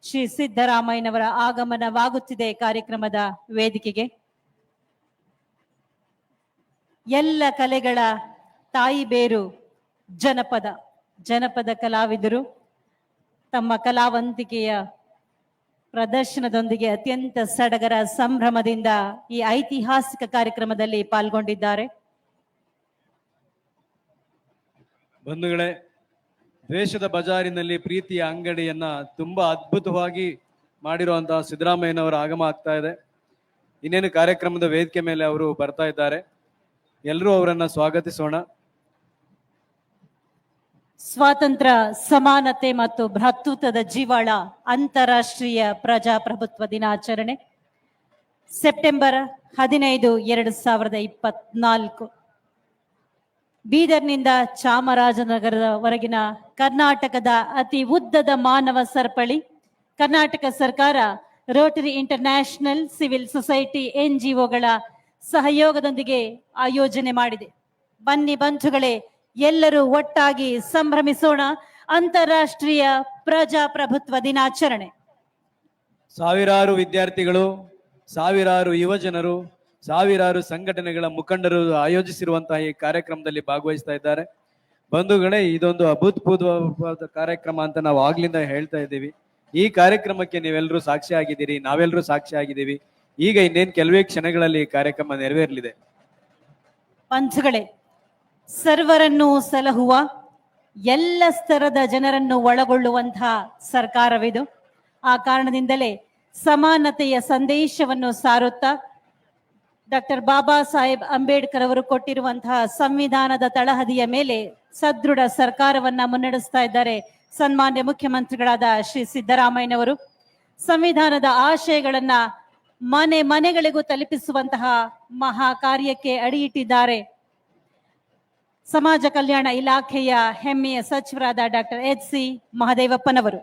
ಶ್ರೀ ಸಿದ್ದರಾಮಯ್ಯನವರ ಆಗಮನವಾಗುತ್ತಿದೆ ಕಾರ್ಯಕ್ರಮದ ವೇದಿಕೆಗೆ. ಎಲ್ಲ ಕಲೆಗಳ ತಾಯಿ ಬೇರು ಜನಪದ ಕಲಾವಿದರು ತಮ್ಮ ಕಲಾವಂತಿಕೆಯ ಪ್ರದರ್ಶನದೊಂದಿಗೆ ಅತ್ಯಂತ ಸಡಗರ ಸಂಭ್ರಮದಿಂದ ಈ ಐತಿಹಾಸಿಕ ಕಾರ್ಯಕ್ರಮದಲ್ಲಿ ಪಾಲ್ಗೊಂಡಿದ್ದಾರೆ. ಬಂಧುಗಳೇ, ದ್ವೇಷದ ಬಜಾರಿನಲ್ಲಿ ಪ್ರೀತಿಯ ಅಂಗಡಿಯನ್ನ ತುಂಬಾ ಅದ್ಭುತವಾಗಿ ಮಾಡಿರುವಂತಹ ಸಿದ್ದರಾಮಯ್ಯನವರ ಆಗಮ ಆಗ್ತಾ ಇದೆ. ಇನ್ನೇನು ಕಾರ್ಯಕ್ರಮದ ವೇದಿಕೆ ಮೇಲೆ ಅವರು ಬರ್ತಾ ಇದ್ದಾರೆ. ಎಲ್ಲರೂ ಅವರನ್ನ ಸ್ವಾಗತಿಸೋಣ. ಸ್ವಾತಂತ್ರ್ಯ, ಸಮಾನತೆ ಮತ್ತು ಭ್ರಾತೃತ್ವದ ಜೀವಾಳ ಅಂತಾರಾಷ್ಟ್ರೀಯ ಪ್ರಜಾಪ್ರಭುತ್ವ ದಿನಾಚರಣೆ ಸೆಪ್ಟೆಂಬರ್ 15, 2024 ಬೀದರ್ನಿಂದ ಚಾಮರಾಜನಗರದವರೆಗಿನ ಕರ್ನಾಟಕದ ಅತಿ ಉದ್ದದ ಮಾನವ ಸರಪಳಿ ಕರ್ನಾಟಕ ಸರ್ಕಾರ, ರೋಟರಿ ಇಂಟರ್ನ್ಯಾಷನಲ್, ಸಿವಿಲ್ ಸೊಸೈಟಿ, NGOಗಳ ಸಹಯೋಗದೊಂದಿಗೆ ಆಯೋಜನೆ ಮಾಡಿದೆ. ಬನ್ನಿ ಬಂಧುಗಳೇ, ಎಲ್ಲರೂ ಒಟ್ಟಾಗಿ ಸಂಭ್ರಮಿಸೋಣ ಅಂತಾರಾಷ್ಟ್ರೀಯ ಪ್ರಜಾಪ್ರಭುತ್ವ ದಿನಾಚರಣೆ. ಸಾವಿರಾರು ವಿದ್ಯಾರ್ಥಿಗಳು, ಸಾವಿರಾರು ಯುವಜನರು, ಸಾವಿರಾರು ಸಂಘಟನೆಗಳ ಮುಖಂಡರು ಆಯೋಜಿಸಿರುವಂತಹ ಈ ಕಾರ್ಯಕ್ರಮದಲ್ಲಿ ಭಾಗವಹಿಸ್ತಾ ಇದ್ದಾರೆ. ಬಂಧುಗಳೇ, ಇದೊಂದು ಅಭೂತಪೂರ್ವವಾದ ಕಾರ್ಯಕ್ರಮ ಅಂತ ನಾವು ಆಗ್ಲಿಂದ ಹೇಳ್ತಾ ಇದ್ದೀವಿ. ಈ ಕಾರ್ಯಕ್ರಮಕ್ಕೆ ನೀವೆಲ್ಲರೂ ಸಾಕ್ಷಿ ಆಗಿದ್ದೀರಿ, ನಾವೆಲ್ಲರೂ ಸಾಕ್ಷಿ ಆಗಿದ್ದೀವಿ. ಈಗ ಇನ್ನೇನು ಕೆಲವೇ ಕ್ಷಣಗಳಲ್ಲಿ ಈ ಕಾರ್ಯಕ್ರಮ ನೆರವೇರಲಿದೆ. ಬಂಧುಗಳೇ, ಸರ್ವರನ್ನು ಸಲಹುವ, ಎಲ್ಲ ಸ್ತರದ ಜನರನ್ನು ಒಳಗೊಳ್ಳುವಂತಹ ಸರ್ಕಾರವಿದು. ಆ ಕಾರಣದಿಂದಲೇ ಸಮಾನತೆಯ ಸಂದೇಶವನ್ನು ಸಾರುತ್ತಾ ಡಾಕ್ಟರ್ ಬಾಬಾ ಸಾಹೇಬ್ ಅಂಬೇಡ್ಕರ್ ಅವರು ಕೊಟ್ಟಿರುವಂತಹ ಸಂವಿಧಾನದ ತಳಹದಿಯ ಮೇಲೆ ಸದೃಢ ಸರ್ಕಾರವನ್ನ ಮುನ್ನಡೆಸ್ತಾ ಇದ್ದಾರೆ ಸನ್ಮಾನ್ಯ ಮುಖ್ಯಮಂತ್ರಿಗಳಾದ ಶ್ರೀ ಸಿದ್ದರಾಮಯ್ಯನವರು. ಸಂವಿಧಾನದ ಆಶಯಗಳನ್ನ ಮನೆಗಳಿಗೂ ತಲುಪಿಸುವಂತಹ ಮಹಾ ಕಾರ್ಯಕ್ಕೆ ಅಡಿಯಿಟ್ಟಿದ್ದಾರೆ. ಸಮಾಜ ಕಲ್ಯಾಣ ಇಲಾಖೆಯ ಹೆಮ್ಮೆಯ ಸಚಿವರಾದ ಡಾಕ್ಟರ್ HC ಮಹದೇವಪ್ಪನವರು.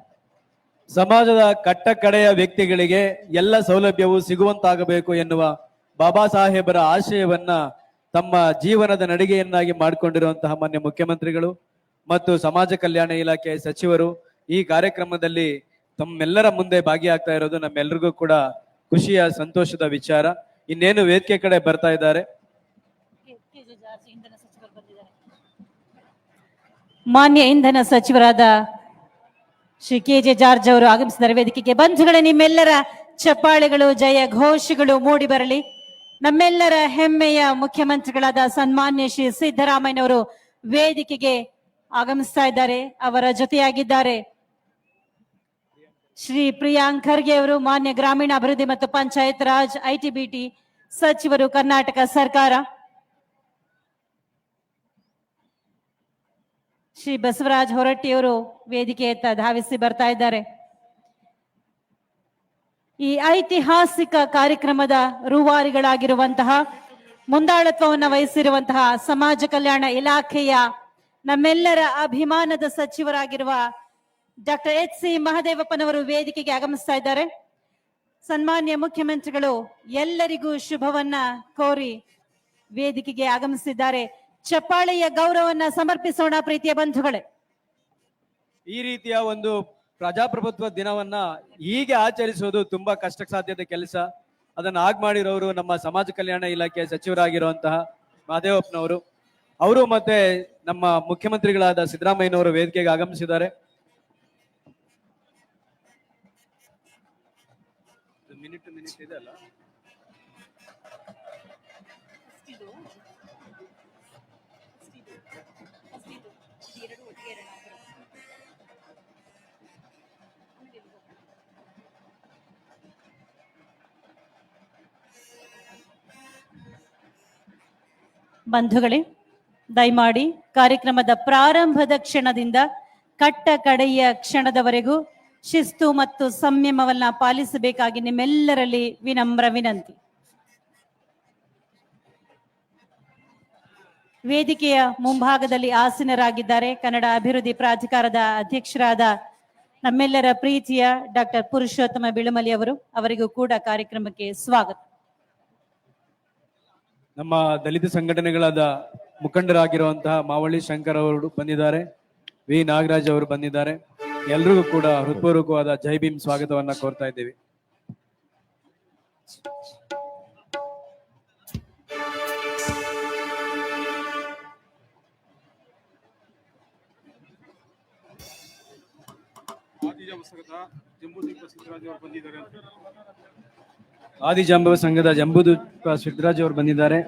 ಸಮಾಜದ ಕಟ್ಟ ಕಡೆಯ ವ್ಯಕ್ತಿಗಳಿಗೆ ಎಲ್ಲ ಸೌಲಭ್ಯವು ಸಿಗುವಂತಾಗಬೇಕು ಎನ್ನುವ ಬಾಬಾ ಸಾಹೇಬರ ಆಶಯವನ್ನ ತಮ್ಮ ಜೀವನದ ನಡಿಗೆಯನ್ನಾಗಿ ಮಾಡಿಕೊಂಡಿರುವಂತಹ ಮಾನ್ಯ ಮುಖ್ಯಮಂತ್ರಿಗಳು ಮತ್ತು ಸಮಾಜ ಕಲ್ಯಾಣ ಇಲಾಖೆಯ ಸಚಿವರು ಈ ಕಾರ್ಯಕ್ರಮದಲ್ಲಿ ತಮ್ಮೆಲ್ಲರ ಮುಂದೆ ಭಾಗಿಯಾಗ್ತಾ ಇರೋದು ನಮ್ಮೆಲ್ಲರಿಗೂ ಕೂಡ ಖುಷಿಯ, ಸಂತೋಷದ ವಿಚಾರ. ಇನ್ನೇನು ವೇದಿಕೆ ಕಡೆ ಬರ್ತಾ ಇದ್ದಾರೆ. ಮಾನ್ಯ ಇಂಧನ ಸಚಿವರಾದ ಶ್ರೀ KJ ಜಾರ್ಜ್ ಅವರು ಆಗಮಿಸಿದ್ದಾರೆ ವೇದಿಕೆಗೆ. ಬಂಧುಗಳೇ, ನಿಮ್ಮೆಲ್ಲರ ಚಪ್ಪಾಳೆಗಳು, ಜಯ ಘೋಷಗಳು ಮೂಡಿ ಬರಲಿ. ನಮ್ಮೆಲ್ಲರ ಹೆಮ್ಮೆಯ ಮುಖ್ಯಮಂತ್ರಿಗಳಾದ ಸನ್ಮಾನ್ಯ ಶ್ರೀ ಸಿದ್ದರಾಮಯ್ಯನವರು ವೇದಿಕೆಗೆ ಆಗಮಿಸ್ತಾ ಇದ್ದಾರೆ. ಅವರ ಜೊತೆಯಾಗಿದ್ದಾರೆ ಶ್ರೀ ಪ್ರಿಯಾಂಕ್ ಖರ್ಗೆ ಅವರು, ಮಾನ್ಯ ಗ್ರಾಮೀಣಾಭಿವೃದ್ಧಿ ಮತ್ತು ಪಂಚಾಯತ್ ರಾಜ್ ITBT ಸಚಿವರು, ಕರ್ನಾಟಕ ಸರ್ಕಾರ. ಶ್ರೀ ಬಸವರಾಜ್ ಹೊರಟ್ಟಿಯವರು ವೇದಿಕೆಯತ್ತ ಧಾವಿಸಿ ಬರ್ತಾ ಇದ್ದಾರೆ. ಈ ಐತಿಹಾಸಿಕ ಕಾರ್ಯಕ್ರಮದ ರೂವಾರಿಗಳಾಗಿರುವಂತಹ, ಮುಂದಾಳತ್ವವನ್ನು ವಹಿಸಿರುವಂತಹ ಸಮಾಜ ಕಲ್ಯಾಣ ಇಲಾಖೆಯ ನಮ್ಮೆಲ್ಲರ ಅಭಿಮಾನದ ಸಚಿವರಾಗಿರುವ ಡಾಕ್ಟರ್ HC ಮಹದೇವಪ್ಪನವರು ವೇದಿಕೆಗೆ ಆಗಮಿಸ್ತಾ ಇದ್ದಾರೆ. ಸನ್ಮಾನ್ಯ ಮುಖ್ಯಮಂತ್ರಿಗಳು ಎಲ್ಲರಿಗೂ ಶುಭವನ್ನ ಕೋರಿ ವೇದಿಕೆಗೆ ಆಗಮಿಸಿದ್ದಾರೆ. ಚಪ್ಪಾಳೆಯ ಗೌರವವನ್ನ ಸಮರ್ಪಿಸೋಣ ಪ್ರೀತಿಯ ಬಂಧುಗಳೇ. ಈ ರೀತಿಯ ಒಂದು ಪ್ರಜಾಪ್ರಭುತ್ವ ದಿನವನ್ನ ಹೀಗೆ ಆಚರಿಸುವುದು ತುಂಬಾ ಕಷ್ಟ ಸಾಧ್ಯದ ಕೆಲಸ. ಅದನ್ನ ಆಗ್ ಮಾಡಿರೋರು ನಮ್ಮ ಸಮಾಜ ಕಲ್ಯಾಣ ಇಲಾಖೆಯ ಸಚಿವರಾಗಿರುವಂತಹ ಮಹದೇವಪ್ಪನವರು. ಅವರು ಮತ್ತೆ ನಮ್ಮ ಮುಖ್ಯಮಂತ್ರಿಗಳಾದ ಸಿದ್ದರಾಮಯ್ಯನವರು ವೇದಿಕೆಗೆ ಆಗಮಿಸಿದ್ದಾರೆ. ಮಿನಿಟ್ ಇದೆ ಅಲ್ಲ. ಬಂಧುಗಳೇ, ದಯಮಾಡಿ ಕಾರ್ಯಕ್ರಮದ ಪ್ರಾರಂಭದ ಕ್ಷಣದಿಂದ ಕಟ್ಟ ಕಡೆಯ ಕ್ಷಣದವರೆಗೂ ಶಿಸ್ತು ಮತ್ತು ಸಂಯಮವನ್ನ ಪಾಲಿಸಬೇಕಾಗಿ ನಿಮ್ಮೆಲ್ಲರಲ್ಲಿ ವಿನಮ್ರ ವಿನಂತಿ. ವೇದಿಕೆಯ ಮುಂಭಾಗದಲ್ಲಿ ಆಸೀನರಾಗಿದ್ದಾರೆ ಕನ್ನಡ ಅಭಿವೃದ್ಧಿ ಪ್ರಾಧಿಕಾರದ ಅಧ್ಯಕ್ಷರಾದ ನಮ್ಮೆಲ್ಲರ ಪ್ರೀತಿಯ ಡಾಕ್ಟರ್ ಪುರುಷೋತ್ತಮ ಬಿಳುಮಲಿ ಅವರು. ಅವರಿಗೂ ಕೂಡ ಕಾರ್ಯಕ್ರಮಕ್ಕೆ ಸ್ವಾಗತ. ನಮ್ಮ ದಲಿತ ಸಂಘಟನೆಗಳಾದ ಮುಖಂಡರಾಗಿರುವಂತಹ ಮಾವಳ್ಳಿ ಶಂಕರ್ ಅವರು ಬಂದಿದ್ದಾರೆ, ವಿ ನಾಗರಾಜ್ ಅವರು ಬಂದಿದ್ದಾರೆ. ಎಲ್ರಿಗೂ ಕೂಡ ಹೃತ್ಪೂರ್ವಕವಾದ ಜೈ ಭೀಮ್ ಸ್ವಾಗತವನ್ನ ಕೋರ್ತಾ ಇದ್ದೀವಿ. ಆದಿಜಾಂಬವ ಸಂಘದ ಜಂಬೂದೀಪ ಸಿದ್ದರಾಜ್ ಅವರು ಬಂದಿದ್ದಾರೆ.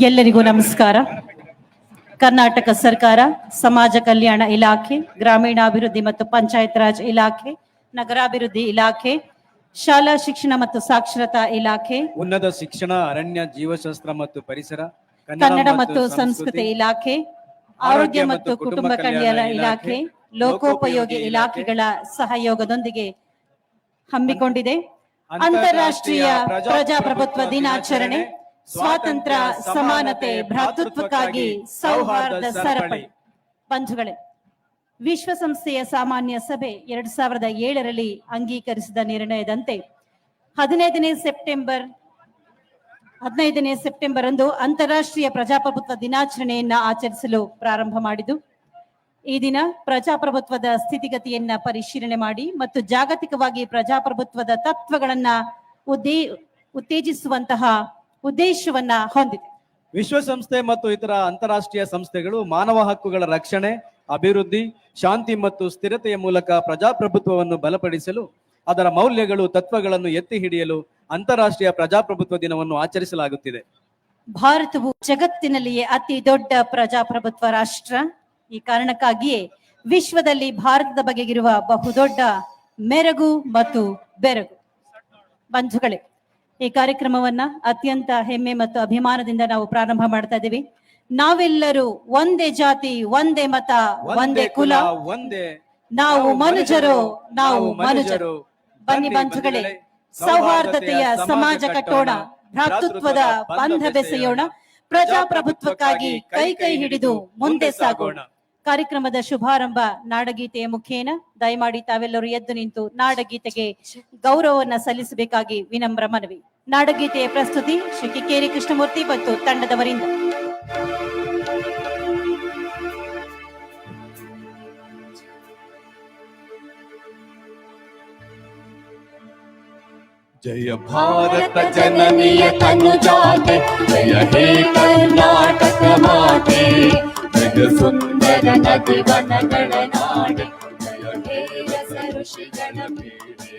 ಎಲ್ಲರಿಗೂ ನಮಸ್ಕಾರ. ಕರ್ನಾಟಕ ಸರ್ಕಾರ, ಸಮಾಜ ಕಲ್ಯಾಣ ಇಲಾಖೆ, ಗ್ರಾಮೀಣಾಭಿವೃದ್ಧಿ ಮತ್ತು ಪಂಚಾಯತ್ ರಾಜ್ ಇಲಾಖೆ, ನಗರಾಭಿವೃದ್ಧಿ ಇಲಾಖೆ, ಶಾಲಾ ಶಿಕ್ಷಣ ಮತ್ತು ಸಾಕ್ಷರತಾ ಇಲಾಖೆ, ಉನ್ನತ ಶಿಕ್ಷಣ, ಅರಣ್ಯ, ಜೀವಶಾಸ್ತ್ರ ಮತ್ತು ಪರಿಸರ, ಕನ್ನಡ ಮತ್ತು ಸಂಸ್ಕೃತಿ ಇಲಾಖೆ, ಆರೋಗ್ಯ ಮತ್ತು ಕುಟುಂಬ ಕಲ್ಯಾಣ ಇಲಾಖೆ, ಲೋಕೋಪಯೋಗಿ ಇಲಾಖೆಗಳ ಸಹಯೋಗದೊಂದಿಗೆ ಹಮ್ಮಿಕೊಂಡಿದೆ ಅಂತಾರಾಷ್ಟ್ರೀಯ ಪ್ರಜಾಪ್ರಭುತ್ವ ದಿನಾಚರಣೆ ಸ್ವಾತಂತ್ರ್ಯ, ಸಮಾನತೆ, ಭ್ರಾತೃತ್ವಕ್ಕಾಗಿ ಸೌಹಾರ್ದ ಸರಪಳಿ. ಬಂಧುಗಳೇ, ವಿಶ್ವಸಂಸ್ಥೆಯ ಸಾಮಾನ್ಯ ಸಭೆ 2007ರಲ್ಲಿ ಅಂಗೀಕರಿಸಿದ ನಿರ್ಣಯದಂತೆ 15ನೇ ಸೆಪ್ಟೆಂಬರ್ ಅಂದು ಅಂತಾರಾಷ್ಟ್ರೀಯ ಪ್ರಜಾಪ್ರಭುತ್ವ ದಿನಾಚರಣೆಯನ್ನ ಆಚರಿಸಲು ಪ್ರಾರಂಭ ಮಾಡಿದ್ದು. ಈ ದಿನ ಪ್ರಜಾಪ್ರಭುತ್ವದ ಸ್ಥಿತಿಗತಿಯನ್ನ ಪರಿಶೀಲನೆ ಮಾಡಿ ಮತ್ತು ಜಾಗತಿಕವಾಗಿ ಪ್ರಜಾಪ್ರಭುತ್ವದ ತತ್ವಗಳನ್ನ ಉತ್ತೇಜಿಸುವಂತಹ ಉದ್ದೇಶವನ್ನ ಹೊಂದಿದೆ. ವಿಶ್ವಸಂಸ್ಥೆ ಮತ್ತು ಇತರ ಅಂತಾರಾಷ್ಟ್ರೀಯ ಸಂಸ್ಥೆಗಳು ಮಾನವ ಹಕ್ಕುಗಳ ರಕ್ಷಣೆ, ಅಭಿವೃದ್ಧಿ, ಶಾಂತಿ ಮತ್ತು ಸ್ಥಿರತೆಯ ಮೂಲಕ ಪ್ರಜಾಪ್ರಭುತ್ವವನ್ನು ಬಲಪಡಿಸಲು, ಅದರ ಮೌಲ್ಯಗಳು, ತತ್ವಗಳನ್ನು ಎತ್ತಿ ಹಿಡಿಯಲು ಅಂತಾರಾಷ್ಟ್ರೀಯ ಪ್ರಜಾಪ್ರಭುತ್ವ ದಿನವನ್ನು ಆಚರಿಸಲಾಗುತ್ತಿದೆ. ಭಾರತವು ಜಗತ್ತಿನಲ್ಲಿಯೇ ಅತಿ ದೊಡ್ಡ ಪ್ರಜಾಪ್ರಭುತ್ವ ರಾಷ್ಟ್ರ. ಈ ಕಾರಣಕ್ಕಾಗಿಯೇ ವಿಶ್ವದಲ್ಲಿ ಭಾರತದ ಬಗೆಗಿರುವ ಬಹುದೊಡ್ಡ ಮೆರಗು ಮತ್ತು ಬೆರಗು. ಬಂಧುಗಳೇ, ಈ ಕಾರ್ಯಕ್ರಮವನ್ನ ಅತ್ಯಂತ ಹೆಮ್ಮೆ ಮತ್ತು ಅಭಿಮಾನದಿಂದ ನಾವು ಪ್ರಾರಂಭ ಮಾಡ್ತಾ ಇದ್ದೀವಿ. ನಾವೆಲ್ಲರೂ ಒಂದೇ ಜಾತಿ, ಒಂದೇ ಮತ, ಒಂದೇ ಕುಲ, ನಾವು ಮನುಜರು, ನಾವು ಮನುಜರು. ಬನ್ನಿ ಬಂಧುಗಳೇ, ಸೌಹಾರ್ದತೆಯ ಸಮಾಜ ಕಟ್ಟೋಣ, ಭ್ರಾತೃತ್ವದ ಬಂಧ ಬೆಸೆಯೋಣ, ಪ್ರಜಾಪ್ರಭುತ್ವಕ್ಕಾಗಿ ಕೈ ಕೈ ಹಿಡಿದು ಮುಂದೆ ಸಾಗೋಣ. ಕಾರ್ಯಕ್ರಮದ ಶುಭಾರಂಭ ನಾಡಗೀತೆಯ ಮುಖೇನ. ದಯಮಾಡಿ ತಾವೆಲ್ಲರೂ ಎದ್ದು ನಿಂತು ನಾಡಗೀತೆಗೆ ಗೌರವವನ್ನ ಸಲ್ಲಿಸಬೇಕಾಗಿ ವಿನಮ್ರ ಮನವಿ. ನಾಡಗೀತೆಯ ಪ್ರಸ್ತುತಿ ಶ್ರೀ ಕಿಕ್ಕೇರಿ ಕೃಷ್ಣಮೂರ್ತಿ ಮತ್ತು ತಂಡದವರಿಂದ. ಜಯ ಭಾರತ ಜನನಿಯ ತನುಜಾತೆ, ಜಯ ಹೇ ಕರ್ನಾಟಕ ಮಾತೆ, ಜಗ ಸುಂದರ ನದಿ ವನಗಳ ನಾಡೆ, ಜಯ ಹೇ ರಸ ಋಷಿಗಳ ಪೀಡೆ.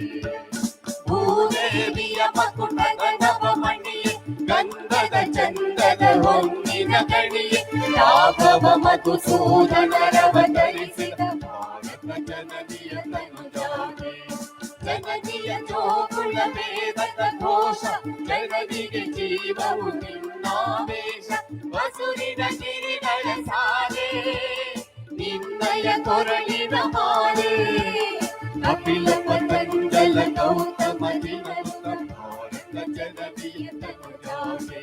ಭೂದೇವಿಯ ಮಕುಟದ ನವಮಣಿಯೇ, ಗಂಧದ ಚಂದದ ಹೊನ್ನಿನ ಗಣಿಯೇ, ರಾಘವ ಮಧುಸೂದನರವತರಿಸಿದ ಭಾರತ ಜನನಿಯ ತನುಜಾತೆ. ಜನನಿಯ ಜೋಗುಳ ವೇದದ ಘೋಷ, ಜಗದಿಗೆ ಜೀವವು ನಿನ್ನಾವೇಶ. ವಸುರಿನ ಗಿರಿಗಳ ಸಾಲೆ, ನಿನ್ನಯ ಕೊರಳಿನ ಮಾಲೆ. ಕಪಿಲ ಪತಂಜಲ ಗೌತಮ ದಿನರುತ, ಭಾರತ ಜನನಿಯ ತನುಜಾತೆ.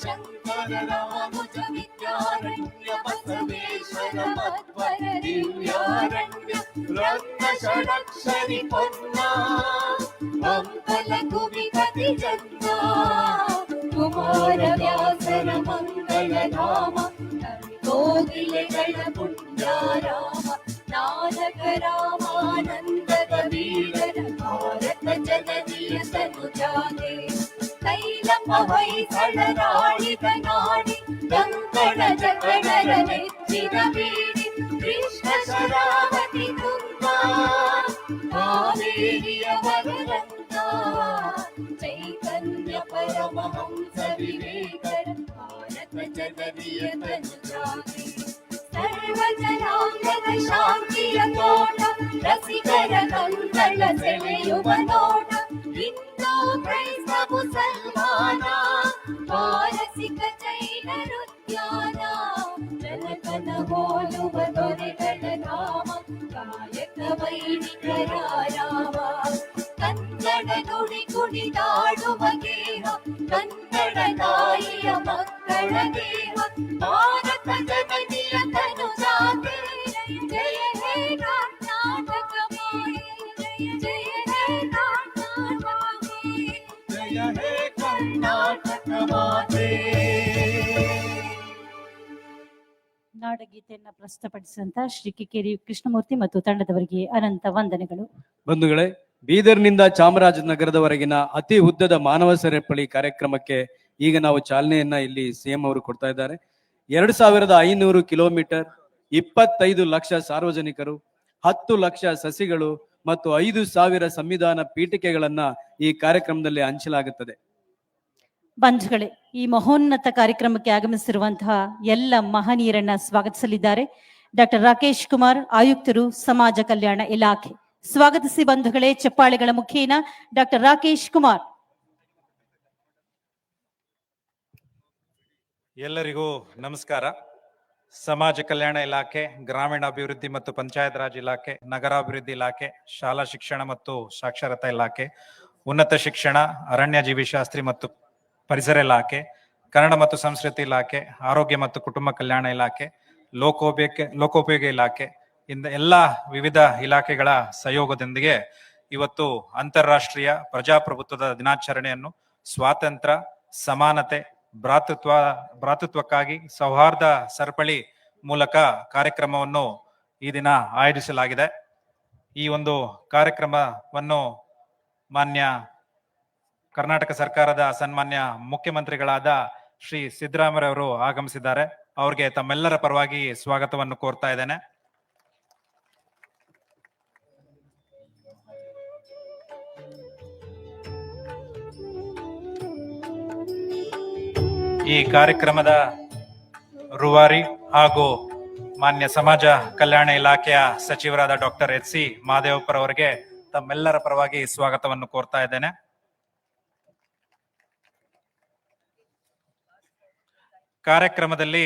ಶಂಕರ ರಾಮುಜ ವಿದ್ಯಾರಣ್ಯ, ಬಸವೇಶ್ವರ ಮಧ್ವರ ದಿವ್ಯಾರಣ್ಯ, ರತ್ನ ಷಡಕ್ಷರಿ ಪೊನ್ನ, ಮಂಗಲ ಕುವಿ ಕತಿ ಜನ್ಮ. ಕುಮಾರ ವ್ಯಾಸರ ಮಂಗಲ ಧಾಮ, ಕೋಗಿಲೆಗಳ ಪುಣ್ಯಾರಾಮ. ನಾನಕ ರಾಮಾನಂದದ ವೀರರ, ಭಾರತ ಜನನಿಯ ತನುಜಾತೆ. ಕೈಲಮ್ಮ ಹೊಯ್ಸಳರಾಳಿದ ನಾಡಿ, ಕಂಕಣ ಜಗಳರ ನೆಚ್ಚಿನ ಬೀಡಿ. ಕೃಷ್ಣ ಶರಾವತಿ ತುಂಗಾ, ಕಾವೇರಿಯ ವರರಂಗ. ಚೈತನ್ಯ ಪರಮಹಂಸ ವಿವೇಕರ, ಭಾರತ ಜನನಿಯ ತನುಜಾತೆ. ಸರ್ವ ಜನಾಂಗದ ಶಾಂತಿಯ ತೋಟ, ರಸಿಕರ ಕಂಗಳ ಸೆಳೆಯುವ ನೋಟ. ಹಿಂದೂ ಕ್ರೈಸ್ತ ಮುಸಲ್ಮಾನ, ಪಾರಸಿಕ ಜೈನರುದ್ಯಾನ. ಜನಕನ ಹೋಲುವ ದೊರೆಗಳ ಧಾಮ, ಕಾಯಕ ವೈಣಿಕರ ರಾಮ. ಕನ್ನಡ ನುಡಿ ಕುಣಿದಾಡುವ ಗೇಹ, ಮಂಗಳ ದೇಹ ಭಾರತ ಜನನಿಯ ತನುಜಾತೆ ಜಯ ಹೇ ಕರ್ನಾಟಕ ಮಾತೆ ಜಯ ಹೇ ಕರ್ನಾಟಕ ಮಾತೆ ಜಯ ಹೇ ಕರ್ನಾಟಕ ಮಾತೆ. ನಾಡಗೀತೆಯನ್ನ ಪ್ರಸ್ತುತಪಡಿಸಿದಂತ ಶ್ರೀ ಕಿಕ್ಕೇರಿ ಕೃಷ್ಣಮೂರ್ತಿ ಮತ್ತು ತಂಡದವರಿಗೆ ಅನಂತ ವಂದನೆಗಳು. ಬಂಧುಗಳೇ, ಬೀದರ್ನಿಂದ ಚಾಮರಾಜನಗರದವರೆಗಿನ ಅತಿ ಉದ್ದದ ಮಾನವ ಸರಪಳಿ ಕಾರ್ಯಕ್ರಮಕ್ಕೆ ಈಗ ನಾವು ಚಾಲನೆಯನ್ನ ಇಲ್ಲಿ ಸಿಎಂ ಅವರು ಕೊಡ್ತಾ ಇದ್ದಾರೆ. 2500 ಕಿಲೋಮೀಟರ್, 25 ಲಕ್ಷ ಸಾರ್ವಜನಿಕರು, 10 ಲಕ್ಷ ಸಸಿಗಳು ಮತ್ತು 5000 ಸಂವಿಧಾನ ಪೀಠಿಕೆಗಳನ್ನ ಈ ಕಾರ್ಯಕ್ರಮದಲ್ಲಿ ಹಂಚಲಾಗುತ್ತದೆ. ಬಂಧುಗಳೇ, ಈ ಮಹೋನ್ನತ ಕಾರ್ಯಕ್ರಮಕ್ಕೆ ಆಗಮಿಸಿರುವಂತಹ ಎಲ್ಲ ಮಹನೀಯರನ್ನ ಸ್ವಾಗತಿಸಲಿದ್ದಾರೆ ಡಾಕ್ಟರ್ ರಾಕೇಶ್ ಕುಮಾರ್, ಆಯುಕ್ತರು, ಸಮಾಜ ಕಲ್ಯಾಣ ಇಲಾಖೆ. ಸ್ವಾಗತಿಸಿ ಬಂಧುಗಳೇ, ಚಪ್ಪಾಳೆಗಳ ಮುಖೇನ ಡಾಕ್ಟರ್ ರಾಕೇಶ್ ಕುಮಾರ್. ಎಲ್ಲರಿಗೂ ನಮಸ್ಕಾರ. ಸಮಾಜ ಕಲ್ಯಾಣ ಇಲಾಖೆ, ಗ್ರಾಮೀಣಾಭಿವೃದ್ಧಿ ಮತ್ತು ಪಂಚಾಯತ್ ರಾಜ್ ಇಲಾಖೆ, ನಗರಾಭಿವೃದ್ಧಿ ಇಲಾಖೆ, ಶಾಲಾ ಶಿಕ್ಷಣ ಮತ್ತು ಸಾಕ್ಷರತಾ ಇಲಾಖೆ, ಉನ್ನತ ಶಿಕ್ಷಣ, ಅರಣ್ಯ ಜೀವಿಶಾಸ್ತ್ರಿ ಮತ್ತು ಪರಿಸರ ಇಲಾಖೆ, ಕನ್ನಡ ಮತ್ತು ಸಂಸ್ಕೃತಿ ಇಲಾಖೆ, ಆರೋಗ್ಯ ಮತ್ತು ಕುಟುಂಬ ಕಲ್ಯಾಣ ಇಲಾಖೆ, ಲೋಕೋಪಯೋಗಿ ಇಲಾಖೆ ಇಂದ ಎಲ್ಲ ವಿವಿಧ ಇಲಾಖೆಗಳ ಸಹಯೋಗದೊಂದಿಗೆ ಇವತ್ತು ಅಂತಾರಾಷ್ಟ್ರೀಯ ಪ್ರಜಾಪ್ರಭುತ್ವದ ದಿನಾಚರಣೆಯನ್ನು ಸ್ವಾತಂತ್ರ್ಯ, ಸಮಾನತೆ, ಭ್ರಾತೃತ್ವಕ್ಕಾಗಿ ಸೌಹಾರ್ದ ಸರಪಳಿ ಮೂಲಕ ಕಾರ್ಯಕ್ರಮವನ್ನು ಈ ದಿನ ಆಯೋಜಿಸಲಾಗಿದೆ. ಈ ಒಂದು ಕಾರ್ಯಕ್ರಮವನ್ನು ಮಾನ್ಯ ಕರ್ನಾಟಕ ಸರ್ಕಾರದ ಸನ್ಮಾನ್ಯ ಮುಖ್ಯಮಂತ್ರಿಗಳಾದ ಶ್ರೀ ಸಿದ್ದರಾಮಯ್ಯರವರು ಆಗಮಿಸಿದ್ದಾರೆ. ಅವರಿಗೆ ತಮ್ಮೆಲ್ಲರ ಪರವಾಗಿ ಸ್ವಾಗತವನ್ನು ಕೋರ್ತಾ ಇದ್ದೇನೆ. ಈ ಕಾರ್ಯಕ್ರಮದ ರೂವಾರಿ ಹಾಗೂ ಮಾನ್ಯ ಸಮಾಜ ಕಲ್ಯಾಣ ಇಲಾಖೆಯ ಸಚಿವರಾದ ಡಾಕ್ಟರ್ ಎಚ್ ಸಿ ಮಹದೇವಪ್ಪರ್ ಅವರಿಗೆ ತಮ್ಮೆಲ್ಲರ ಪರವಾಗಿ ಸ್ವಾಗತವನ್ನು ಕೋರ್ತಾ ಇದ್ದೇನೆ. ಕಾರ್ಯಕ್ರಮದಲ್ಲಿ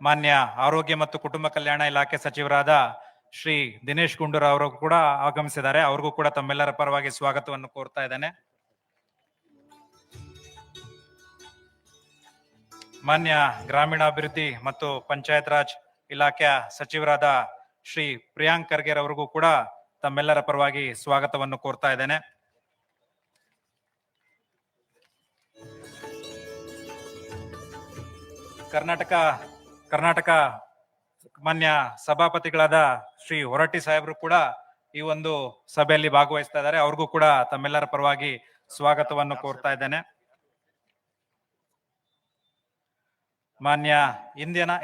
ಮಾನ್ಯ ಆರೋಗ್ಯ ಮತ್ತು ಕುಟುಂಬ ಕಲ್ಯಾಣ ಇಲಾಖೆ ಸಚಿವರಾದ ಶ್ರೀ ದಿನೇಶ್ ಗುಂಡೂರಾವ್ ಅವರು ಕೂಡ ಆಗಮಿಸಿದ್ದಾರೆ. ಅವ್ರಿಗೂ ಕೂಡ ತಮ್ಮೆಲ್ಲರ ಪರವಾಗಿ ಸ್ವಾಗತವನ್ನು ಕೋರ್ತಾ ಇದ್ದೇನೆ. ಮಾನ್ಯ ಗ್ರಾಮೀಣಾಭಿವೃದ್ಧಿ ಮತ್ತು ಪಂಚಾಯತ್ ರಾಜ್ ಇಲಾಖೆಯ ಸಚಿವರಾದ ಶ್ರೀ ಪ್ರಿಯಾಂಕ್ ಖರ್ಗೆ ಅವರಿಗೂ ಕೂಡ ತಮ್ಮೆಲ್ಲರ ಪರವಾಗಿ ಸ್ವಾಗತವನ್ನು ಕೋರ್ತಾ ಇದ್ದೇನೆ. ಕರ್ನಾಟಕ ಮಾನ್ಯ ಸಭಾಪತಿಗಳಾದ ಶ್ರೀ ಹೊರಟ್ಟಿ ಸಾಹೇಬರು ಕೂಡ ಈ ಒಂದು ಸಭೆಯಲ್ಲಿ ಭಾಗವಹಿಸ್ತಾ ಇದ್ದಾರೆ. ಅವ್ರಿಗೂ ಕೂಡ ತಮ್ಮೆಲ್ಲರ ಪರವಾಗಿ ಸ್ವಾಗತವನ್ನು ಕೋರ್ತಾ ಇದ್ದೇನೆ. ಮಾನ್ಯ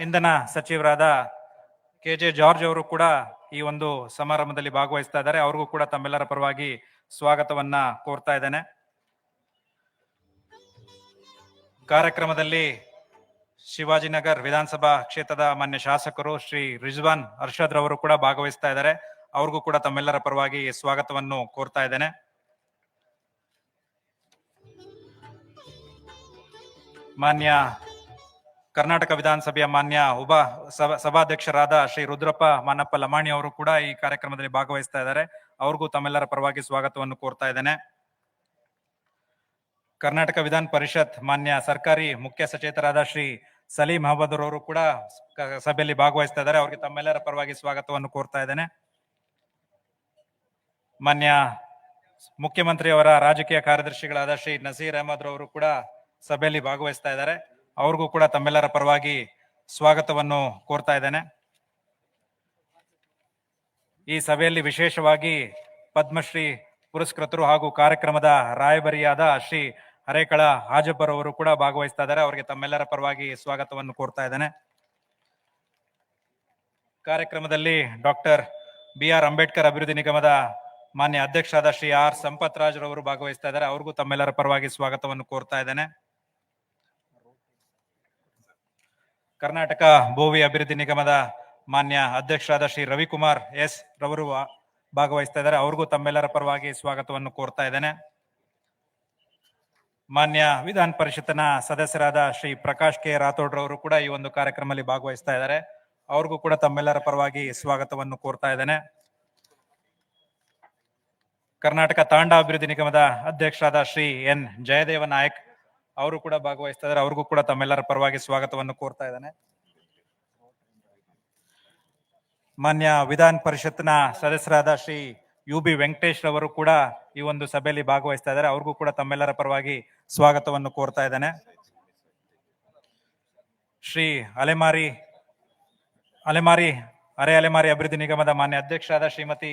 ಇಂಧನ ಸಚಿವರಾದ KJ ಜಾರ್ಜ್ ಅವರು ಕೂಡ ಈ ಒಂದು ಸಮಾರಂಭದಲ್ಲಿ ಭಾಗವಹಿಸ್ತಾ ಇದ್ದಾರೆ. ಅವ್ರಿಗೂ ಕೂಡ ತಮ್ಮೆಲ್ಲರ ಪರವಾಗಿ ಸ್ವಾಗತವನ್ನ ಕೋರ್ತಾ ಇದ್ದೇನೆ. ಕಾರ್ಯಕ್ರಮದಲ್ಲಿ ಶಿವಾಜಿನಗರ್ ವಿಧಾನಸಭಾ ಕ್ಷೇತ್ರದ ಮಾನ್ಯ ಶಾಸಕರು ಶ್ರೀ ರಿಜ್ವಾನ್ ಅರ್ಷದ್ ರವರು ಕೂಡ ಭಾಗವಹಿಸ್ತಾ ಇದ್ದಾರೆ. ಅವ್ರಿಗೂ ಕೂಡ ತಮ್ಮೆಲ್ಲರ ಪರವಾಗಿ ಸ್ವಾಗತವನ್ನು ಕೋರ್ತಾ ಇದ್ದೇನೆ. ಮಾನ್ಯ ಕರ್ನಾಟಕ ವಿಧಾನಸಭೆಯ ಮಾನ್ಯ ಸಭಾಧ್ಯಕ್ಷರಾದ ಶ್ರೀ ರುದ್ರಪ್ಪ ಮಾನಪ್ಪ ಲಮಾಣಿ ಅವರು ಕೂಡ ಈ ಕಾರ್ಯಕ್ರಮದಲ್ಲಿ ಭಾಗವಹಿಸ್ತಾ ಇದ್ದಾರೆ. ಅವ್ರಿಗೂ ತಮ್ಮೆಲ್ಲರ ಪರವಾಗಿ ಸ್ವಾಗತವನ್ನು ಕೋರ್ತಾ ಇದ್ದೇನೆ. ಕರ್ನಾಟಕ ವಿಧಾನ ಪರಿಷತ್ ಮಾನ್ಯ ಸರ್ಕಾರಿ ಮುಖ್ಯ ಸಚೇತರಾದ ಶ್ರೀ ಸಲೀಂ ಅಹಮದ್ ಅವರು ಕೂಡ ಸಭೆಯಲ್ಲಿ ಭಾಗವಹಿಸ್ತಾ ಇದ್ದಾರೆ. ಅವರಿಗೆ ತಮ್ಮೆಲ್ಲರ ಪರವಾಗಿ ಸ್ವಾಗತವನ್ನು ಕೋರ್ತಾ ಇದ್ದೇನೆ. ಮಾನ್ಯ ಮುಖ್ಯಮಂತ್ರಿಯವರ ರಾಜಕೀಯ ಕಾರ್ಯದರ್ಶಿಗಳಾದ ಶ್ರೀ ನಸೀರ್ ಅಹಮದ್ ಅವರು ಕೂಡ ಸಭೆಯಲ್ಲಿ ಭಾಗವಹಿಸ್ತಾ ಇದ್ದಾರೆ. ಅವ್ರಿಗೂ ಕೂಡ ತಮ್ಮೆಲ್ಲರ ಪರವಾಗಿ ಸ್ವಾಗತವನ್ನು ಕೋರ್ತಾ ಇದ್ದೇನೆ. ಈ ಸಭೆಯಲ್ಲಿ ವಿಶೇಷವಾಗಿ ಪದ್ಮಶ್ರೀ ಪುರಸ್ಕೃತರು ಹಾಗೂ ಕಾರ್ಯಕ್ರಮದ ರಾಯಭಾರಿಯಾದ ಶ್ರೀ ಹರೇಕಳ ಹಾಜಬ್ಬರ್ ಅವರು ಕೂಡ ಭಾಗವಹಿಸ್ತಾ ಇದ್ದಾರೆ. ಅವರಿಗೆ ತಮ್ಮೆಲ್ಲರ ಪರವಾಗಿ ಸ್ವಾಗತವನ್ನು ಕೋರ್ತಾ ಇದ್ದೇನೆ. ಕಾರ್ಯಕ್ರಮದಲ್ಲಿ ಡಾಕ್ಟರ್ BR ಅಂಬೇಡ್ಕರ್ ಅಭಿವೃದ್ಧಿ ನಿಗಮದ ಮಾನ್ಯ ಅಧ್ಯಕ್ಷರಾದ ಶ್ರೀ R ಸಂಪತ್ ರಾಜ್ ರವರು ಭಾಗವಹಿಸ್ತಾ ಇದ್ದಾರೆ. ಅವ್ರಿಗೂ ತಮ್ಮೆಲ್ಲರ ಪರವಾಗಿ ಸ್ವಾಗತವನ್ನು ಕೋರ್ತಾ ಇದ್ದೇನೆ. ಕರ್ನಾಟಕ ಭೋವಿ ಅಭಿವೃದ್ಧಿ ನಿಗಮದ ಮಾನ್ಯ ಅಧ್ಯಕ್ಷರಾದ ಶ್ರೀ ರವಿಕುಮಾರ್ S ರವರು ಭಾಗವಹಿಸ್ತಾ ಇದ್ದಾರೆ. ಅವ್ರಿಗೂ ತಮ್ಮೆಲ್ಲರ ಪರವಾಗಿ ಸ್ವಾಗತವನ್ನು ಕೋರ್ತಾ ಇದ್ದೇನೆ. ಮಾನ್ಯ ವಿಧಾನ ಪರಿಷತ್ತಿನ ಸದಸ್ಯರಾದ ಶ್ರೀ ಪ್ರಕಾಶ್ K ರಾಥೋಡ್ ರವರು ಕೂಡ ಈ ಒಂದು ಕಾರ್ಯಕ್ರಮದಲ್ಲಿ ಭಾಗವಹಿಸ್ತಾ ಇದ್ದಾರೆ. ಅವ್ರಿಗೂ ಕೂಡ ತಮ್ಮೆಲ್ಲರ ಪರವಾಗಿ ಸ್ವಾಗತವನ್ನು ಕೋರ್ತಾ ಇದ್ದೇನೆ. ಕರ್ನಾಟಕ ತಾಂಡ ಅಭಿವೃದ್ಧಿ ನಿಗಮದ ಅಧ್ಯಕ್ಷರಾದ ಶ್ರೀ N ಜಯದೇವ ನಾಯಕ್ ಅವರು ಕೂಡ ಭಾಗವಹಿಸ್ತಾ ಇದ್ದಾರೆ. ಅವ್ರಿಗೂ ಕೂಡ ತಮ್ಮೆಲ್ಲರ ಪರವಾಗಿ ಸ್ವಾಗತವನ್ನು ಕೋರ್ತಾ ಇದ್ದಾನೆ. ಮಾನ್ಯ ವಿಧಾನ ಪರಿಷತ್ನ ಸದಸ್ಯರಾದ ಶ್ರೀ UB ವೆಂಕಟೇಶ್ ರವರು ಕೂಡ ಈ ಒಂದು ಸಭೆಯಲ್ಲಿ ಭಾಗವಹಿಸ್ತಾ ಇದ್ದಾರೆ. ಅವ್ರಿಗೂ ಕೂಡ ತಮ್ಮೆಲ್ಲರ ಪರವಾಗಿ ಸ್ವಾಗತವನ್ನು ಕೋರ್ತಾ ಇದ್ದಾನೆ. ಶ್ರೀ ಅರೆ ಅಲೆಮಾರಿ ಅಭಿವೃದ್ಧಿ ನಿಗಮದ ಮಾನ್ಯ ಅಧ್ಯಕ್ಷರಾದ ಶ್ರೀಮತಿ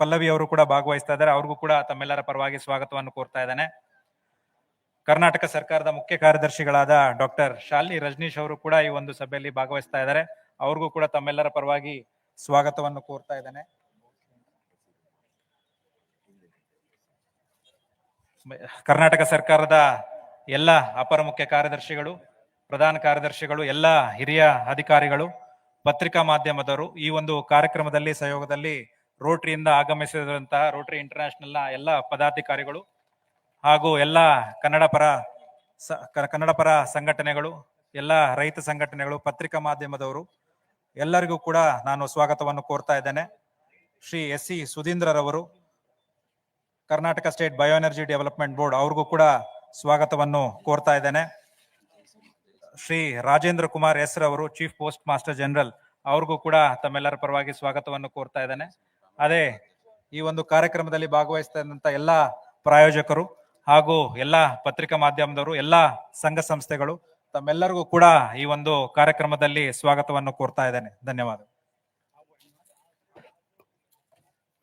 ಪಲ್ಲವಿ ಅವರು ಕೂಡ ಭಾಗವಹಿಸ್ತಾ ಇದ್ದಾರೆ. ಅವ್ರಿಗೂ ಕೂಡ ತಮ್ಮೆಲ್ಲರ ಪರವಾಗಿ ಸ್ವಾಗತವನ್ನು ಕೋರ್ತಾ ಇದ್ದಾನೆ. ಕರ್ನಾಟಕ ಸರ್ಕಾರದ ಮುಖ್ಯ ಕಾರ್ಯದರ್ಶಿಗಳಾದ ಡಾಕ್ಟರ್ ಶಾಲಿನಿ ರಜನೀಶ್ ಅವರು ಕೂಡ ಈ ಒಂದು ಸಭೆಯಲ್ಲಿ ಭಾಗವಹಿಸ್ತಾ ಇದ್ದಾರೆ. ಅವ್ರಿಗೂ ಕೂಡ ತಮ್ಮೆಲ್ಲರ ಪರವಾಗಿ ಸ್ವಾಗತವನ್ನು ಕೋರ್ತಾ ಇದ್ದಾನೆ. ಕರ್ನಾಟಕ ಸರ್ಕಾರದ ಎಲ್ಲ ಅಪರ ಮುಖ್ಯ ಕಾರ್ಯದರ್ಶಿಗಳು, ಪ್ರಧಾನ ಕಾರ್ಯದರ್ಶಿಗಳು, ಎಲ್ಲ ಹಿರಿಯ ಅಧಿಕಾರಿಗಳು, ಪತ್ರಿಕಾ ಮಾಧ್ಯಮದವರು, ಈ ಒಂದು ಕಾರ್ಯಕ್ರಮದಲ್ಲಿ ಸಹಯೋಗದಲ್ಲಿ ರೋಟರಿಯಿಂದ ಆಗಮಿಸಿದಂತಹ ರೋಟರಿ ಇಂಟರ್ನ್ಯಾಷನಲ್ ನ ಎಲ್ಲ ಪದಾಧಿಕಾರಿಗಳು ಹಾಗೂ ಎಲ್ಲ ಕನ್ನಡ ಪರ ಸಂಘಟನೆಗಳು, ಎಲ್ಲ ರೈತ ಸಂಘಟನೆಗಳು, ಪತ್ರಿಕಾ ಮಾಧ್ಯಮದವರು ಎಲ್ಲರಿಗೂ ಕೂಡ ನಾನು ಸ್ವಾಗತವನ್ನು ಕೋರ್ತಾ ಇದ್ದೇನೆ. ಶ್ರೀ SC ಸುಧೀಂದ್ರರವರು, Karnataka state bioenergy development board, ಅವ್ರಿಗೂ ಕೂಡ ಸ್ವಾಗತವನ್ನು ಕೋರ್ತಾ ಇದ್ದೇನೆ. ಶ್ರೀ ರಾಜೇಂದ್ರ ಕುಮಾರ್ S ರವರು, ಚೀಫ್ ಪೋಸ್ಟ್ ಮಾಸ್ಟರ್ ಜನರಲ್, ಅವ್ರಿಗೂ ಕೂಡ ತಮ್ಮೆಲ್ಲರ ಪರವಾಗಿ ಸ್ವಾಗತವನ್ನು ಕೋರ್ತಾ ಇದ್ದೇನೆ. ಅದೇ ಈ ಒಂದು ಕಾರ್ಯಕ್ರಮದಲ್ಲಿ ಭಾಗವಹಿಸ್ತಾ ಇದ್ದಂತ ಎಲ್ಲ ಪ್ರಾಯೋಜಕರು ಹಾಗೂ ಎಲ್ಲ ಪತ್ರಿಕಾ ಮಾಧ್ಯಮದವರು, ಎಲ್ಲ ಸಂಘ ಸಂಸ್ಥೆಗಳು, ತಮ್ಮೆಲ್ಲರಿಗೂ ಕೂಡ ಈ ಒಂದು ಕಾರ್ಯಕ್ರಮದಲ್ಲಿ ಸ್ವಾಗತವನ್ನು ಕೋರ್ತಾ ಇದ್ದೇನೆ. ಧನ್ಯವಾದ.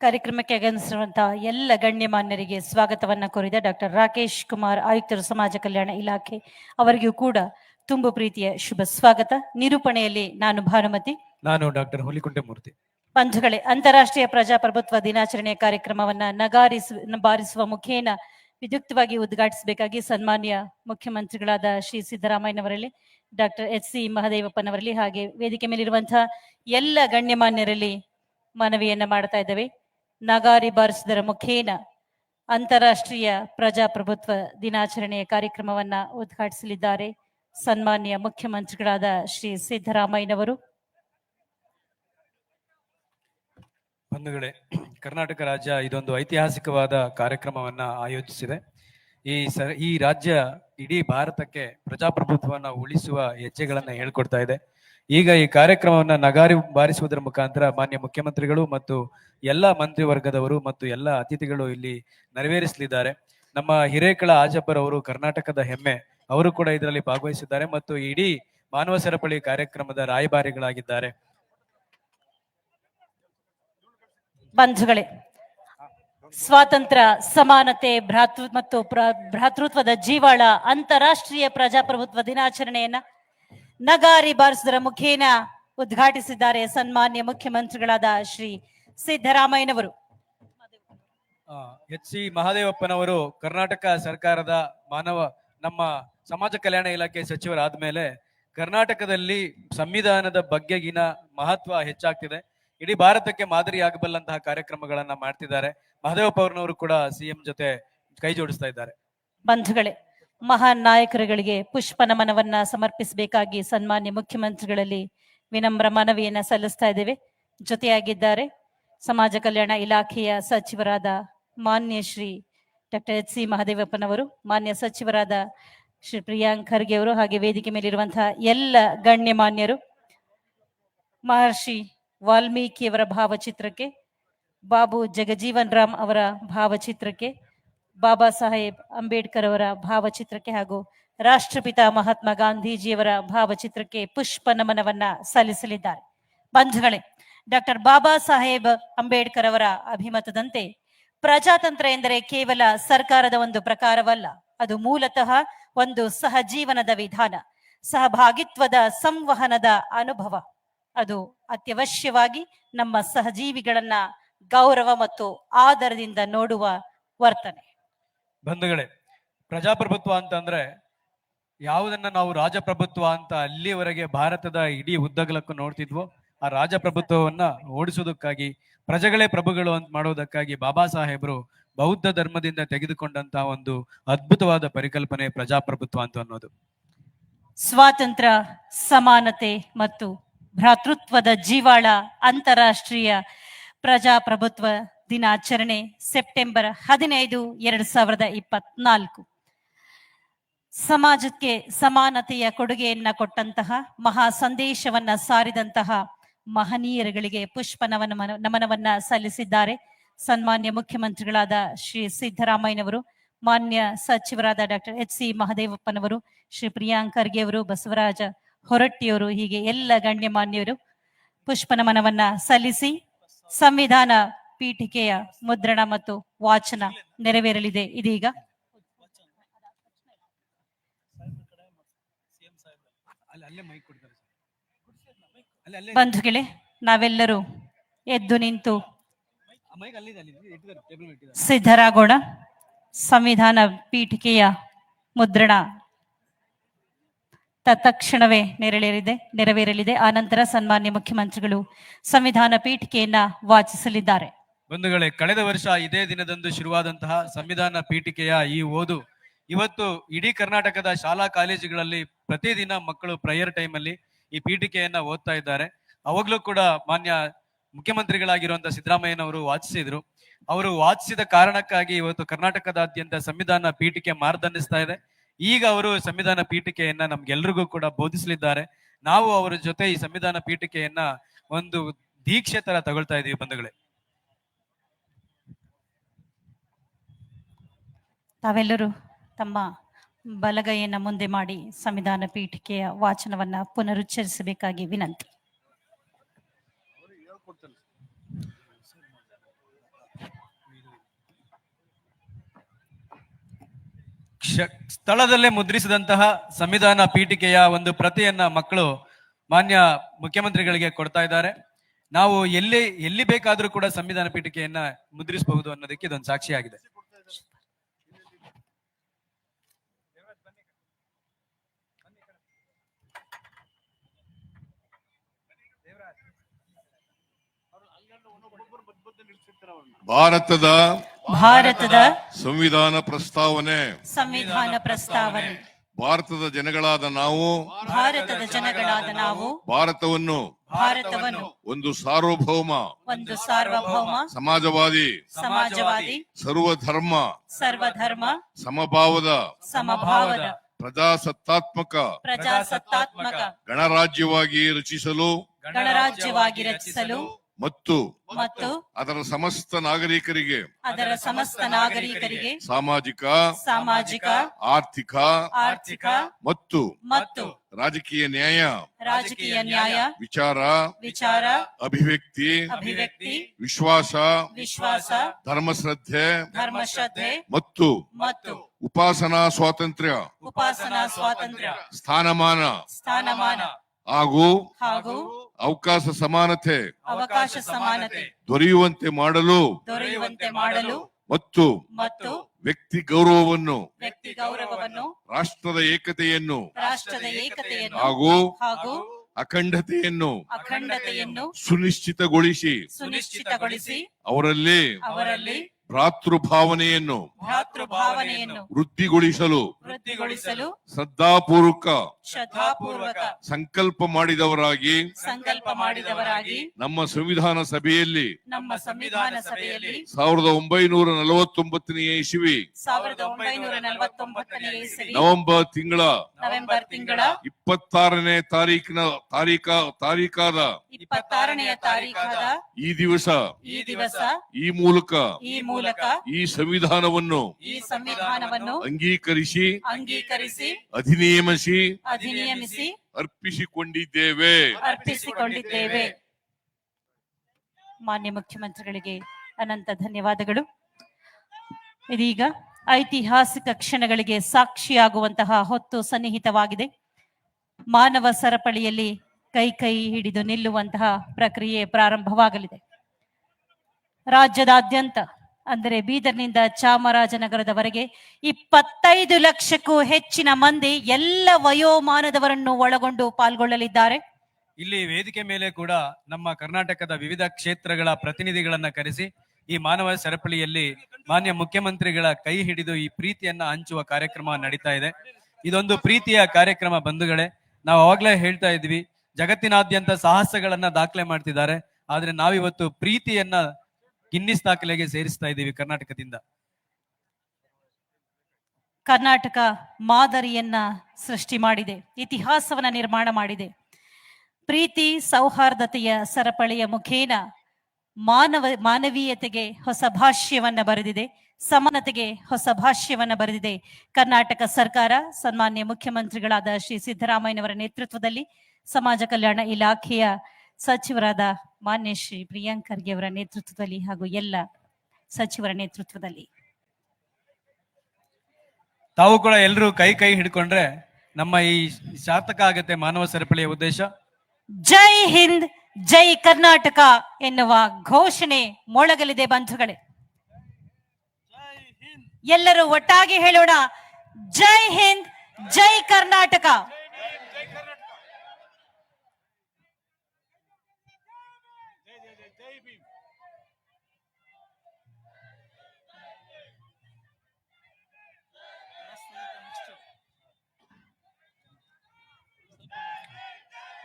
ಕಾರ್ಯಕ್ರಮಕ್ಕೆ ಆಗಮಿಸಿರುವಂತಹ ಎಲ್ಲ ಗಣ್ಯಮಾನ್ಯರಿಗೆ ಸ್ವಾಗತವನ್ನ ಕೋರಿದ ಡಾಕ್ಟರ್ ರಾಕೇಶ್ ಕುಮಾರ್, ಆಯುಕ್ತರು, ಸಮಾಜ ಕಲ್ಯಾಣ ಇಲಾಖೆ, ಅವರಿಗೂ ಕೂಡ ತುಂಬು ಪ್ರೀತಿಯ ಶುಭ ಸ್ವಾಗತ. ನಿರೂಪಣೆಯಲ್ಲಿ ನಾನು ಭಾನುಮತಿ, ನಾನು ಡಾಕ್ಟರ್ ಹುಲಿಕುಂಟೆ ಮೂರ್ತಿ. ಬಂಧುಗಳೇ, ಅಂತಾರಾಷ್ಟ್ರೀಯ ಪ್ರಜಾಪ್ರಭುತ್ವ ದಿನಾಚರಣೆಯ ಕಾರ್ಯಕ್ರಮವನ್ನ ಬಾರಿಸುವ ಮುಖೇನ ವಿದ್ಯುಕ್ತವಾಗಿ ಉದ್ಘಾಟಿಸಬೇಕಾಗಿ ಸನ್ಮಾನ್ಯ ಮುಖ್ಯಮಂತ್ರಿಗಳಾದ ಶ್ರೀ ಸಿದ್ದರಾಮಯ್ಯನವರಲ್ಲಿ, ಡಾಕ್ಟರ್ HC ಮಹದೇವಪ್ಪನವರಲ್ಲಿ, ಹಾಗೆ ವೇದಿಕೆ ಮೇಲಿರುವಂತಹ ಎಲ್ಲ ಗಣ್ಯಮಾನ್ಯರಲ್ಲಿ ಮನವಿಯನ್ನ ಮಾಡ್ತಾ ಇದ್ದೇವೆ. ನಗಾರಿ ಬಾರಿಸುವುದರ ಮುಖೇನ ಅಂತಾರಾಷ್ಟ್ರೀಯ ಪ್ರಜಾಪ್ರಭುತ್ವ ದಿನಾಚರಣೆಯ ಕಾರ್ಯಕ್ರಮವನ್ನ ಉದ್ಘಾಟಿಸಲಿದ್ದಾರೆ ಸನ್ಮಾನ್ಯ ಮುಖ್ಯಮಂತ್ರಿಗಳಾದ ಶ್ರೀ ಸಿದ್ದರಾಮಯ್ಯನವರು. ಬಂಧುಗಳೇ, ಕರ್ನಾಟಕ ರಾಜ್ಯ ಇದೊಂದು ಐತಿಹಾಸಿಕವಾದ ಕಾರ್ಯಕ್ರಮವನ್ನ ಆಯೋಜಿಸಿದೆ. ಈ ರಾಜ್ಯ ಇಡೀ ಭಾರತಕ್ಕೆ ಪ್ರಜಾಪ್ರಭುತ್ವವನ್ನು ಉಳಿಸುವ ಹೆಜ್ಜೆಗಳನ್ನ ಹೇಳ್ಕೊಡ್ತಾ ಇದೆ. ಈಗ ಈ ಕಾರ್ಯಕ್ರಮವನ್ನ ನಗಾರಿ ಬಾರಿಸುವುದರ ಮುಖಾಂತರ ಮಾನ್ಯ ಮುಖ್ಯಮಂತ್ರಿಗಳು ಮತ್ತು ಎಲ್ಲ ಮಂತ್ರಿವರ್ಗದವರು ಮತ್ತು ಎಲ್ಲ ಅತಿಥಿಗಳು ಇಲ್ಲಿ ನೆರವೇರಿಸಲಿದ್ದಾರೆ. ನಮ್ಮ ಹಿರೇಕಳ ಆಜಪ್ಪರ್ ಅವರು, ಕರ್ನಾಟಕದ ಹೆಮ್ಮೆ, ಅವರು ಕೂಡ ಇದರಲ್ಲಿ ಭಾಗವಹಿಸಿದ್ದಾರೆ ಮತ್ತು ಇಡೀ ಮಾನವ ಸರಪಳಿ ಕಾರ್ಯಕ್ರಮದ ರಾಯಭಾರಿಗಳಾಗಿದ್ದಾರೆ. ಬಂಧುಗಳೇ, ಸ್ವಾತಂತ್ರ್ಯ, ಸಮಾನತೆ, ಭ್ರಾತೃತ್ವದ ಜೀವಾಳ ಅಂತಾರಾಷ್ಟ್ರೀಯ ಪ್ರಜಾಪ್ರಭುತ್ವ ದಿನಾಚರಣೆಯನ್ನ ನಗಾರಿ ಬಾರಿಸುವುದರ ಮುಖೇನ ಉದ್ಘಾಟಿಸಿದ್ದಾರೆ ಸನ್ಮಾನ್ಯ ಮುಖ್ಯಮಂತ್ರಿಗಳಾದ ಶ್ರೀ ಸಿದ್ದರಾಮಯ್ಯನವರು. HC ಮಹದೇವಪ್ಪನವರು ಕರ್ನಾಟಕ ಸರ್ಕಾರದ ನಮ್ಮ ಸಮಾಜ ಕಲ್ಯಾಣ ಇಲಾಖೆ ಸಚಿವರಾದ ಮೇಲೆ ಕರ್ನಾಟಕದಲ್ಲಿ ಸಂವಿಧಾನದ ಬಗ್ಗೆಗಿನ ಮಹತ್ವ ಹೆಚ್ಚಾಗ್ತಿದೆ. ಇಡೀ ಭಾರತಕ್ಕೆ ಮಾದರಿಯಾಗಬಲ್ಲಂತಹ ಕಾರ್ಯಕ್ರಮಗಳನ್ನ ಮಾಡ್ತಿದ್ದಾರೆ. ಮಹದೇವಪ್ಪ ಅವ್ರನವರು ಕೂಡ CM ಜೊತೆ ಕೈ ಜೋಡಿಸ್ತಾ ಇದ್ದಾರೆ. ಬಂಧುಗಳೇ, ಮಹಾನ್ ನಾಯಕರುಗಳಿಗೆ ಪುಷ್ಪ ನಮನವನ್ನ ಸಮರ್ಪಿಸಬೇಕಾಗಿ ಸನ್ಮಾನ್ಯ ಮುಖ್ಯಮಂತ್ರಿಗಳಲ್ಲಿ ವಿನಮ್ರ ಮನವಿಯನ್ನ ಸಲ್ಲಿಸ್ತಾ ಇದ್ದೇವೆ. ಜೊತೆಯಾಗಿದ್ದಾರೆ ಸಮಾಜ ಕಲ್ಯಾಣ ಇಲಾಖೆಯ ಸಚಿವರಾದ ಮಾನ್ಯ ಶ್ರೀ ಡಾಕ್ಟರ್ HC ಮಹದೇವಪ್ಪನವರು, ಮಾನ್ಯ ಸಚಿವರಾದ ಶ್ರೀ ಪ್ರಿಯಾಂಕ್ ಖರ್ಗೆ ಅವರು, ಹಾಗೆ ವೇದಿಕೆ ಮೇಲಿರುವಂತಹ ಎಲ್ಲ ಗಣ್ಯಮಾನ್ಯರು. ಮಹರ್ಷಿ ವಾಲ್ಮೀಕಿಯವರ ಭಾವಚಿತ್ರಕ್ಕೆ, ಬಾಬು ಜಗಜೀವನ್ ರಾಮ್ ಅವರ ಭಾವಚಿತ್ರಕ್ಕೆ, ಬಾಬಾ ಸಾಹೇಬ್ ಅಂಬೇಡ್ಕರ್ ಅವರ ಭಾವಚಿತ್ರಕ್ಕೆ ಹಾಗೂ ರಾಷ್ಟ್ರಪಿತ ಮಹಾತ್ಮ ಗಾಂಧೀಜಿಯವರ ಭಾವಚಿತ್ರಕ್ಕೆ ಪುಷ್ಪ ನಮನವನ್ನ ಸಲ್ಲಿಸಲಿದ್ದಾರೆ. ಬಂಧುಗಳೇ, ಡಾಕ್ಟರ್ ಬಾಬಾ ಸಾಹೇಬ್ ಅಂಬೇಡ್ಕರ್ ಅವರ ಅಭಿಮತದಂತೆ ಪ್ರಜಾತಂತ್ರ ಎಂದರೆ ಕೇವಲ ಸರ್ಕಾರದ ಒಂದು ಪ್ರಕಾರವಲ್ಲ, ಅದು ಮೂಲತಃ ಒಂದು ಸಹಜೀವನದ ವಿಧಾನ, ಸಹಭಾಗಿತ್ವದ ಸಂವಹನದ ಅನುಭವ. ಅದು ಅತ್ಯವಶ್ಯವಾಗಿ ನಮ್ಮ ಸಹಜೀವಿಗಳನ್ನ ಗೌರವ ಮತ್ತು ಆದರದಿಂದ ನೋಡುವ ವರ್ತನೆ. ಬಂಧುಗಳೇ, ಪ್ರಜಾಪ್ರಭುತ್ವ ಅಂತಂದ್ರೆ ಯಾವುದನ್ನ ನಾವು ರಾಜಪ್ರಭುತ್ವ ಅಂತ ಅಲ್ಲಿಯವರೆಗೆ ಭಾರತದ ಇಡೀ ಉದ್ದಗಲಕ್ಕೂ ನೋಡ್ತಿದ್ವೋ, ಆ ರಾಜಪ್ರಭುತ್ವವನ್ನ ಓಡಿಸೋದಕ್ಕಾಗಿ, ಪ್ರಜೆಗಳೇ ಪ್ರಭುಗಳು ಅಂತ ಮಾಡೋದಕ್ಕಾಗಿ ಬಾಬಾ ಸಾಹೇಬರು ಬೌದ್ಧ ಧರ್ಮದಿಂದ ತೆಗೆದುಕೊಂಡಂತಹ ಒಂದು ಅದ್ಭುತವಾದ ಪರಿಕಲ್ಪನೆ ಪ್ರಜಾಪ್ರಭುತ್ವ ಅಂತ ಅನ್ನೋದು. ಸ್ವಾತಂತ್ರ್ಯ, ಸಮಾನತೆ ಮತ್ತು ಭ್ರಾತೃತ್ವದ ಜೀವಾಳ ಅಂತಾರಾಷ್ಟ್ರೀಯ ಪ್ರಜಾಪ್ರಭುತ್ವ ದಿನಾಚರಣೆ ಸೆಪ್ಟೆಂಬರ್ 15, 2024. ಸಮಾಜಕ್ಕೆ ಸಮಾನತೆಯ ಕೊಡುಗೆಯನ್ನ ಕೊಟ್ಟಂತಹ ಮಹಾ ಸಂದೇಶವನ್ನ ಸಾರಿದಂತಹ ಮಹನೀಯರುಗಳಿಗೆ ಪುಷ್ಪ ನಮನವನ್ನ ಸಲ್ಲಿಸಿದ್ದಾರೆ. ಸನ್ಮಾನ್ಯ ಮುಖ್ಯಮಂತ್ರಿಗಳಾದ ಶ್ರೀ ಸಿದ್ದರಾಮಯ್ಯನವರು, ಮಾನ್ಯ ಸಚಿವರಾದ ಡಾಕ್ಟರ್ ಎಚ್.ಸಿ. ಮಹದೇವಪ್ಪನವರು, ಶ್ರೀ ಪ್ರಿಯಾಂಕ್ ಖರ್ಗೆ ಅವರು, ಬಸವರಾಜ ಹೊರಟ್ಟಿಯವರು, ಹೀಗೆ ಎಲ್ಲ ಗಣ್ಯಮಾನ್ಯರು ಪುಷ್ಪ ನಮನವನ್ನ ಸಲ್ಲಿಸಿ ಸಂವಿಧಾನ ಪೀಠಿಕೆಯ ಮುದ್ರಣ ಮತ್ತು ವಾಚನ ನೆರವೇರಲಿದೆ. ಇದೀಗ ಬಂಧುಗಳೇ, ನಾವೆಲ್ಲರೂ ಎದ್ದು ನಿಂತು ಸಿದ್ಧರಾಗೋಣ. ಸಂವಿಧಾನ ಪೀಠಿಕೆಯ ಮುದ್ರಣ ತತ್ಕ್ಷಣವೇ ನೆರವೇರಲಿದೆ. ಆನಂತರ ಸನ್ಮಾನ್ಯ ಮುಖ್ಯಮಂತ್ರಿಗಳು ಸಂವಿಧಾನ ಪೀಠಿಕೆಯನ್ನ ವಾಚಿಸಲಿದ್ದಾರೆ. ಬಂಧುಗಳೇ, ಕಳೆದ ವರ್ಷ ಇದೇ ದಿನದಂದು ಶುರುವಾದಂತಹ ಸಂವಿಧಾನ ಪೀಠಿಕೆಯ ಈ ಓದು ಇವತ್ತು ಇಡೀ ಕರ್ನಾಟಕದ ಶಾಲಾ ಕಾಲೇಜುಗಳಲ್ಲಿ ಪ್ರತಿದಿನ ಮಕ್ಕಳು ಪ್ರೇಯರ್ ಟೈಮ್ ಅಲ್ಲಿ ಈ ಪೀಠಿಕೆಯನ್ನ ಓದ್ತಾ ಇದ್ದಾರೆ. ಅವಾಗ್ಲೂ ಕೂಡ ಮಾನ್ಯ ಮುಖ್ಯಮಂತ್ರಿಗಳಾಗಿರುವಂತಹ ಸಿದ್ದರಾಮಯ್ಯನವರು ವಾಚಿಸಿದ್ರು. ಅವರು ವಾಚಿಸಿದ ಕಾರಣಕ್ಕಾಗಿ ಇವತ್ತು ಕರ್ನಾಟಕದಾದ್ಯಂತ ಸಂವಿಧಾನ ಪೀಠಿಕೆ ಮಾರ್ದನಿಸ್ತಾ ಇದೆ. ಈಗ ಅವರು ಸಂವಿಧಾನ ಪೀಠಿಕೆಯನ್ನ ನಮ್ಗೆಲ್ರಿಗೂ ಕೂಡ ಬೋಧಿಸಲಿದ್ದಾರೆ. ನಾವು ಅವರ ಜೊತೆ ಈ ಸಂವಿಧಾನ ಪೀಠಿಕೆಯನ್ನ ಒಂದು ದೀಕ್ಷೆ ತರ ತಗೊಳ್ತಾ ಇದೀವಿ. ಬಂಧುಗಳೇ, ತಾವೆಲ್ಲರೂ ತಮ್ಮ ಬಲಗೈಯನ್ನ ಮುಂದೆ ಮಾಡಿ ಸಂವಿಧಾನ ಪೀಠಿಕೆಯ ವಾಚನವನ್ನ ಪುನರುಚ್ಚರಿಸಬೇಕಾಗಿ ವಿನಂತಿ. ಸ್ಥಳದಲ್ಲೇ ಮುದ್ರಿಸಿದಂತಹ ಸಂವಿಧಾನ ಪೀಠಿಕೆಯ ಒಂದು ಪ್ರತಿಯನ್ನ ಮಕ್ಕಳು ಮಾನ್ಯ ಮುಖ್ಯಮಂತ್ರಿಗಳಿಗೆ ಕೊಡ್ತಾ ಇದ್ದಾರೆ. ನಾವು ಎಲ್ಲಿ ಬೇಕಾದ್ರೂ ಕೂಡ ಸಂವಿಧಾನ ಪೀಠಿಕೆಯನ್ನ ಮುದ್ರಿಸಬಹುದು ಅನ್ನೋದಕ್ಕೆ ಇದೊಂದು ಸಾಕ್ಷಿಯಾಗಿದೆ. ಭಾರತದ ಸಂವಿಧಾನ ಪ್ರಸ್ತಾವನೆ ಭಾರತದ ಜನಗಳಾದ ನಾವು ಭಾರತವನ್ನು ಒಂದು ಸಾರ್ವಭೌಮ ಸಮಾಜವಾದಿ ಸರ್ವಧರ್ಮ ಸಮಭಾವದ ಪ್ರಜಾಸತ್ತಾತ್ಮಕ ಗಣರಾಜ್ಯವಾಗಿ ರಚಿಸಲು ಮತ್ತು ಅದರ ಸಮಸ್ತ ನಾಗರಿಕರಿಗೆ ಸಾಮಾಜಿಕ ಆರ್ಥಿಕ ಮತ್ತು ರಾಜಕೀಯ ನ್ಯಾಯ ವಿಚಾರ ಅಭಿವ್ಯಕ್ತಿ ವಿಶ್ವಾಸ ಧರ್ಮಶ್ರದ್ಧೆ ಮತ್ತು ಉಪಾಸನಾ ಸ್ವಾತಂತ್ರ್ಯ ಸ್ಥಾನಮಾನ ಹಾಗೂ ಅವಕಾಶ ಸಮಾನತೆ ದೊರೆಯುವಂತೆ ಮಾಡಲು ಮತ್ತು ವ್ಯಕ್ತಿ ಗೌರವವನ್ನು ರಾಷ್ಟ್ರದ ಏಕತೆಯನ್ನು ಹಾಗೂ ಅಖಂಡತೆಯನ್ನು ಸುನಿಶ್ಚಿತಗೊಳಿಸಿ ಅವರಲ್ಲಿ ಭ್ರಾತೃಭಾವನೆಯನ್ನು ವೃದ್ಧಿಗೊಳಿಸಲು ಶ್ರದ್ಧಾಪೂರ್ವಕ ಸಂಕಲ್ಪ ಮಾಡಿದವರಾಗಿ ನಮ್ಮ ಸಂವಿಧಾನ ಸಭೆಯಲ್ಲಿ 1949ನೇ ಇಸವಿ ನವೆಂಬರ್ ತಿಂಗಳ 26ನೇ ತಾರೀಖಾದ ಈ ದಿವಸ ಈ ಮೂಲಕ ಈ ಸಂವಿಧಾನವನ್ನು ಅಂಗೀಕರಿಸಿ ಅಧಿನಿಯಮಿಸಿ ಅರ್ಪಿಸಿಕೊಂಡಿದ್ದೇವೆ. ಮಾನ್ಯ ಮುಖ್ಯಮಂತ್ರಿಗಳಿಗೆ ಅನಂತ ಧನ್ಯವಾದಗಳು. ಇದೀಗ ಐತಿಹಾಸಿಕ ಕ್ಷಣಗಳಿಗೆ ಸಾಕ್ಷಿಯಾಗುವಂತಹ ಹೊತ್ತು ಸನ್ನಿಹಿತವಾಗಿದೆ. ಮಾನವ ಸರಪಳಿಯಲ್ಲಿ ಕೈ ಹಿಡಿದು ನಿಲ್ಲುವಂತಹ ಪ್ರಕ್ರಿಯೆ ಪ್ರಾರಂಭವಾಗಲಿದೆ. ರಾಜ್ಯದಾದ್ಯಂತ ಅಂದರೆ ಬೀದರ್ನಿಂದ ಚಾಮರಾಜನಗರದವರೆಗೆ 25 ಲಕ್ಷಕ್ಕೂ ಹೆಚ್ಚಿನ ಮಂದಿ ಎಲ್ಲ ವಯೋಮಾನದವರನ್ನು ಒಳಗೊಂಡು ಪಾಲ್ಗೊಳ್ಳಲಿದ್ದಾರೆ. ಇಲ್ಲಿ ವೇದಿಕೆ ಮೇಲೆ ಕೂಡ ನಮ್ಮ ಕರ್ನಾಟಕದ ವಿವಿಧ ಕ್ಷೇತ್ರಗಳ ಪ್ರತಿನಿಧಿಗಳನ್ನ ಕರೆಸಿ ಈ ಮಾನವ ಸರಪಳಿಯಲ್ಲಿ ಮಾನ್ಯ ಮುಖ್ಯಮಂತ್ರಿಗಳ ಕೈ ಹಿಡಿದು ಈ ಪ್ರೀತಿಯನ್ನ ಹಂಚುವ ಕಾರ್ಯಕ್ರಮ ನಡೀತಾ ಇದೆ. ಇದೊಂದು ಪ್ರೀತಿಯ ಕಾರ್ಯಕ್ರಮ. ಬಂಧುಗಳೇ, ನಾವು ಅವಾಗ್ಲೇ ಹೇಳ್ತಾ ಇದ್ವಿ, ಜಗತ್ತಿನಾದ್ಯಂತ ಸಾಹಸಗಳನ್ನ ದಾಖಲೆ ಮಾಡ್ತಿದ್ದಾರೆ, ಆದ್ರೆ ನಾವಿವತ್ತು ಪ್ರೀತಿಯನ್ನ ಗಿನ್ನಿಸ್ ದಾಖಲೆಗೆ ಸೇರಿಸ್ತಾ ಇದ್ದೀವಿ ಕರ್ನಾಟಕದಿಂದ. ಕರ್ನಾಟಕ ಮಾದರಿಯನ್ನ ಸೃಷ್ಟಿ ಮಾಡಿದೆ, ಇತಿಹಾಸವನ್ನ ನಿರ್ಮಾಣ ಮಾಡಿದೆ. ಪ್ರೀತಿ ಸೌಹಾರ್ದತೆಯ ಸರಪಳಿಯ ಮುಖೇನ ಮಾನವೀಯತೆಗೆ ಹೊಸ ಭಾಷ್ಯವನ್ನ ಬರೆದಿದೆ, ಸಮಾನತೆಗೆ ಹೊಸ ಭಾಷ್ಯವನ್ನ ಬರೆದಿದೆ ಕರ್ನಾಟಕ ಸರ್ಕಾರ. ಸನ್ಮಾನ್ಯ ಮುಖ್ಯಮಂತ್ರಿಗಳಾದ ಶ್ರೀ ಸಿದ್ದರಾಮಯ್ಯನವರ ನೇತೃತ್ವದಲ್ಲಿ, ಸಮಾಜ ಕಲ್ಯಾಣ ಇಲಾಖೆಯ ಸಚಿವರಾದ ಮಾನ್ಯ ಶ್ರೀ ಪ್ರಿಯಾಂಕ್ ಖರ್ಗೆ ಅವರ ನೇತೃತ್ವದಲ್ಲಿ ಹಾಗೂ ಎಲ್ಲ ಸಚಿವರ ನೇತೃತ್ವದಲ್ಲಿ. ತಾವು ಕೂಡ ಎಲ್ಲರೂ ಕೈ ಕೈ ಹಿಡ್ಕೊಂಡ್ರೆ ನಮ್ಮ ಈ ಸಾರ್ಥಕ ಆಗತ್ತೆ ಮಾನವ ಸರಪಳಿಯ ಉದ್ದೇಶ. ಜೈ ಹಿಂದ್ ಜೈ ಕರ್ನಾಟಕ ಎನ್ನುವ ಘೋಷಣೆ ಮೊಳಗಲಿದೆ ಬಂಧುಗಳೇ. ಎಲ್ಲರೂ ಒಟ್ಟಾಗಿ ಹೇಳೋಣ, ಜೈ ಹಿಂದ್ ಜೈ ಕರ್ನಾಟಕ.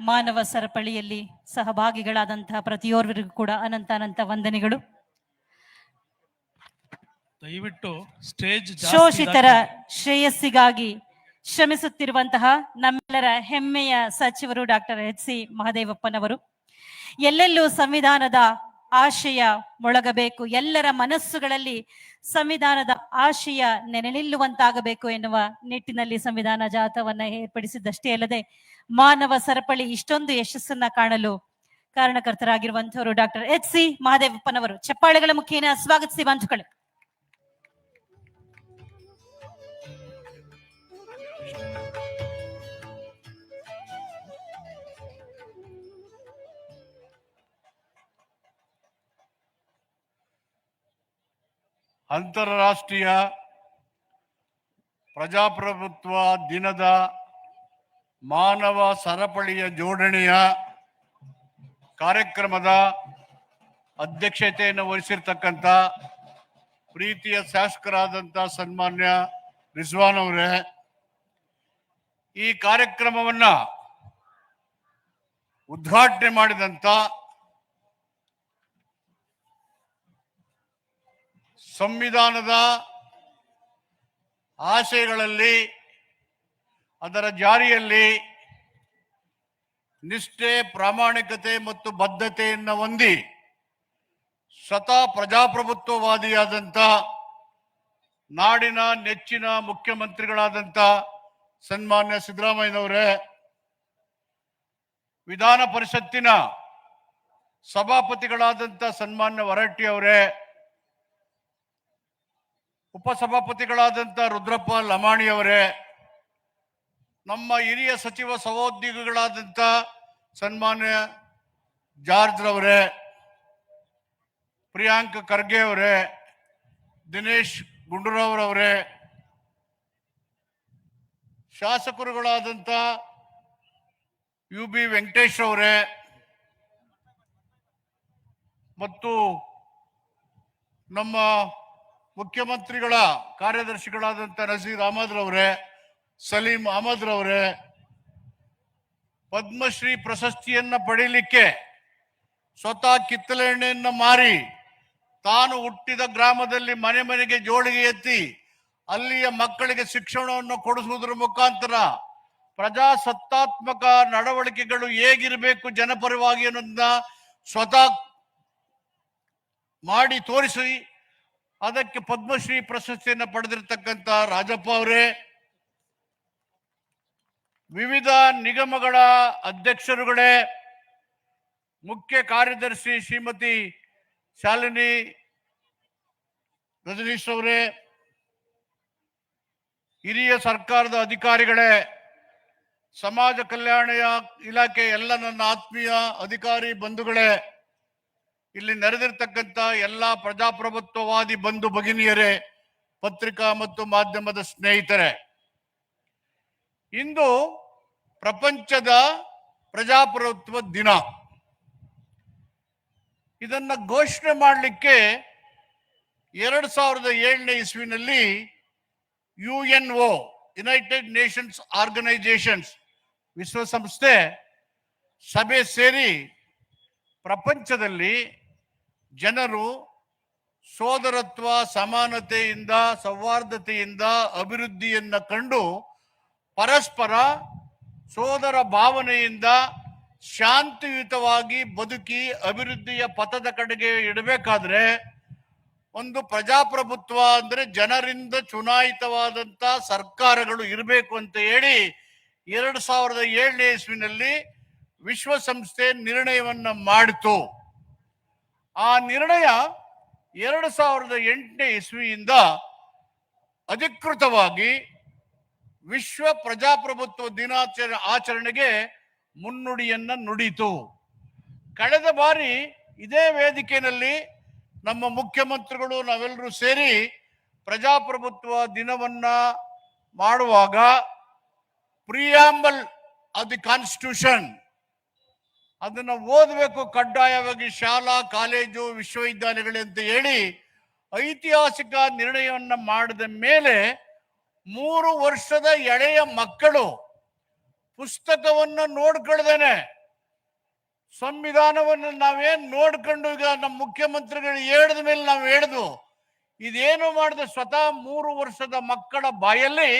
ಮಾನವ ಸರಪಳಿಯಲ್ಲಿ ಸಹಭಾಗಿಗಳಾದಂತಹ ಪ್ರತಿಯೋರ್ವರಿಗೂ ಕೂಡ ಅನಂತ ಅನಂತ ವಂದನೆಗಳು. ದಯವಿಟ್ಟು ಸ್ಟೇಜ್ ಶೋಷಿತರ ಶ್ರೇಯಸ್ಸಿಗಾಗಿ ಶ್ರಮಿಸುತ್ತಿರುವಂತಹ ನಮ್ಮೆಲ್ಲರ ಹೆಮ್ಮೆಯ ಸಚಿವರು ಡಾಕ್ಟರ್ ಎಚ್ ಸಿ ಮಹದೇವಪ್ಪನವರು, ಎಲ್ಲೆಲ್ಲೂ ಸಂವಿಧಾನದ ಆಶಯ ಮೊಳಗಬೇಕು, ಎಲ್ಲರ ಮನಸ್ಸುಗಳಲ್ಲಿ ಸಂವಿಧಾನದ ಆಶಯ ನೆನೆನಿಲ್ಲುವಂತಾಗಬೇಕು ಎನ್ನುವ ನಿಟ್ಟಿನಲ್ಲಿ ಸಂವಿಧಾನ ಜಾಥವನ್ನ ಏರ್ಪಡಿಸಿದ್ದಷ್ಟೇ ಅಲ್ಲದೆ ಮಾನವ ಸರಪಳಿ ಇಷ್ಟೊಂದು ಯಶಸ್ಸನ್ನ ಕಾಣಲು ಕಾರಣಕರ್ತರಾಗಿರುವಂತವರು ಡಾಕ್ಟರ್ ಎಚ್ ಸಿ ಮಹದೇವಪ್ಪನವರು. ಚಪ್ಪಾಳೆಗಳ ಮುಖೇನ ಸ್ವಾಗತಿಸಿ ಬಂಧುಗಳು. ಅಂತಾರಾಷ್ಟ್ರೀಯ ಪ್ರಜಾಪ್ರಭುತ್ವ ದಿನದ ಮಾನವ ಸರಪಳಿಯ ಜೋಡಣೆಯ ಕಾರ್ಯಕ್ರಮದ ಅಧ್ಯಕ್ಷತೆಯನ್ನು ವಹಿಸಿರ್ತಕ್ಕಂಥ ಪ್ರೀತಿಯ ಶಾಸಕರಾದಂಥ ಸನ್ಮಾನ್ಯ ರಿಜ್ವಾನ್ ಅವರೇ, ಈ ಕಾರ್ಯಕ್ರಮವನ್ನ ಉದ್ಘಾಟನೆ ಮಾಡಿದಂಥ ಸಂವಿಧಾನದ ಆಶಯಗಳಲ್ಲಿ, ಅದರ ಜಾರಿಯಲ್ಲಿ ನಿಷ್ಠೆ, ಪ್ರಾಮಾಣಿಕತೆ ಮತ್ತು ಬದ್ಧತೆಯನ್ನು ಹೊಂದಿ ಸ್ವತಃ ಪ್ರಜಾಪ್ರಭುತ್ವವಾದಿಯಾದಂಥ ನಾಡಿನ ನೆಚ್ಚಿನ ಮುಖ್ಯಮಂತ್ರಿಗಳಾದಂಥ ಸನ್ಮಾನ್ಯ ಸಿದ್ದರಾಮಯ್ಯನವರೇ, ವಿಧಾನ ಪರಿಷತ್ತಿನ ಸಭಾಪತಿಗಳಾದಂಥ ಸನ್ಮಾನ್ಯ ಹೊರಟ್ಟಿ ಅವರೇ, ಉಪಸಭಾಪತಿಗಳಾದಂಥ ರುದ್ರಪ್ಪ ಲಮಾಣಿ ಅವರೇ, ನಮ್ಮ ಹಿರಿಯ ಸಚಿವ ಸಹೋದ್ಯೋಗಿಗಳಾದಂಥ ಸನ್ಮಾನ್ಯ ಜಾರ್ಜ್ ರವರೇ, ಪ್ರಿಯಾಂಕ್ ಖರ್ಗೆ ಅವರೇ, ದಿನೇಶ್ ಗುಂಡೂರಾವ್ರವರೇ, ಶಾಸಕರುಗಳಾದಂಥ UB ವೆಂಕಟೇಶ್ ಅವರೇ ಮತ್ತು ನಮ್ಮ ಮುಖ್ಯಮಂತ್ರಿಗಳ ಕಾರ್ಯದರ್ಶಿಗಳಾದಂಥ ನಜೀರ್ ಅಹಮದ್ ರವರೇ, ಸಲೀಂ ಅಹಮದ್ ರವರೇ, ಪದ್ಮಶ್ರೀ ಪ್ರಶಸ್ತಿಯನ್ನ ಪಡೀಲಿಕ್ಕೆ ಸ್ವತಃ ಕಿತ್ತಳೆ ಎಣ್ಣೆಯನ್ನ ಮಾರಿ ತಾನು ಹುಟ್ಟಿದ ಗ್ರಾಮದಲ್ಲಿ ಮನೆ ಮನೆಗೆ ಜೋಳಿಗೆ ಎತ್ತಿ ಅಲ್ಲಿಯ ಮಕ್ಕಳಿಗೆ ಶಿಕ್ಷಣವನ್ನು ಕೊಡಿಸುವುದರ ಮುಖಾಂತರ ಪ್ರಜಾಸತ್ತಾತ್ಮಕ ನಡವಳಿಕೆಗಳು ಹೇಗಿರಬೇಕು ಜನಪರವಾಗಿ ಅನ್ನೋದನ್ನ ಸ್ವತಃ ಮಾಡಿ ತೋರಿಸಿ ಅದಕ್ಕೆ ಪದ್ಮಶ್ರೀ ಪ್ರಶಸ್ತಿಯನ್ನು ಪಡೆದಿರತಕ್ಕಂಥ ರಾಜಪ್ಪ ಅವರೇ, ವಿವಿಧ ನಿಗಮಗಳ ಅಧ್ಯಕ್ಷರುಗಳೇ, ಮುಖ್ಯ ಕಾರ್ಯದರ್ಶಿ ಶ್ರೀಮತಿ ಶಾಲಿನಿ ರಜನೀಶ್ ಅವರೇ, ಹಿರಿಯ ಸರ್ಕಾರದ ಅಧಿಕಾರಿಗಳೇ, ಸಮಾಜ ಕಲ್ಯಾಣ ಇಲಾಖೆ ಎಲ್ಲ ನನ್ನ ಆತ್ಮೀಯ ಅಧಿಕಾರಿ ಬಂಧುಗಳೇ, ಇಲ್ಲಿ ನೆರೆದಿರ್ತಕ್ಕಂಥ ಎಲ್ಲ ಪ್ರಜಾಪ್ರಭುತ್ವವಾದಿ ಬಂಧು ಭಗಿನಿಯರೇ, ಪತ್ರಿಕಾ ಮತ್ತು ಮಾಧ್ಯಮದ ಸ್ನೇಹಿತರೆ, ಇಂದು ಪ್ರಪಂಚದ ಪ್ರಜಾಪ್ರಭುತ್ವ ದಿನ. ಇದನ್ನ ಘೋಷಣೆ ಮಾಡಲಿಕ್ಕೆ 2007ನೇ ಇಸ್ವಿನಲ್ಲಿ UNO, ಯುನೈಟೆಡ್ ನೇಷನ್ಸ್ ಆರ್ಗನೈಸೇಷನ್ಸ್, ವಿಶ್ವಸಂಸ್ಥೆ ಸಭೆ ಸೇರಿ ಪ್ರಪಂಚದಲ್ಲಿ ಜನರು ಸೋದರತ್ವ, ಸಮಾನತೆಯಿಂದ, ಸೌಹಾರ್ದತೆಯಿಂದ ಅಭಿವೃದ್ಧಿಯನ್ನ ಕಂಡು ಪರಸ್ಪರ ಸೋದರ ಭಾವನೆಯಿಂದ ಶಾಂತಿಯುತವಾಗಿ ಬದುಕಿ ಅಭಿವೃದ್ಧಿಯ ಪಥದ ಕಡೆಗೆ ಇಡಬೇಕಾದ್ರೆ ಒಂದು ಪ್ರಜಾಪ್ರಭುತ್ವ ಅಂದ್ರೆ ಜನರಿಂದ ಚುನಾಯಿತವಾದಂತ ಸರ್ಕಾರಗಳು ಇರಬೇಕು ಅಂತ ಹೇಳಿ 2007ನೇ ಇಸ್ವಿನಲ್ಲಿ ವಿಶ್ವಸಂಸ್ಥೆ ನಿರ್ಣಯವನ್ನ ಮಾಡಿತು. ಆ ನಿರ್ಣಯ 2008ನೇ ಇಸ್ವಿಯಿಂದ ಅಧಿಕೃತವಾಗಿ ವಿಶ್ವ ಪ್ರಜಾಪ್ರಭುತ್ವ ಆಚರಣೆಗೆ ಮುನ್ನುಡಿಯನ್ನ ನುಡಿತು. ಕಳೆದ ಬಾರಿ ಇದೇ ವೇದಿಕೆಯಲ್ಲಿ ನಮ್ಮ ಮುಖ್ಯಮಂತ್ರಿಗಳು ನಾವೆಲ್ಲರೂ ಸೇರಿ ಪ್ರಜಾಪ್ರಭುತ್ವ ದಿನವನ್ನ ಮಾಡುವಾಗ ಪ್ರಿಯಾಂಬಲ್ ಆಫ್ ದಿ ಕಾನ್ಸ್ಟಿಟ್ಯೂಷನ್ ಅದನ್ನ ಓದಬೇಕು ಕಡ್ಡಾಯವಾಗಿ ಶಾಲಾ ಕಾಲೇಜು ವಿಶ್ವವಿದ್ಯಾಲಯಗಳು ಅಂತ ಹೇಳಿ ಐತಿಹಾಸಿಕ ನಿರ್ಣಯವನ್ನ ಮಾಡಿದ ಮೇಲೆ 3 ವರ್ಷದ ಎಳೆಯ ಮಕ್ಕಳು ಪುಸ್ತಕವನ್ನ ನೋಡ್ಕೊಳ್ದೇನೆ ಸಂವಿಧಾನವನ್ನು ನಾವೇನ್ ನೋಡ್ಕೊಂಡು ಈಗ ನಮ್ಮ ಮುಖ್ಯಮಂತ್ರಿಗಳು ಹೇಳಿದ ಮೇಲೆ ನಾವು ಹೇಳಿದ್ವು. ಇದೇನು ಮಾಡಿದ ಸ್ವತಃ 3 ವರ್ಷದ ಮಕ್ಕಳ ಬಾಯಲ್ಲಿ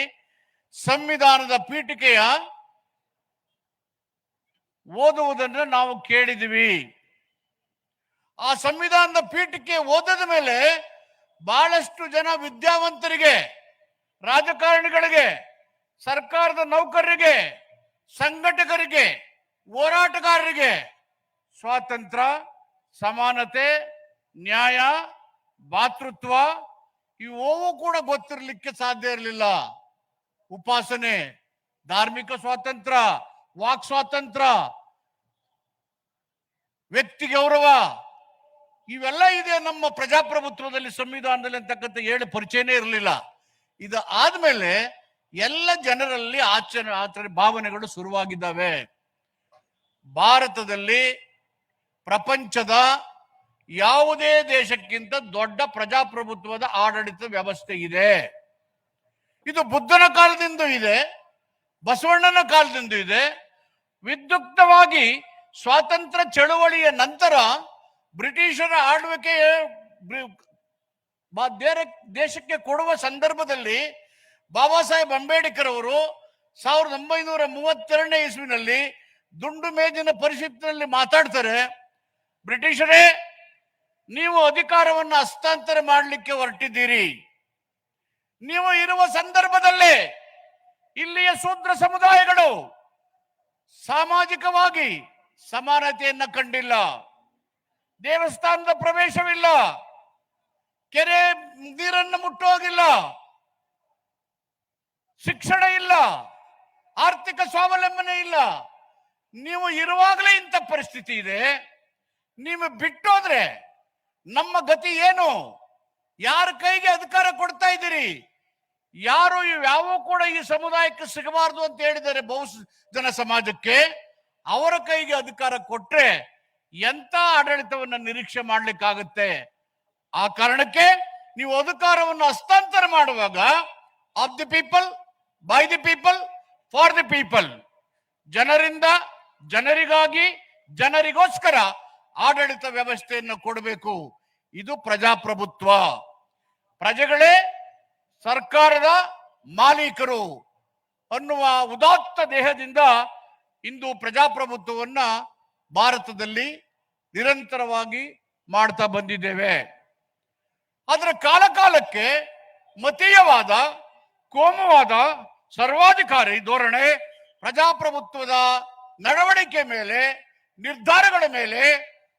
ಸಂವಿಧಾನದ ಪೀಠಿಕೆಯ ಓದುವುದನ್ನ ನಾವು ಕೇಳಿದ್ವಿ. ಆ ಸಂವಿಧಾನದ ಪೀಠಿಕೆ ಓದದ ಮೇಲೆ ಬಹಳಷ್ಟು ಜನ ವಿದ್ಯಾವಂತರಿಗೆ, ರಾಜಕಾರಣಿಗಳಿಗೆ, ಸರ್ಕಾರದ ನೌಕರರಿಗೆ, ಸಂಘಟಕರಿಗೆ, ಹೋರಾಟಗಾರರಿಗೆ ಸ್ವಾತಂತ್ರ್ಯ, ಸಮಾನತೆ, ನ್ಯಾಯ, ಭಾತೃತ್ವ ಇವು ಕೂಡ ಗೊತ್ತಿರಲಿಕ್ಕೆ ಸಾಧ್ಯ ಇರಲಿಲ್ಲ. ಉಪಾಸನೆ, ಧಾರ್ಮಿಕ ಸ್ವಾತಂತ್ರ್ಯ, ವಾಕ್ ಸ್ವಾತಂತ್ರ್ಯ, ವ್ಯಕ್ತಿ ಗೌರವ ಇವೆಲ್ಲ ಇದೆ ನಮ್ಮ ಪ್ರಜಾಪ್ರಭುತ್ವದಲ್ಲಿ, ಸಂವಿಧಾನದಲ್ಲಿ ಅಂತಕ್ಕಂಥ ಹೇಳಿ ಪರಿಚಯನೇ ಇರಲಿಲ್ಲ. ಇದು ಆದ್ಮೇಲೆ ಎಲ್ಲ ಜನರಲ್ಲಿ ಆಚರಣೆ ಭಾವನೆಗಳು ಶುರುವಾಗಿದ್ದಾವೆ. ಭಾರತದಲ್ಲಿ ಪ್ರಪಂಚದ ಯಾವುದೇ ದೇಶಕ್ಕಿಂತ ದೊಡ್ಡ ಪ್ರಜಾಪ್ರಭುತ್ವದ ಆಡಳಿತ ವ್ಯವಸ್ಥೆ ಇದೆ. ಇದು ಬುದ್ಧನ ಕಾಲದಿಂದ ಇದೆ, ಬಸವಣ್ಣನ ಕಾಲದಿಂದ ಇದೆ. ವಿದ್ಯುಕ್ತವಾಗಿ ಸ್ವಾತಂತ್ರ್ಯ ಚಳುವಳಿಯ ನಂತರ ಬ್ರಿಟಿಷರ ಆಳ್ವಿಕೆ ದೇಶಕ್ಕೆ ಕೊಡುವ ಸಂದರ್ಭದಲ್ಲಿ ಬಾಬಾ ಸಾಹೇಬ್ ಅಂಬೇಡ್ಕರ್ ಅವರು 1932ನೇ ಇಸ್ವಿನಲ್ಲಿ ದುಂಡು ಮೇಜಿನ ಪರಿಷತ್ತಿನಲ್ಲಿ ಮಾತಾಡ್ತಾರೆ, ಬ್ರಿಟಿಷರೇ ನೀವು ಅಧಿಕಾರವನ್ನು ಹಸ್ತಾಂತರ ಮಾಡಲಿಕ್ಕೆ ಹೊರಟಿದ್ದೀರಿ. ನೀವು ಇರುವ ಸಂದರ್ಭದಲ್ಲಿ ಇಲ್ಲಿಯ ಶೂದ್ರ ಸಮುದಾಯಗಳು ಸಾಮಾಜಿಕವಾಗಿ ಸಮಾನತೆಯನ್ನ ಕಂಡಿಲ್ಲ, ದೇವಸ್ಥಾನದ ಪ್ರವೇಶವಿಲ್ಲ, ಕೆರೆ ನೀರನ್ನು ಮುಟ್ಟೋಗಿಲ್ಲ, ಶಿಕ್ಷಣ ಇಲ್ಲ, ಆರ್ಥಿಕ ಸ್ವಾವಲಂಬನೆ ಇಲ್ಲ. ನೀವು ಇರುವಾಗಲೇ ಇಂಥ ಪರಿಸ್ಥಿತಿ ಇದೆ. ನೀವು ಬಿಟ್ಟೋದ್ರೆ ನಮ್ಮ ಗತಿ ಏನು? ಯಾರ ಕೈಗೆ ಅಧಿಕಾರ ಕೊಡ್ತಾ ಇದ್ದೀರಿ? ಯಾರು ಯಾವ ಕೂಡ ಈ ಸಮುದಾಯಕ್ಕೆ ಸಿಗಬಾರದು ಅಂತ ಹೇಳಿದ್ದಾರೆ ಬಹುಜನ ಸಮಾಜಕ್ಕೆ. ಅವರ ಕೈಗೆ ಅಧಿಕಾರ ಕೊಟ್ರೆ ಎಂತ ಆಡಳಿತವನ್ನ ನಿರೀಕ್ಷೆ ಮಾಡ್ಲಿಕ್ಕಾಗತ್ತೆ? ಆ ಕಾರಣಕ್ಕೆ ನೀವು ಅಧಿಕಾರವನ್ನು ಹಸ್ತಾಂತರ ಮಾಡುವಾಗ of the people, by the people, for the people, ಜನರಿಂದ ಜನರಿಗಾಗಿ ಜನರಿಗೋಸ್ಕರ ಆಡಳಿತ ವ್ಯವಸ್ಥೆಯನ್ನು ಕೊಡಬೇಕು. ಇದು ಪ್ರಜಾಪ್ರಭುತ್ವ. ಪ್ರಜೆಗಳೇ ಸರ್ಕಾರದ ಮಾಲೀಕರು ಅನ್ನುವ ಉದಾತ್ತ ದೇಹದಿಂದ ಇಂದು ಪ್ರಜಾಪ್ರಭುತ್ವವನ್ನ ಭಾರತದಲ್ಲಿ ನಿರಂತರವಾಗಿ ಮಾಡ್ತಾ ಬಂದಿದ್ದೇವೆ. ಅದರ ಕಾಲಕಾಲಕ್ಕೆ ಮತೀಯವಾದ, ಕೋಮುವಾದ, ಸರ್ವಾಧಿಕಾರಿ ಧೋರಣೆ ಪ್ರಜಾಪ್ರಭುತ್ವದ ನಡವಳಿಕೆ ಮೇಲೆ, ನಿರ್ಧಾರಗಳ ಮೇಲೆ,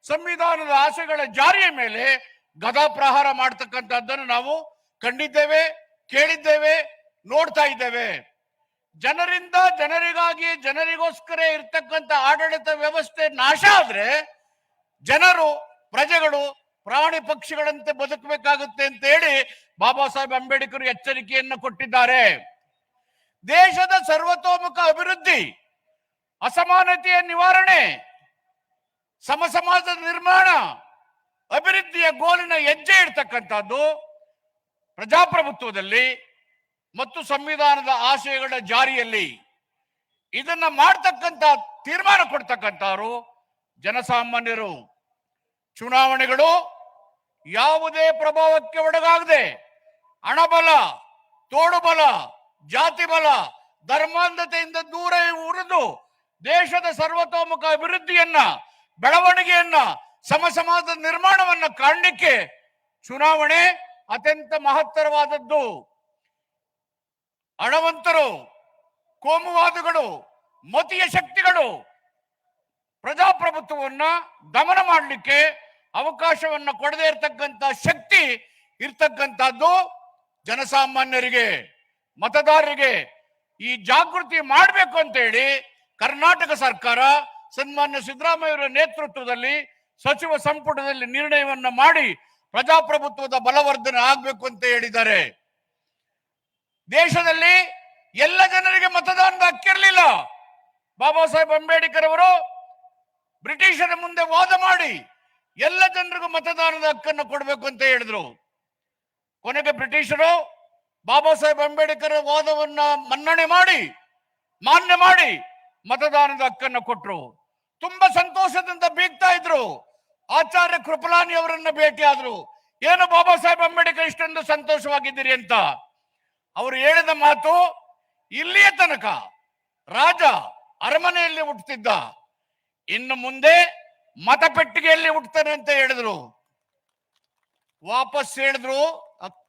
ಸಂವಿಧಾನದ ಆಶಯಗಳ ಜಾರಿಯ ಮೇಲೆ ಗದಾಪ್ರಹಾರ ಮಾಡ್ತಕ್ಕಂಥದ್ದನ್ನು ನಾವು ಕಂಡಿದ್ದೇವೆ, ಕೇಳಿದ್ದೇವೆ, ನೋಡ್ತಾ ಇದ್ದೇವೆ. ಜನರಿಂದ ಜನರಿಗಾಗಿ ಜನರಿಗೋಸ್ಕರ ಇರ್ತಕ್ಕಂಥ ಆಡಳಿತ ವ್ಯವಸ್ಥೆ ನಾಶ ಆದ್ರೆ ಜನರು, ಪ್ರಜೆಗಳು ಪ್ರಾಣಿ ಪಕ್ಷಿಗಳಂತೆ ಬದುಕಬೇಕಾಗುತ್ತೆ ಅಂತ ಹೇಳಿ ಬಾಬಾ ಸಾಹೇಬ್ ಅಂಬೇಡ್ಕರ್ ಎಚ್ಚರಿಕೆಯನ್ನು ಕೊಟ್ಟಿದ್ದಾರೆ. ದೇಶದ ಸರ್ವತೋಮುಖ ಅಭಿವೃದ್ಧಿ, ಅಸಮಾನತೆಯ ನಿವಾರಣೆ, ಸಮಸಮಾಜದ ನಿರ್ಮಾಣ, ಅಭಿವೃದ್ಧಿಯ ಗೋಲಿನ ಹೆಜ್ಜೆ ಇಡ್ತಕ್ಕಂಥದ್ದು ಪ್ರಜಾಪ್ರಭುತ್ವದಲ್ಲಿ ಮತ್ತು ಸಂವಿಧಾನದ ಆಶಯಗಳ ಜಾರಿಯಲ್ಲಿ. ಇದನ್ನ ಮಾಡ್ತಕ್ಕಂಥ, ತೀರ್ಮಾನ ಕೊಡ್ತಕ್ಕಂಥವ್ರು ಜನಸಾಮಾನ್ಯರು. ಚುನಾವಣೆಗಳು ಯಾವುದೇ ಪ್ರಭಾವಕ್ಕೆ ಒಳಗಾಗದೆ ಹಣಬಲ, ತೋಡುಬಲ, ಜಾತಿ ಬಲ, ಧರ್ಮಾಂಧತೆಯಿಂದ ದೂರ ಉರಿದು ದೇಶದ ಸರ್ವತೋಮುಖ ಅಭಿವೃದ್ಧಿಯನ್ನ, ಬೆಳವಣಿಗೆಯನ್ನ, ಸಮಾಜದ ನಿರ್ಮಾಣವನ್ನ ಕಾಣಲಿಕ್ಕೆ ಚುನಾವಣೆ ಅತ್ಯಂತ ಮಹತ್ತರವಾದದ್ದು. ಹಣವಂತರು, ಕೋಮುವಾದಿಗಳು, ಮತೀಯ ಶಕ್ತಿಗಳು ಪ್ರಜಾಪ್ರಭುತ್ವವನ್ನ ದಮನ ಮಾಡಲಿಕ್ಕೆ ಅವಕಾಶವನ್ನ ಕೊಡದೇ ಇರತಕ್ಕಂತ ಶಕ್ತಿ ಇರ್ತಕ್ಕಂಥದ್ದು ಜನಸಾಮಾನ್ಯರಿಗೆ, ಮತದಾರರಿಗೆ. ಈ ಜಾಗೃತಿ ಮಾಡಬೇಕು ಅಂತ ಹೇಳಿ ಕರ್ನಾಟಕ ಸರ್ಕಾರ ಸನ್ಮಾನ್ಯ ಸಿದ್ದರಾಮಯ್ಯ ನೇತೃತ್ವದಲ್ಲಿ ಸಚಿವ ಸಂಪುಟದಲ್ಲಿ ನಿರ್ಣಯವನ್ನ ಮಾಡಿ ಪ್ರಜಾಪ್ರಭುತ್ವದ ಬಲವರ್ಧನೆ ಆಗ್ಬೇಕು ಅಂತ ಹೇಳಿದ್ದಾರೆ. ದೇಶದಲ್ಲಿ ಎಲ್ಲ ಜನರಿಗೆ ಮತದಾನದ ಹಕ್ಕಿರಲಿಲ್ಲ. ಬಾಬಾ ಸಾಹೇಬ್ ಅಂಬೇಡ್ಕರ್ ಅವರು ಬ್ರಿಟಿಷರ ಮುಂದೆ ವಾದ ಮಾಡಿ ಎಲ್ಲ ಜನರಿಗೂ ಮತದಾನದ ಹಕ್ಕನ್ನು ಕೊಡಬೇಕು ಅಂತ ಹೇಳಿದ್ರು. ಕೊನೆಗೆ ಬ್ರಿಟಿಷರು ಬಾಬಾ ಸಾಹೇಬ್ ಅಂಬೇಡ್ಕರ್ ವಾದವನ್ನ ಮಾನ್ಯ ಮಾಡಿ ಮತದಾನದ ಹಕ್ಕನ್ನು ಕೊಟ್ಟರು. ತುಂಬಾ ಸಂತೋಷದಿಂದ ಬೀಗ್ತಾ ಇದ್ರು. ಆಚಾರ್ಯ ಕೃಪಲಾನಿ ಅವರನ್ನ ಭೇಟಿ ಆದ್ರು. ಏನು ಬಾಬಾ ಸಾಹೇಬ್ ಅಂಬೇಡ್ಕರ್ ಇಷ್ಟೊಂದು ಸಂತೋಷವಾಗಿದ್ದೀರಿ ಅಂತ. ಅವರು ಹೇಳಿದ ಮಾತು, ಇಲ್ಲಿಯ ತನಕ ರಾಜ ಅರಮನೆಯಲ್ಲಿ ಹುಟ್ಟುತ್ತಿದ್ದ, ಇನ್ನು ಮುಂದೆ ಮತಪೆಟ್ಟಿಗೆಯಲ್ಲಿ ಹುಟ್ಟುತ್ತಾನೆ ಅಂತ ಹೇಳಿದ್ರು. ವಾಪಸ್ ಹೇಳಿದ್ರು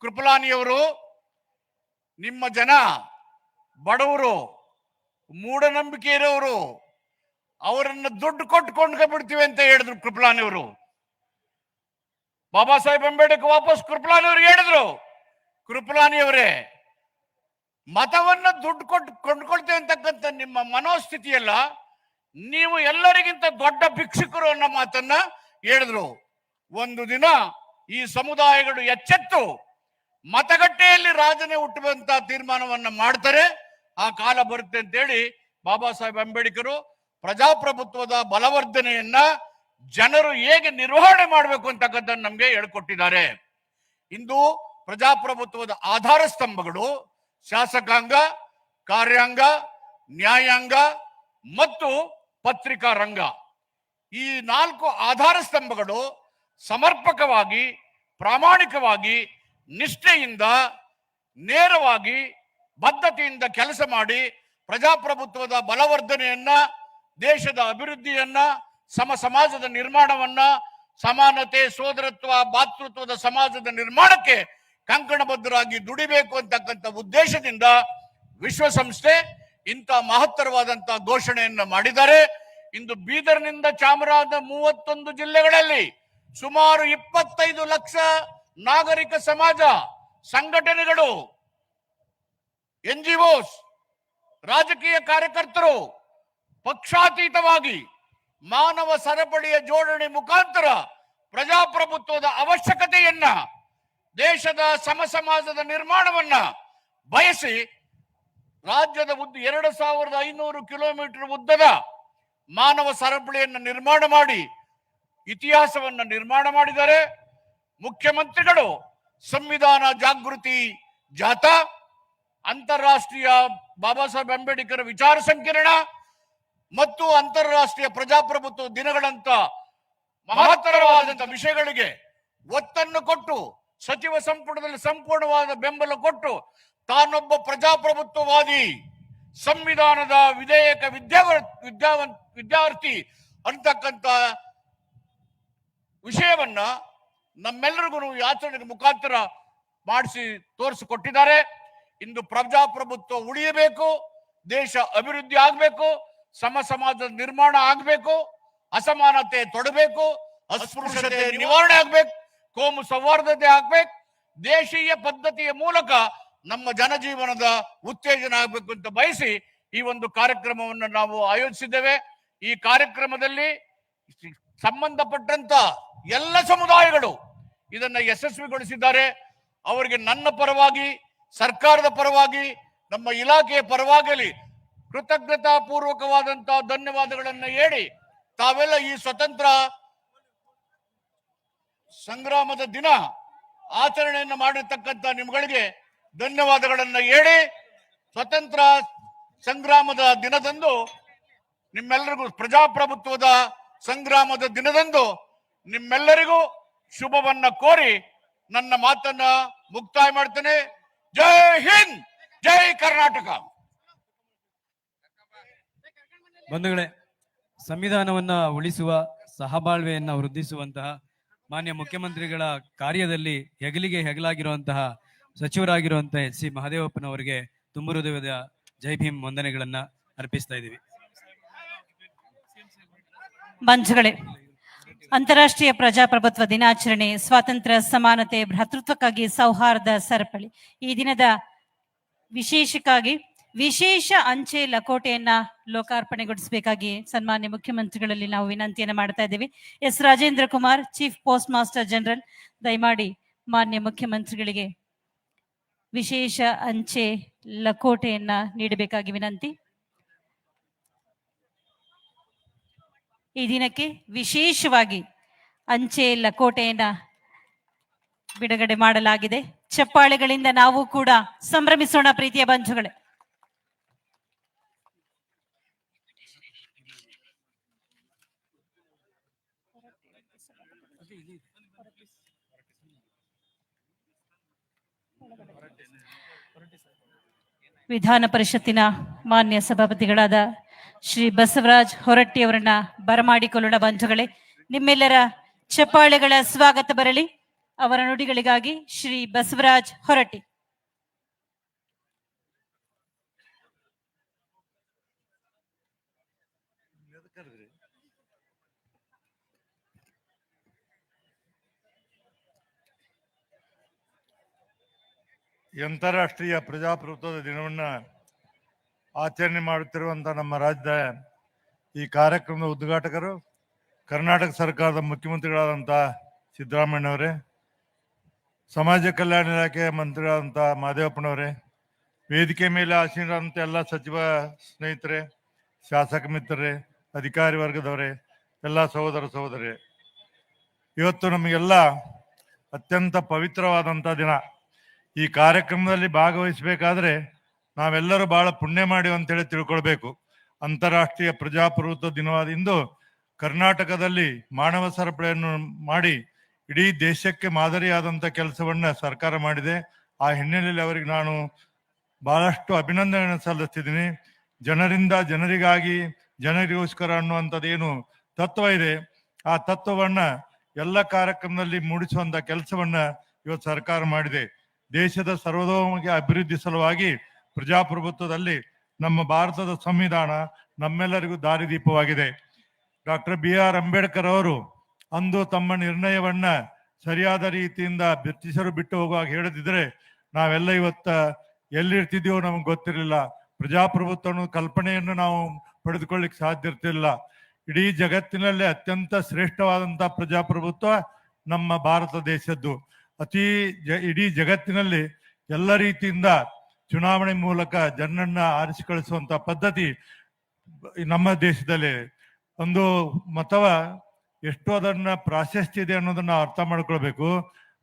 ಕೃಪಲಾನಿಯವರು, ನಿಮ್ಮ ಜನ ಬಡವರು, ಮೂಢನಂಬಿಕೆ ಇರೋರು, ಅವರನ್ನ ದುಡ್ಡು ಕೊಟ್ಟು ಕೊಂಡ್ಕೊಂಡ್ಬಿಡ್ತೀವಿ ಅಂತ ಹೇಳಿದ್ರು ಕೃಪಲಾನಿಯವರು. ಬಾಬಾ ಸಾಹೇಬ್ ಅಂಬೇಡ್ಕರ್ ವಾಪಸ್ ಕೃಪಲಾನಿಯವ್ರಿಗೆ ಹೇಳಿದ್ರು, ಕೃಪಲಾನಿಯವರೇ, ಮತವನ್ನ ದುಡ್ಡು ಕೊಟ್ಟು ಕೊಂಡ್ಕೊಳ್ತೇವೆ ಅಂತಕ್ಕಂಥ ನಿಮ್ಮ ಮನೋಸ್ಥಿತಿಯಲ್ಲ, ನೀವು ಎಲ್ಲರಿಗಿಂತ ದೊಡ್ಡ ಭಿಕ್ಷುಕರು ಅನ್ನೋ ಮಾತನ್ನ ಹೇಳಿದ್ರು. ಒಂದು ದಿನ ಈ ಸಮುದಾಯಗಳು ಎಚ್ಚೆತ್ತು ಮತಗಟ್ಟೆಯಲ್ಲಿ ರಾಜನೇ ಹುಟ್ಟುವಂತ ತೀರ್ಮಾನವನ್ನ ಮಾಡ್ತಾರೆ. ಆ ಕಾಲ ಬರುತ್ತೆ ಅಂತೇಳಿ ಬಾಬಾ ಸಾಹೇಬ್ ಅಂಬೇಡ್ಕರ್ ಪ್ರಜಾಪ್ರಭುತ್ವದ ಬಲವರ್ಧನೆಯನ್ನ ಜನರು ಹೇಗೆ ನಿರ್ವಹಣೆ ಮಾಡಬೇಕು ಅಂತಕ್ಕಂಥದ್ದು ನಮ್ಗೆ ಹೇಳ್ಕೊಟ್ಟಿದ್ದಾರೆ. ಇಂದು ಪ್ರಜಾಪ್ರಭುತ್ವದ ಆಧಾರ ಸ್ತಂಭಗಳು ಶಾಸಕಾಂಗ, ಕಾರ್ಯಾಂಗ, ನ್ಯಾಯಾಂಗ ಮತ್ತು ಪತ್ರಿಕಾ ರಂಗ. ಈ 4 ಆಧಾರ ಸ್ತಂಭಗಳು ಸಮರ್ಪಕವಾಗಿ, ಪ್ರಾಮಾಣಿಕವಾಗಿ, ನಿಷ್ಠೆಯಿಂದ, ನೇರವಾಗಿ, ಬದ್ಧತೆಯಿಂದ ಕೆಲಸ ಮಾಡಿ ಪ್ರಜಾಪ್ರಭುತ್ವದ ಬಲವರ್ಧನೆಯನ್ನ, ದೇಶದ ಅಭಿವೃದ್ಧಿಯನ್ನ, ಸಮಾಜದ ನಿರ್ಮಾಣವನ್ನ, ಸಮಾನತೆ, ಸೋದರತ್ವ, ಭಾತೃತ್ವದ ಸಮಾಜದ ನಿರ್ಮಾಣಕ್ಕೆ ಕಂಕಣಬದ್ಧರಾಗಿ ದುಡಿಬೇಕು ಅಂತಕ್ಕಂಥ ಉದ್ದೇಶದಿಂದ ವಿಶ್ವಸಂಸ್ಥೆ ಇಂಥ ಮಹತ್ತರವಾದಂತಹ ಘೋಷಣೆಯನ್ನ ಮಾಡಿದ್ದಾರೆ. ಇಂದು ಬೀದರ್ನಿಂದ ಚಾಮರಾಜ 31 ಜಿಲ್ಲೆಗಳಲ್ಲಿ ಸುಮಾರು 25 ಲಕ್ಷ ನಾಗರಿಕ ಸಮಾಜ ಸಂಘಟನೆಗಳು, NGOs, ರಾಜಕೀಯ ಕಾರ್ಯಕರ್ತರು ಪಕ್ಷಾತೀತವಾಗಿ ಮಾನವ ಸರಪಳಿಯ ಜೋಡಣೆ ಮುಖಾಂತರ ಪ್ರಜಾಪ್ರಭುತ್ವದ ಅವಶ್ಯಕತೆಯನ್ನ, ದೇಶದ ಸಮಾಜದ ನಿರ್ಮಾಣವನ್ನ ಬಯಸಿ ರಾಜ್ಯದ 2500 ಕಿಲೋಮೀಟರ್ ಉದ್ದದ ಮಾನವ ಸರಪಳಿಯನ್ನು ನಿರ್ಮಾಣ ಮಾಡಿ ಇತಿಹಾಸವನ್ನ ನಿರ್ಮಾಣ ಮಾಡಿದ್ದಾರೆ. ಮುಖ್ಯಮಂತ್ರಿಗಳು ಸಂವಿಧಾನ ಜಾಗೃತಿ ಜಾಥಾ, ಅಂತಾರಾಷ್ಟ್ರೀಯ ಬಾಬಾ ಸಾಹೇಬ್ ಅಂಬೇಡ್ಕರ್ ವಿಚಾರ ಸಂಕಿರಣ ಮತ್ತು ಅಂತಾರಾಷ್ಟ್ರೀಯ ಪ್ರಜಾಪ್ರಭುತ್ವ ದಿನಗಳಂತ ಮಹತ್ತರವಾದಂತಹ ವಿಷಯಗಳಿಗೆ ಒತ್ತನ್ನು ಕೊಟ್ಟು ಸಚಿವ ಸಂಪುಟದಲ್ಲಿ ಸಂಪೂರ್ಣವಾದ ಬೆಂಬಲ ಕೊಟ್ಟು ತಾನೊಬ್ಬ ಪ್ರಜಾಪ್ರಭುತ್ವವಾದಿ, ಸಂವಿಧಾನದ ವಿಧೇಯಕ ವಿದ್ಯಾರ್ಥಿ ಅಂತಕ್ಕಂಥ ವಿಷಯವನ್ನ ನಮ್ಮೆಲ್ಲರಿಗೂ ಆಚರಣೆ ಮುಖಾಂತರ ಮಾಡಿಸಿ ತೋರಿಸಿಕೊಟ್ಟಿದ್ದಾರೆ. ಇಂದು ಪ್ರಜಾಪ್ರಭುತ್ವ ಉಳಿಯಬೇಕು, ದೇಶ ಅಭಿವೃದ್ಧಿ ಆಗಬೇಕು, ಸಮಾಜದ ನಿರ್ಮಾಣ ಆಗಬೇಕು, ಅಸಮಾನತೆ ತೊಡಬೇಕು, ಅಸ್ಪೃಶ್ಯತೆ ನಿವಾರಣೆ ಆಗ್ಬೇಕು, ಕೋಮು ಸೌಹಾರ್ದತೆ ಆಗ್ಬೇಕು, ದೇಶೀಯ ಪದ್ಧತಿಯ ಮೂಲಕ ನಮ್ಮ ಜನಜೀವನದ ಉತ್ತೇಜನ ಆಗಬೇಕು ಅಂತ ಬಯಸಿ ಈ ಒಂದು ಕಾರ್ಯಕ್ರಮವನ್ನು ನಾವು ಆಯೋಜಿಸಿದ್ದೇವೆ. ಈ ಕಾರ್ಯಕ್ರಮದಲ್ಲಿ ಸಂಬಂಧಪಟ್ಟಂತ ಎಲ್ಲ ಸಮುದಾಯಗಳು ಇದನ್ನ ಯಶಸ್ವಿಗೊಳಿಸಿದ್ದಾರೆ. ಅವರಿಗೆ ನನ್ನ ಪರವಾಗಿ, ಸರ್ಕಾರದ ಪರವಾಗಿ, ನಮ್ಮ ಇಲಾಖೆಯ ಪರವಾಗಿ ಕೃತಜ್ಞತಾ ಪೂರ್ವಕವಾದಂತಹ ಧನ್ಯವಾದಗಳನ್ನ ಹೇಳಿ, ತಾವೆಲ್ಲ ಈ ಸ್ವತಂತ್ರ ಸಂಗ್ರಾಮದ ದಿನ ಆಚರಣೆಯನ್ನು ಮಾಡಿರ್ತಕ್ಕಂಥ ನಿಮ್ಗಳಿಗೆ ಧನ್ಯವಾದಗಳನ್ನ ಹೇಳಿ, ಸ್ವತಂತ್ರ ಸಂಗ್ರಾಮದ ದಿನದಂದು ನಿಮ್ಮೆಲ್ಲರಿಗೂ, ಪ್ರಜಾಪ್ರಭುತ್ವದ ಸಂಗ್ರಾಮದ ದಿನದಂದು ನಿಮ್ಮೆಲ್ಲರಿಗೂ ಶುಭವನ್ನ ಕೋರಿ ನನ್ನ ಮಾತನ್ನ ಮುಕ್ತಾಯ ಮಾಡ್ತೇನೆ. ಜೈ ಹಿಂದ್, ಜೈ ಕರ್ನಾಟಕ. ಬಂಧುಗಳೇ, ಸಂವಿಧಾನವನ್ನ ಉಳಿಸುವ, ಸಹಬಾಳ್ವೆಯನ್ನ ವೃದ್ಧಿಸುವಂತಹ ಮಾನ್ಯ ಮುಖ್ಯಮಂತ್ರಿಗಳ ಕಾರ್ಯದಲ್ಲಿ ಹೆಗಲಿಗೆ ಹೆಗಲಾಗಿರುವಂತಹ ಸಚಿವರಾಗಿರುವಂತಹ ಸಿ ಮಹದೇವಪ್ಪನವರಿಗೆ ತುಂಬು ಹೃದಯದ ಜೈ ಭೀಮ್ ವಂದನೆಗಳನ್ನ ಅರ್ಪಿಸ್ತಾ ಇದ್ದೀವಿ. ಮಂಜುಗಳೇ, ಅಂತಾರಾಷ್ಟ್ರೀಯ ಪ್ರಜಾಪ್ರಭುತ್ವ ದಿನಾಚರಣೆ, ಸ್ವಾತಂತ್ರ್ಯ, ಸಮಾನತೆ, ಭ್ರಾತೃತ್ವಕ್ಕಾಗಿ ಸೌಹಾರ್ದ ಸರಪಳಿ. ಈ ದಿನದ ವಿಶೇಷ ಅಂಚೆ ಲಕೋಟೆಯನ್ನ ಲೋಕಾರ್ಪಣೆಗೊಳಿಸಬೇಕಾಗಿ ಸನ್ಮಾನ್ಯ ಮುಖ್ಯಮಂತ್ರಿಗಳಲ್ಲಿ ನಾವು ವಿನಂತಿಯನ್ನ ಮಾಡ್ತಾ ಇದ್ದೀವಿ. S Rajendra Kumar, chief post master general, ದಯಮಾಡಿ ಮಾನ್ಯ ಮುಖ್ಯಮಂತ್ರಿಗಳಿಗೆ ವಿಶೇಷ ಅಂಚೆ ಲಕೋಟೆಯನ್ನ ನೀಡಬೇಕಾಗಿ ವಿನಂತಿ. ಈ ದಿನಕ್ಕೆ ವಿಶೇಷವಾಗಿ ಅಂಚೆ ಲಕೋಟೆಯನ್ನ ಬಿಡುಗಡೆ ಮಾಡಲಾಗಿದೆ. ಚಪ್ಪಾಳೆಗಳಿಂದ ನಾವು ಕೂಡ ಸಂಭ್ರಮಿಸೋಣ ಪ್ರೀತಿಯ ಬಂಧುಗಳೇ. ವಿಧಾನ ಪರಿಷತ್ತಿನ ಮಾನ್ಯ ಸಭಾಪತಿಗಳಾದ ಶ್ರೀ ಬಸವರಾಜ್ ಹೊರಟ್ಟಿ ಅವರನ್ನ ಬರಮಾಡಿಕೊಳ್ಳೋಣ ಬಂಧುಗಳೇ. ನಿಮ್ಮೆಲ್ಲರ ಚಪ್ಪಾಳೆಗಳ ಸ್ವಾಗತ ಬರಲಿ. ಅವರ ನುಡಿಗಳಿಗಾಗಿ ಶ್ರೀ ಬಸವರಾಜ್ ಹೊರಟ್ಟಿ. ಅಂತಾರಾಷ್ಟ್ರೀಯ ಪ್ರಜಾಪ್ರಭುತ್ವದ ದಿನವನ್ನ ಆಚರಣೆ ಮಾಡುತ್ತಿರುವಂತಹ ನಮ್ಮ ರಾಜ್ಯದ ಈ ಕಾರ್ಯಕ್ರಮದ ಉದ್ಘಾಟಕರು ಕರ್ನಾಟಕ ಸರ್ಕಾರದ ಮುಖ್ಯಮಂತ್ರಿಗಳಾದಂತಹ ಸಿದ್ದರಾಮಯ್ಯನವರೇ, ಸಮಾಜ ಕಲ್ಯಾಣ ಇಲಾಖೆ ಮಂತ್ರಿಗಳಾದಂತಹ ಮಹದೇವಪ್ಪನವರೇ, ವೇದಿಕೆ ಮೇಲೆ ಆಸೀನರಾದಂಥ ಎಲ್ಲ ಸಚಿವ ಸ್ನೇಹಿತರೆ, ಶಾಸಕ ಮಿತ್ರರೇ, ಅಧಿಕಾರಿ ವರ್ಗದವರೇ, ಎಲ್ಲ ಸಹೋದರ ಸಹೋದರಿ, ಇವತ್ತು ನಮಗೆಲ್ಲ ಅತ್ಯಂತ ಪವಿತ್ರವಾದಂಥ ದಿನ. ಈ ಕಾರ್ಯಕ್ರಮದಲ್ಲಿ ಭಾಗವಹಿಸಬೇಕಾದ್ರೆ ನಾವೆಲ್ಲರೂ ಬಹಳ ಪುಣ್ಯ ಮಾಡಿವಿ ಅಂತೇಳಿ ತಿಳ್ಕೊಳ್ಬೇಕು. ಅಂತಾರಾಷ್ಟ್ರೀಯ ಪ್ರಜಾಪ್ರಭುತ್ವ ದಿನವಾದ ಇಂದು ಕರ್ನಾಟಕದಲ್ಲಿ ಮಾನವ ಸರಪಳಿಯನ್ನು ಮಾಡಿ ಇಡೀ ದೇಶಕ್ಕೆ ಮಾದರಿಯಾದಂಥ ಕೆಲಸವನ್ನ ಸರ್ಕಾರ ಮಾಡಿದೆ. ಆ ಹಿನ್ನೆಲೆಯಲ್ಲಿ ಅವರಿಗೆ ನಾನು ಬಹಳಷ್ಟು ಅಭಿನಂದನೆ ಸಲ್ಲಿಸ್ತಿದ್ದೀನಿ. ಜನರಿಂದ ಜನರಿಗಾಗಿ, ಜನರಿಗೋಸ್ಕರ ಅನ್ನುವಂಥದ್ದೇನು ತತ್ವ ಇದೆ, ಆ ತತ್ವವನ್ನ ಎಲ್ಲ ಕಾರ್ಯಕ್ರಮದಲ್ಲಿ ಮೂಡಿಸುವಂತ ಕೆಲಸವನ್ನ ಇವತ್ತು ಸರ್ಕಾರ ಮಾಡಿದೆ. ದೇಶದ ಸರ್ವತೋಮುಖ ಅಭಿವೃದ್ಧಿ ಸಲುವಾಗಿ ಪ್ರಜಾಪ್ರಭುತ್ವದಲ್ಲಿ ನಮ್ಮ ಭಾರತದ ಸಂವಿಧಾನ ನಮ್ಮೆಲ್ಲರಿಗೂ ದಾರಿದೀಪವಾಗಿದೆ. ಡಾಕ್ಟರ್ BR ಅಂಬೇಡ್ಕರ್ ಅವರು ಅಂದು ತಮ್ಮ ನಿರ್ಣಯವನ್ನ ಸರಿಯಾದ ರೀತಿಯಿಂದ ಬ್ರಿಟಿಷರು ಬಿಟ್ಟು ಹೋಗುವಾಗ ಹೇಳದಿದ್ರೆ ನಾವೆಲ್ಲ ಇವತ್ತ ಎಲ್ಲಿರ್ತಿದ್ದೀವೋ ನಮಗೆ ಗೊತ್ತಿರಲಿಲ್ಲ. ಪ್ರಜಾಪ್ರಭುತ್ವ ಅನ್ನೋ ಕಲ್ಪನೆಯನ್ನು ನಾವು ಪಡೆದುಕೊಳ್ಳಿಕ್ಕೆ ಸಾಧ್ಯ ಇರ್ತಿಲ್ಲ. ಇಡೀ ಜಗತ್ತಿನಲ್ಲೇ ಅತ್ಯಂತ ಶ್ರೇಷ್ಠವಾದಂತ ಪ್ರಜಾಪ್ರಭುತ್ವ ನಮ್ಮ ಭಾರತ ದೇಶದ್ದು. ಇಡೀ ಜಗತ್ತಿನಲ್ಲಿ ಎಲ್ಲ ರೀತಿಯಿಂದ ಚುನಾವಣೆ ಮೂಲಕ ಜನರನ್ನ ಆರಿಸಿ ಕಳಿಸುವಂತ ಪದ್ಧತಿ ನಮ್ಮ ದೇಶದಲ್ಲಿ ಒಂದು ಮತವ ಎಷ್ಟು ಅದನ್ನ ಪ್ರಾಶಸ್ತ್ಯ ಇದೆ ಅನ್ನೋದನ್ನ ಅರ್ಥ ಮಾಡ್ಕೊಳ್ಬೇಕು.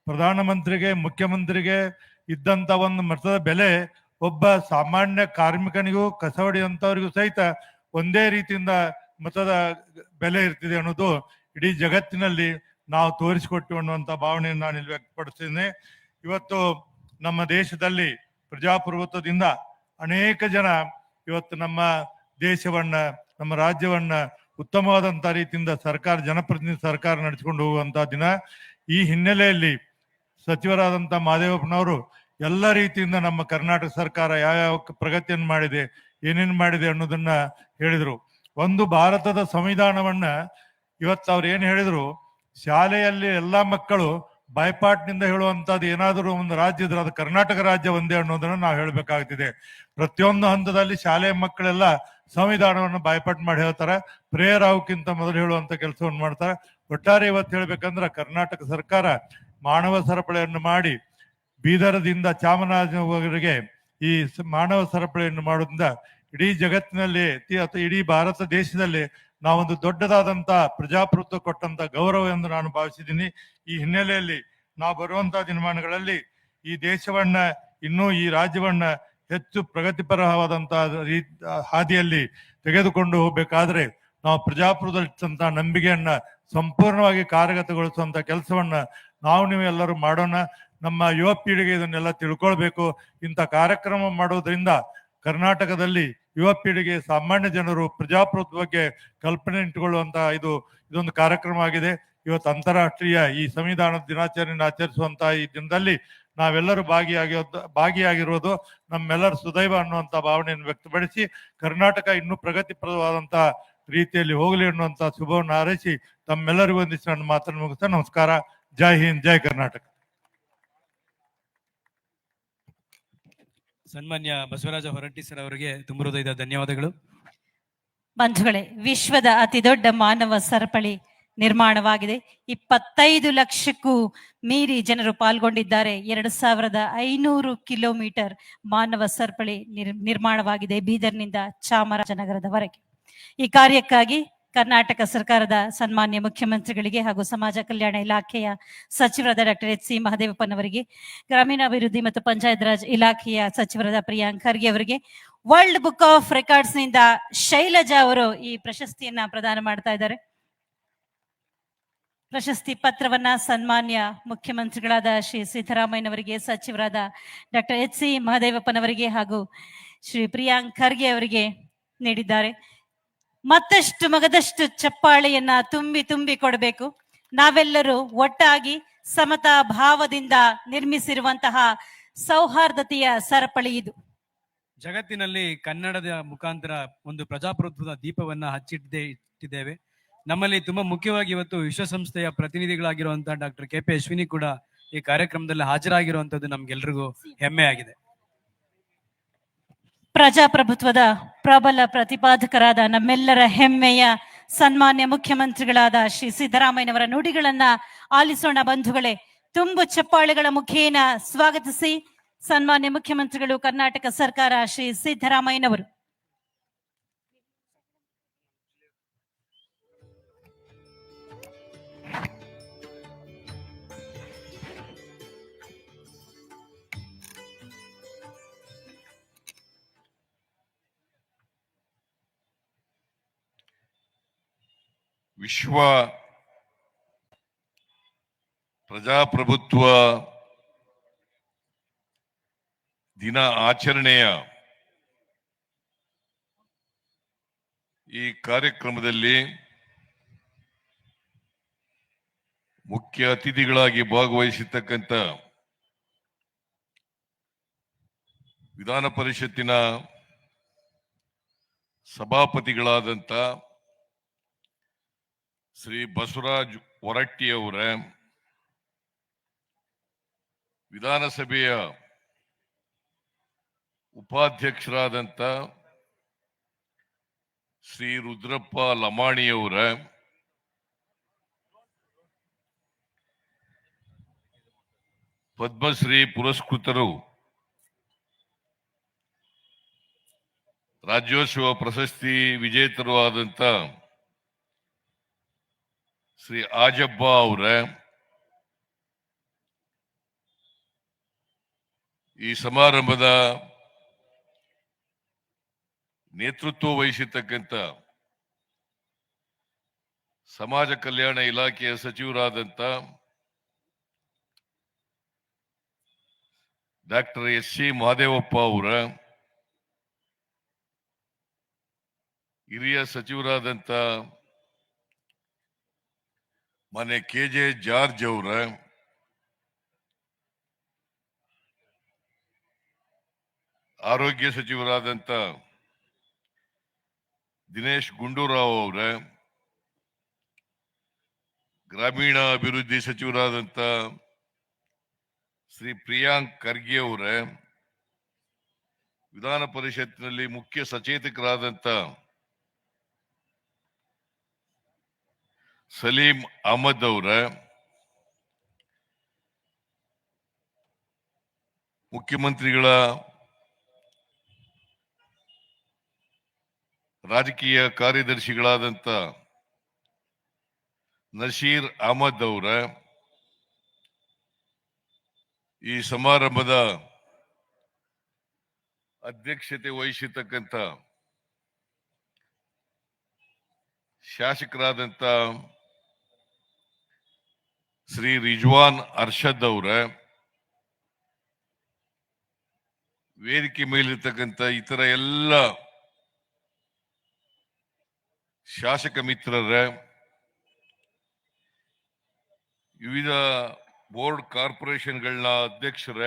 ಪ್ರಧಾನಮಂತ್ರಿಗೆ, ಮುಖ್ಯಮಂತ್ರಿಗೆ ಇದ್ದಂತ ಒಂದು ಮತದ ಬೆಲೆ ಒಬ್ಬ ಸಾಮಾನ್ಯ ಕಾರ್ಮಿಕನಿಗೂ, ಕಸ ಹೊಡೆಯುವಂತವರಿಗೂ ಸಹಿತ ಒಂದೇ ರೀತಿಯಿಂದ ಮತದ ಬೆಲೆ ಇರ್ತಿದೆ ಅನ್ನೋದು ಇಡೀ ಜಗತ್ತಿನಲ್ಲಿ ನಾವು ತೋರಿಸಿಕೊಟ್ಟು ಅನ್ನುವಂಥ ಭಾವನೆಯನ್ನು ನಾನು ಇಲ್ಲಿ ವ್ಯಕ್ತಪಡಿಸ್ತೇನೆ. ಇವತ್ತು ನಮ್ಮ ದೇಶದಲ್ಲಿ ಪ್ರಜಾಪ್ರಭುತ್ವದಿಂದ ಅನೇಕ ಜನ ಇವತ್ತು ನಮ್ಮ ದೇಶವನ್ನ, ನಮ್ಮ ರಾಜ್ಯವನ್ನ ಉತ್ತಮವಾದಂಥ ರೀತಿಯಿಂದ ಸರ್ಕಾರ, ಜನಪ್ರತಿನಿಧಿ ಸರ್ಕಾರ ನಡೆಸಿಕೊಂಡು ಹೋಗುವಂತಹ ದಿನ. ಈ ಹಿನ್ನೆಲೆಯಲ್ಲಿ ಸಚಿವರಾದಂಥ ಮಹದೇವಪ್ಪನವರು ಎಲ್ಲ ರೀತಿಯಿಂದ ನಮ್ಮ ಕರ್ನಾಟಕ ಸರ್ಕಾರ ಯಾವ ಪ್ರಗತಿಯನ್ನು ಮಾಡಿದೆ, ಏನೇನು ಮಾಡಿದೆ ಅನ್ನೋದನ್ನ ಹೇಳಿದರು. ಒಂದು ಭಾರತದ ಸಂವಿಧಾನವನ್ನ ಇವತ್ತು ಅವ್ರು ಏನು ಹೇಳಿದ್ರು, ಶಾಲೆಯಲ್ಲಿ ಎಲ್ಲಾ ಮಕ್ಕಳು ಬಾಯ್ಪಾಟ್ನಿಂದ ಹೇಳುವಂತದ್ದು ಏನಾದರೂ ಒಂದು ರಾಜ್ಯ ಇದ್ರೆ ಅದು ಕರ್ನಾಟಕ ರಾಜ್ಯ ಒಂದೇ ಅನ್ನೋದನ್ನ ನಾವು ಹೇಳ್ಬೇಕಾಗ್ತಿದೆ. ಪ್ರತಿಯೊಂದು ಹಂತದಲ್ಲಿ ಶಾಲೆಯ ಮಕ್ಕಳೆಲ್ಲ ಸಂವಿಧಾನವನ್ನು ಬಾಯ್ಪಾಟ್ ಮಾಡಿ ಹೇಳ್ತಾರೆ, ಪ್ರೇಯರ್ ಆಗೋಕ್ಕಿಂತ ಮೊದಲು ಹೇಳುವಂತ ಕೆಲಸವನ್ನು ಮಾಡ್ತಾರೆ. ಒಟ್ಟಾರೆ ಇವತ್ತು ಹೇಳ್ಬೇಕಂದ್ರೆ ಕರ್ನಾಟಕ ಸರ್ಕಾರ ಮಾನವ ಸರಪಳಿಯನ್ನು ಮಾಡಿ ಬೀದರದಿಂದ ಚಾಮರಾಜನಗರವರೆಗೆ ಈ ಮಾನವ ಸರಪಳಿಯನ್ನು ಮಾಡೋದ್ರಿಂದ ಇಡೀ ಜಗತ್ತಿನಲ್ಲಿ ಅಥವಾ ಇಡೀ ಭಾರತ ದೇಶದಲ್ಲಿ ನಾವೊಂದು ದೊಡ್ಡದಾದಂತ ಪ್ರಜಾಪ್ರಭುತ್ವ ಕೊಟ್ಟಂತ ಗೌರವ ಎಂದು ನಾನು ಭಾವಿಸಿದ್ದೀನಿ. ಈ ಹಿನ್ನೆಲೆಯಲ್ಲಿ ನಾವು ಬರುವಂತಹ ದಿನಮಾನಗಳಲ್ಲಿ ಈ ದೇಶವನ್ನ, ಇನ್ನೂ ಈ ರಾಜ್ಯವನ್ನ ಹೆಚ್ಚು ಪ್ರಗತಿಪರವಾದಂತಹ ಹಾದಿಯಲ್ಲಿ ತೆಗೆದುಕೊಂಡು ಹೋಗ್ಬೇಕಾದ್ರೆ ನಾವು ಪ್ರಜಾಪ್ರಭುತ್ವದಂತ ನಂಬಿಕೆಯನ್ನ ಸಂಪೂರ್ಣವಾಗಿ ಕಾರ್ಯಗತಗೊಳಿಸುವಂತ ಕೆಲಸವನ್ನ ನೀವು ಎಲ್ಲರೂ ಮಾಡೋಣ. ನಮ್ಮ ಯುವ ಪೀಳಿಗೆ ಇದನ್ನೆಲ್ಲ ತಿಳ್ಕೊಳ್ಬೇಕು. ಇಂಥ ಕಾರ್ಯಕ್ರಮ ಮಾಡೋದ್ರಿಂದ ಕರ್ನಾಟಕದಲ್ಲಿ ಯುವ ಪೀಳಿಗೆ, ಸಾಮಾನ್ಯ ಜನರು ಪ್ರಜಾಪ್ರಭುತ್ವ ಬಗ್ಗೆ ಕಲ್ಪನೆ ಇಟ್ಟುಕೊಳ್ಳುವಂತ ಇದೊಂದು ಕಾರ್ಯಕ್ರಮ ಆಗಿದೆ. ಇವತ್ತು ಅಂತಾರಾಷ್ಟ್ರೀಯ ಈ ಸಂವಿಧಾನದ ದಿನಾಚರಣೆಯನ್ನು ಆಚರಿಸುವಂತ ಈ ದಿನದಲ್ಲಿ ನಾವೆಲ್ಲರೂ ಭಾಗಿಯಾಗಿರೋದು ನಮ್ಮೆಲ್ಲರ ಸುದೈವ ಅನ್ನುವಂತ ಭಾವನೆಯನ್ನು ವ್ಯಕ್ತಪಡಿಸಿ, ಕರ್ನಾಟಕ ಇನ್ನೂ ಪ್ರಗತಿಪ್ರದವಾದಂತ ರೀತಿಯಲ್ಲಿ ಹೋಗಲಿ ಅನ್ನುವಂತ ಶುಭವನ್ನು ಹಾರೈಸಿ ತಮ್ಮೆಲ್ಲರಿಗೂ ಒಂದಿಷ್ಟು ನನ್ನ ಮಾತನ್ನು ಮುಗಿಸ್ತಾ ನಮಸ್ಕಾರ. ಜೈ ಹಿಂದ್, ಜೈ ಕರ್ನಾಟಕ. ಸನ್ಮಾನ್ಯ ಬಸವರಾಜ ಹೊರಟ್ಟಿ ಸರ್ ಅವರಿಗೆ ತುಂಬ ಹೃದಯದ ಧನ್ಯವಾದಗಳು. ಬಂಧುಗಳೇ, ವಿಶ್ವದ ಅತಿ ದೊಡ್ಡ ಮಾನವ ಸರಪಳಿ ನಿರ್ಮಾಣವಾಗಿದೆ. 25 ಲಕ್ಷಕ್ಕೂ ಮೀರಿ ಜನರು ಪಾಲ್ಗೊಂಡಿದ್ದಾರೆ. 2500 ಕಿಲೋಮೀಟರ್ ಮಾನವ ಸರಪಳಿ ನಿರ್ಮಾಣವಾಗಿದೆ ಬೀದರ್ನಿಂದ ಚಾಮರಾಜನಗರದವರೆಗೆ. ಈ ಕಾರ್ಯಕ್ಕಾಗಿ ಕರ್ನಾಟಕ ಸರ್ಕಾರದ ಸನ್ಮಾನ್ಯ ಮುಖ್ಯಮಂತ್ರಿಗಳಿಗೆ ಹಾಗೂ ಸಮಾಜ ಕಲ್ಯಾಣ ಇಲಾಖೆಯ ಸಚಿವರಾದ ಡಾಕ್ಟರ್ ಎಚ್.ಸಿ. ಮಹದೇವಪ್ಪನವರಿಗೆ, ಗ್ರಾಮೀಣಾಭಿವೃದ್ಧಿ ಮತ್ತು ಪಂಚಾಯತ್ ರಾಜ್ ಇಲಾಖೆಯ ಸಚಿವರಾದ ಪ್ರಿಯಾಂಕ್ ಖರ್ಗೆ ಅವರಿಗೆ, ವರ್ಲ್ಡ್ ಬುಕ್ ಆಫ್ ರೆಕಾರ್ಡ್ಸ್ ನಿಂದ ಶೈಲಜಾ ಅವರು ಈ ಪ್ರಶಸ್ತಿಯನ್ನ ಪ್ರದಾನ ಮಾಡ್ತಾ ಇದ್ದಾರೆ. ಪ್ರಶಸ್ತಿ ಪತ್ರವನ್ನ ಸನ್ಮಾನ್ಯ ಮುಖ್ಯಮಂತ್ರಿಗಳಾದ ಶ್ರೀ ಸಿದ್ದರಾಮಯ್ಯನವರಿಗೆ, ಸಚಿವರಾದ ಡಾಕ್ಟರ್ ಎಚ್.ಸಿ. ಮಹದೇವಪ್ಪನವರಿಗೆ ಹಾಗೂ ಶ್ರೀ ಪ್ರಿಯಾಂಕ್ ಖರ್ಗೆ ಅವರಿಗೆ ನೀಡಿದ್ದಾರೆ. ಮತ್ತಷ್ಟು ಮಗದಷ್ಟು ಚಪ್ಪಾಳೆಯನ್ನ ತುಂಬಿ ಕೊಡಬೇಕು. ನಾವೆಲ್ಲರೂ ಒಟ್ಟಾಗಿ ಸಮತಾ ಭಾವದಿಂದ ನಿರ್ಮಿಸಿರುವಂತಹ ಸೌಹಾರ್ದತೆಯ ಸರಪಳಿ ಇದು. ಜಗತ್ತಿನಲ್ಲಿ ಕನ್ನಡದ ಮುಖಾಂತರ ಒಂದು ಪ್ರಜಾಪ್ರಭುತ್ವದ ದೀಪವನ್ನ ಇಟ್ಟಿದ್ದೇವೆ. ನಮ್ಮಲ್ಲಿ ತುಂಬಾ ಮುಖ್ಯವಾಗಿ ಇವತ್ತು ವಿಶ್ವಸಂಸ್ಥೆಯ ಪ್ರತಿನಿಧಿಗಳಾಗಿರುವಂತಹ ಡಾಕ್ಟರ್ ಕೆ.ಪಿ. ಅಶ್ವಿನಿ ಕೂಡ ಈ ಕಾರ್ಯಕ್ರಮದಲ್ಲಿ ಹಾಜರಾಗಿರುವಂತದ್ದು ನಮ್ಗೆಲ್ರಿಗೂ ಹೆಮ್ಮೆ ಆಗಿದೆ. ಪ್ರಜಾಪ್ರಭುತ್ವದ ಪ್ರಬಲ ಪ್ರತಿಪಾದಕರಾದ ನಮ್ಮೆಲ್ಲರ ಹೆಮ್ಮೆಯ ಸನ್ಮಾನ್ಯ ಮುಖ್ಯಮಂತ್ರಿಗಳಾದ ಶ್ರೀ ಸಿದ್ದರಾಮಯ್ಯನವರ ನುಡಿಗಳನ್ನ ಆಲಿಸೋಣ ಬಂಧುಗಳೇ. ತುಂಬು ಚಪ್ಪಾಳೆಗಳ ಮುಖೇನ ಸ್ವಾಗತಿಸಿ ಸನ್ಮಾನ್ಯ ಮುಖ್ಯಮಂತ್ರಿಗಳು, ಕರ್ನಾಟಕ ಸರ್ಕಾರ, ಶ್ರೀ ಸಿದ್ದರಾಮಯ್ಯನವರು. ವಿಶ್ವ ಪ್ರಜಾಪ್ರಭುತ್ವ ದಿನ ಆಚರಣೆಯ ಈ ಕಾರ್ಯಕ್ರಮದಲ್ಲಿ ಮುಖ್ಯ ಅತಿಥಿಗಳಾಗಿ ಭಾಗವಹಿಸಿರ್ತಕ್ಕಂಥ ವಿಧಾನ ಪರಿಷತ್ತಿನ ಸಭಾಪತಿಗಳಾದಂಥ ಶ್ರೀ ಬಸವರಾಜ್ ಹೊರಟ್ಟಿಯವರ, ವಿಧಾನಸಭೆಯ ಉಪಾಧ್ಯಕ್ಷರಾದಂಥ ಶ್ರೀ ರುದ್ರಪ್ಪ ಲಮಾಣಿಯವರ, ಪದ್ಮಶ್ರೀ ಪುರಸ್ಕೃತರು, ರಾಜ್ಯೋತ್ಸವ ಪ್ರಶಸ್ತಿ ವಿಜೇತರು ಆದಂಥ ಶ್ರೀ ಆಜಬ್ಬ ಅವರ, ಈ ಸಮಾರಂಭದ ನೇತೃತ್ವ ವಹಿಸಿರ್ತಕ್ಕಂಥ ಸಮಾಜ ಕಲ್ಯಾಣ ಇಲಾಖೆಯ ಸಚಿವರಾದಂಥ ಡಾಕ್ಟರ್ ಎಚ್.ಸಿ. ಮಹದೇವಪ್ಪ ಅವರ, ಹಿರಿಯ ಸಚಿವರಾದಂಥ ಮಾನ್ಯ ಕೆ.ಜೆ. ಜಾರ್ಜ್ ಅವರ, ಆರೋಗ್ಯ ಸಚಿವರಾದಂಥ ದಿನೇಶ್ ಗುಂಡೂರಾವ್ ಅವರ, ಗ್ರಾಮೀಣ ಅಭಿವೃದ್ಧಿ ಸಚಿವರಾದಂಥ ಶ್ರೀ ಪ್ರಿಯಾಂಕ್ ಖರ್ಗೆ ಅವರ, ವಿಧಾನ ಪರಿಷತ್ನಲ್ಲಿ ಮುಖ್ಯ ಸಚೇತಕರಾದಂಥ ಸಲೀಂ ಅಹಮದ್ ಅವರ, ಮುಖ್ಯಮಂತ್ರಿಗಳ ರಾಜಕೀಯ ಕಾರ್ಯದರ್ಶಿಗಳಾದಂಥ ನಶೀರ್ ಅಹಮದ್ ಅವರ, ಈ ಸಮಾರಂಭದ ಅಧ್ಯಕ್ಷತೆ ವಹಿಸಿರ್ತಕ್ಕಂಥ ಶಾಸಕರಾದಂತ ಶ್ರೀ ರಿಜ್ವಾನ್ ಅರ್ಷದ್ ಅವರ, ವೇದಿಕೆ ಮೇಲಿರ್ತಕ್ಕಂಥ ಇತರ ಎಲ್ಲ ಶಾಸಕ ಮಿತ್ರರ, ವಿವಿಧ ಬೋರ್ಡ್ ಕಾರ್ಪೊರೇಷನ್ಗಳನ್ನ ಅಧ್ಯಕ್ಷರ,